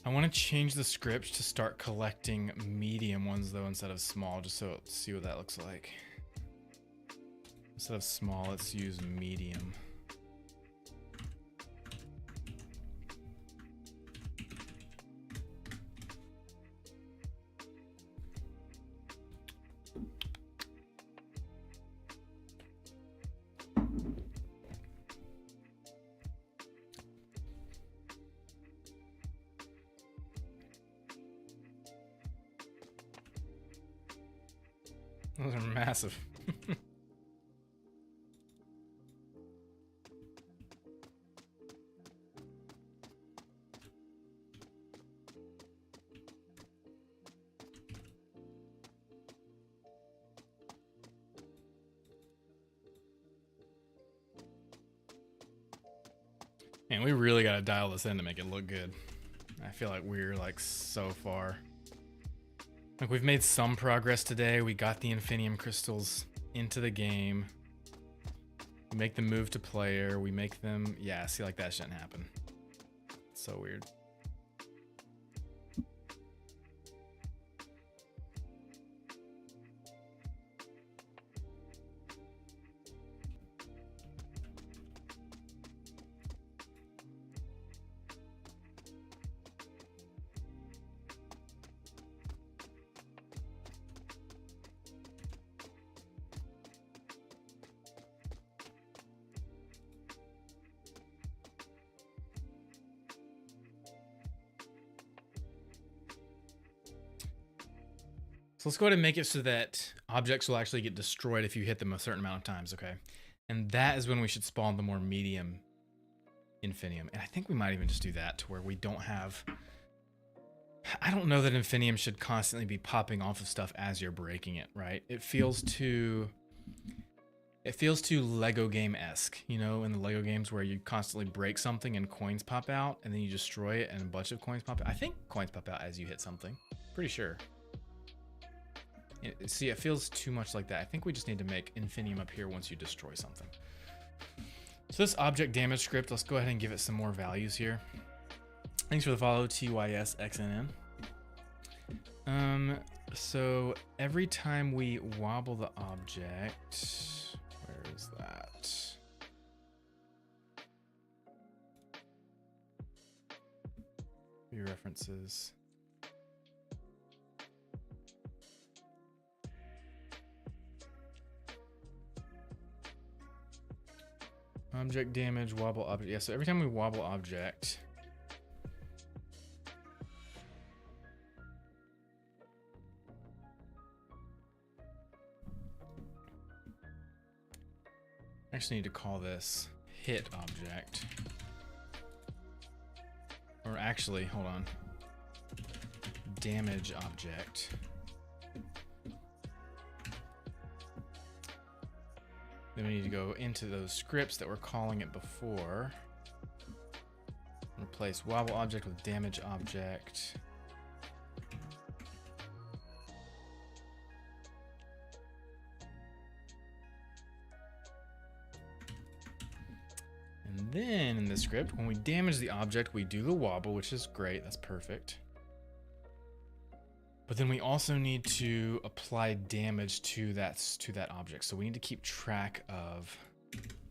S1: I want to change the script to start collecting medium ones though instead of small, just so see what that looks like. Instead of small, let's use medium. Those are massive. Man, we really got to dial this in to make it look good. I feel like we're like so far. Like we've made some progress today. We got the Infinium crystals into the game. We make them move to player. We make them, yeah, see, like that shouldn't happen. It's so weird. So let's go ahead and make it so that objects will actually get destroyed if you hit them a certain amount of times, okay? And that is when we should spawn the more medium Infinium. And I think we might even just do that to where we don't have... I don't know that Infinium should constantly be popping off of stuff as you're breaking it, right? It feels too Lego game-esque, you know, in the Lego games where you constantly break something and coins pop out and then you destroy it and a bunch of coins pop out. I think coins pop out as you hit something. Pretty sure. See, it feels too much like that. I think we just need to make Infinium appear once you destroy something. So this object damage script, let's go ahead and give it some more values here. Thanks for the follow, TYSXNN. So every time we wobble the object, where is that? View references. Object damage, wobble object. Yeah, so every time we wobble object, I actually need to call this hit object. Or actually, hold on. Damage object. Then we need to go into those scripts that were calling it before. Replace wobble object with damage object. And then in the script, when we damage the object, we do the wobble, which is great. That's perfect. But then we also need to apply damage to that object. So we need to keep track of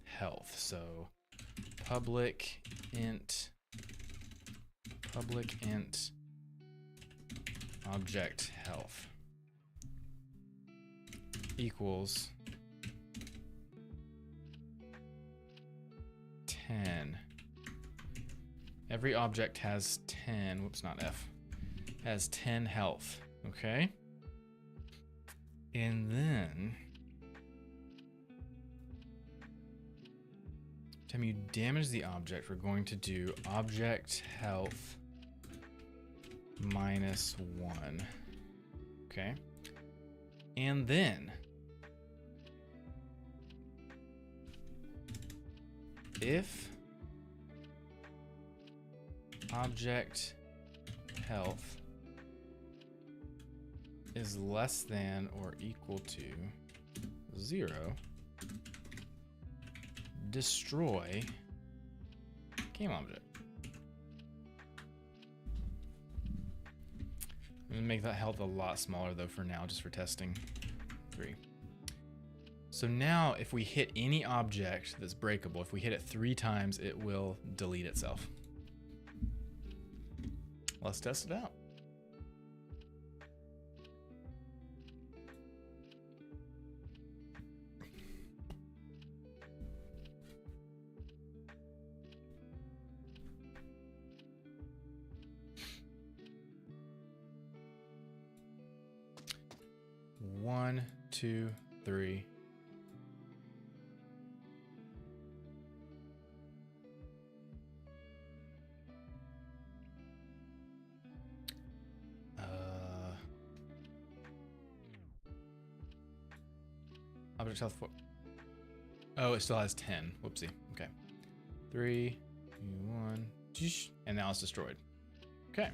S1: health. So public int object health equals 10. Every object has 10. Whoops, not F. Has 10 health. Okay. And then time you damage the object, we're going to do object health -1. Okay. And then if object health is less than or equal to 0, destroy game object. I'm gonna make that health a lot smaller though for now, just for testing. 3. So now if we hit any object that's breakable, if we hit it 3 times, it will delete itself. Let's test it out. One, 2, 3. Object health 4. Oh, it still has 10. Whoopsie. Okay. 3, 2, 1. And now it's destroyed. Okay.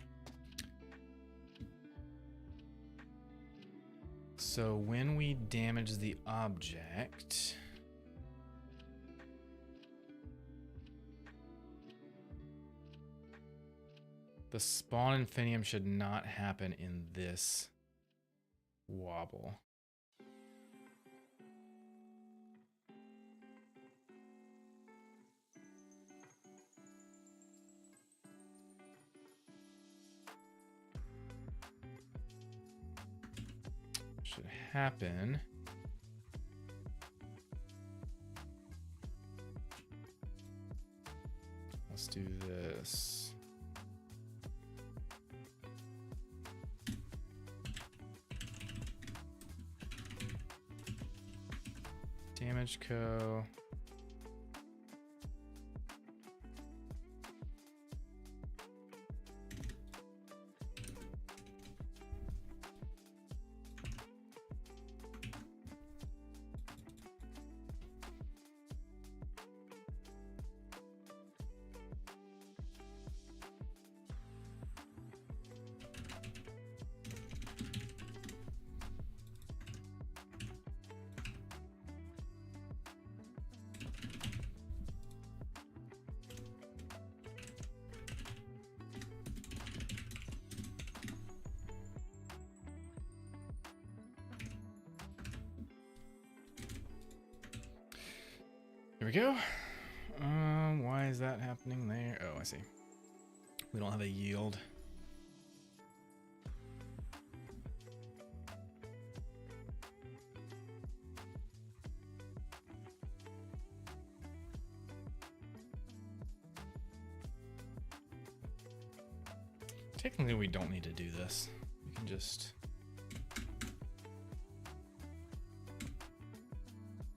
S1: So when we damage the object, the spawn Infinium should not happen in this wobble. Should happen let's do this. Damage co. Here we go. Why is that happening there? Oh, I see. We don't have a yield. Technically, we don't need to do this. We can just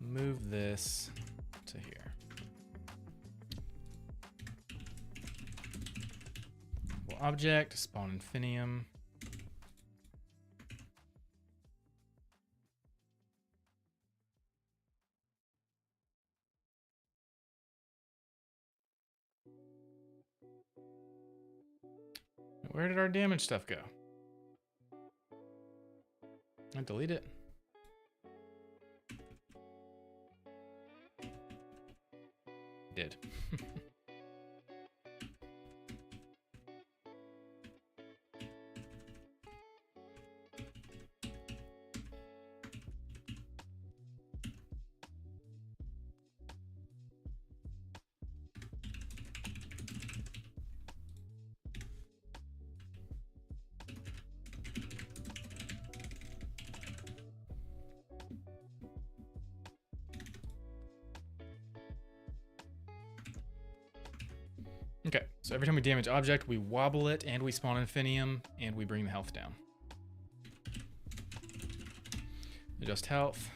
S1: move this to here. Well, object, spawn Infinium. Where did our damage stuff go? I delete it. Did. Okay, so every time we damage object, we wobble it, and we spawn Infinium, and we bring the health down. Adjust health.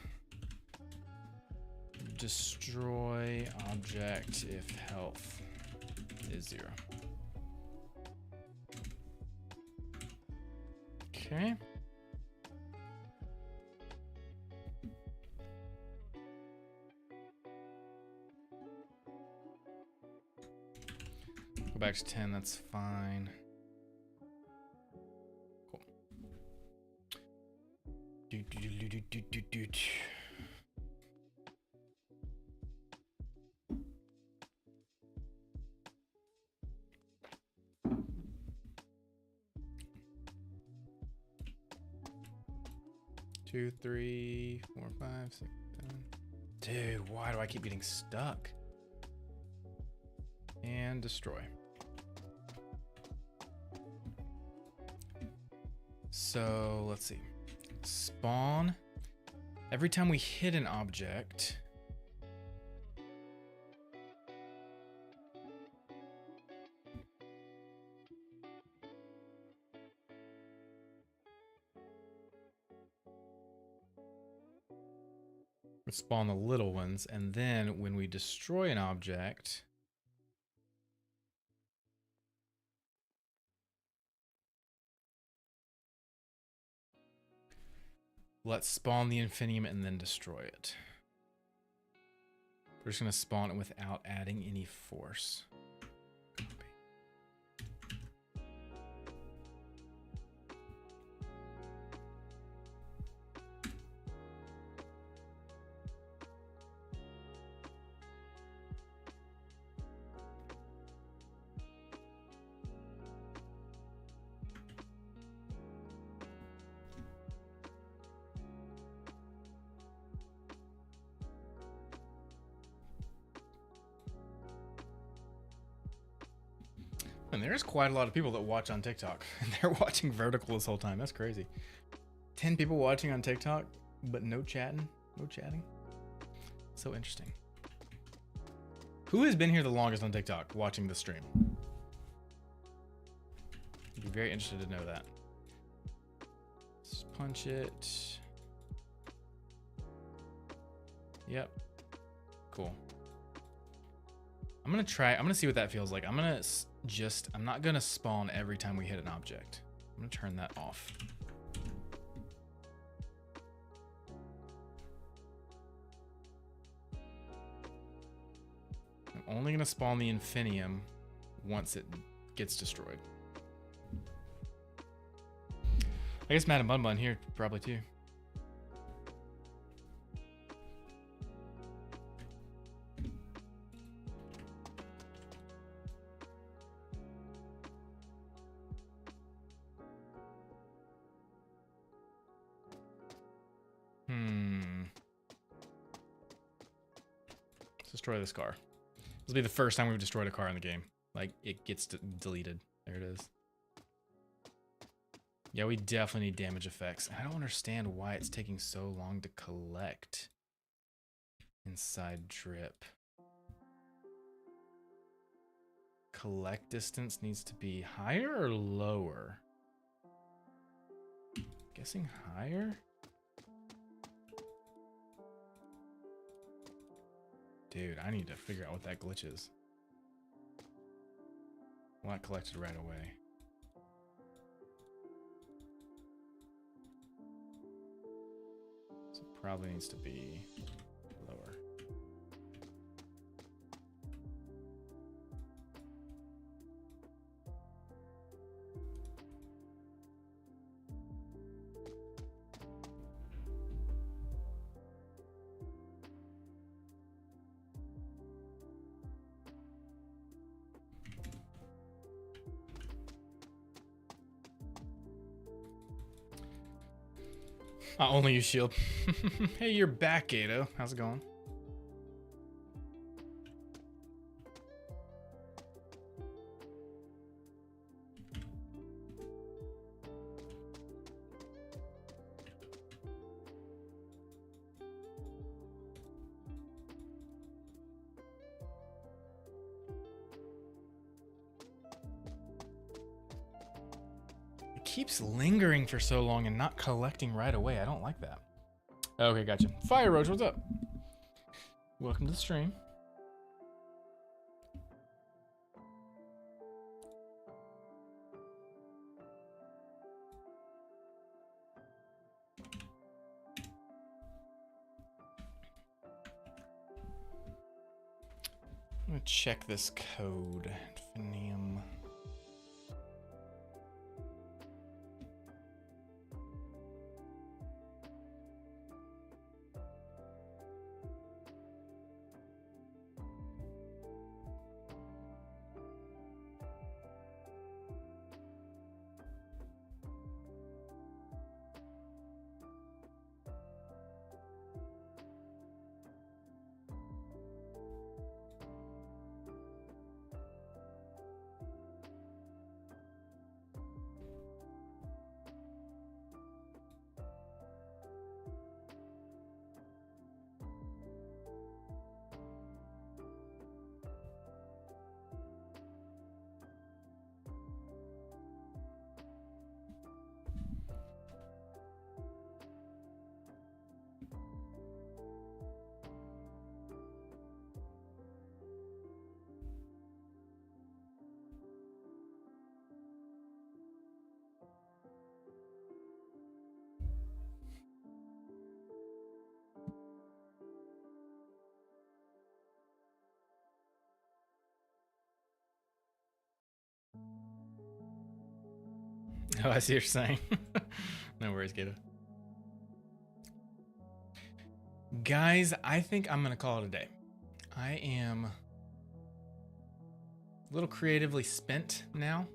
S1: Destroy object if health is 0. Okay. Back to 10, that's fine. Cool. Two, 3, 4, 5, 6, 7. Dude, why do I keep getting stuck? And destroy. So let's see. Spawn. Every time we hit an object, we spawn the little ones, and then when we destroy an object, let's spawn the Infinium and then destroy it. We're just going to spawn it without adding any force. Copy. And there's quite a lot of people that watch on TikTok. And they're watching vertical this whole time. That's crazy. 10 people watching on TikTok, but no chatting. No chatting. So interesting. Who has been here the longest on TikTok watching the stream? I'd be very interested to know that. Let's punch it. Yep. Cool. I'm gonna see what that feels like. I'm not gonna spawn every time we hit an object. I'm gonna turn that off. I'm only gonna spawn the Infinium once it gets destroyed. I guess Madam Bun Bun here probably too. Let's destroy this car. This will be the first time we've destroyed a car in the game. Like, it gets deleted. There it is. Yeah, we definitely need damage effects. I don't understand why it's taking so long to collect inside drip. Collect distance needs to be higher or lower? Guessing higher? Dude, I need to figure out what that glitch is. Well, not collected right away. So it probably needs to be lower. I only use shield. Hey, you're back, Gato. How's it going? Keeps lingering for so long and not collecting right away. I don't like that. Okay, gotcha. Fire Roach, what's up? Welcome to the stream. I'm gonna check this code. Infinium. Oh, I see what you're saying. No worries, Gato. Guys, I think I'm going to call it a day. I am a little creatively spent now.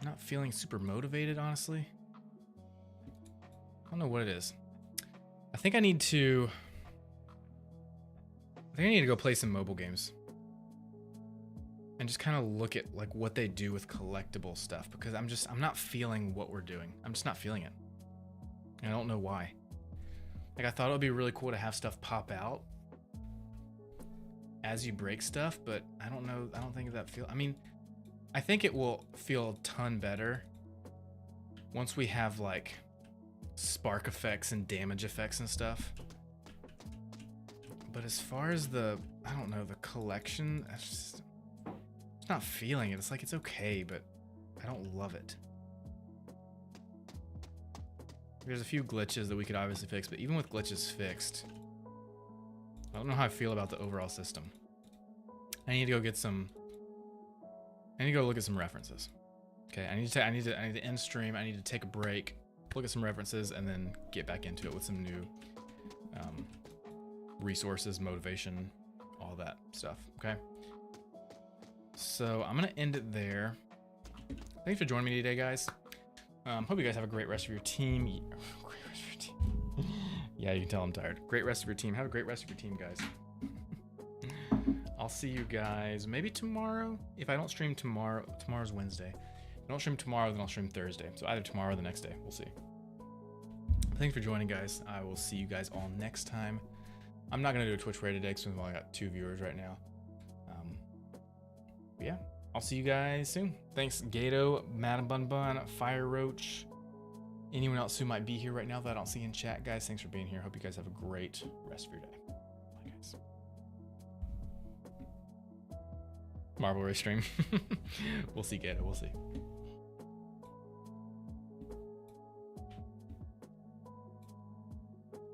S1: Not feeling super motivated, honestly. I don't know what it is. I think I need to go play some mobile games. And just kind of look at like what they do with collectible stuff, because I'm not feeling what we're doing. I'm just not feeling it. And I don't know why. Like, I thought it would be really cool to have stuff pop out as you break stuff, but I don't know. I don't think that I mean, I think it will feel a ton better once we have like spark effects and damage effects and stuff. But as far as the collection, it's just not feeling it. It's like, it's okay, but I don't love it. There's a few glitches that we could obviously fix, but even with glitches fixed, I don't know how I feel about the overall system. I need to go look at some references. Okay, I need to end stream. I need to take a break, look at some references, and then get back into it with some new resources, motivation, all that stuff. Okay. So I'm gonna end it there. Thanks for joining me today, guys. Hope you guys have a great rest of your team. Great rest of your team. Yeah, you can tell I'm tired. Great rest of your team. Have a great rest of your team, guys. I'll see you guys maybe tomorrow. If I don't stream tomorrow, tomorrow's Wednesday. If I don't stream tomorrow, then I'll stream Thursday. So either tomorrow or the next day. We'll see. Thanks for joining, guys. I will see you guys all next time. I'm not gonna do a Twitch raid today because we've only got 2 viewers right now. Yeah, I'll see you guys soon. Thanks, Gato, Madam Bun Bun, Fire Roach, anyone else who might be here right now that I don't see in chat. Guys, thanks for being here. Hope you guys have a great rest of your day. Bye, guys. Marble Race stream. We'll see, Gato. We'll see.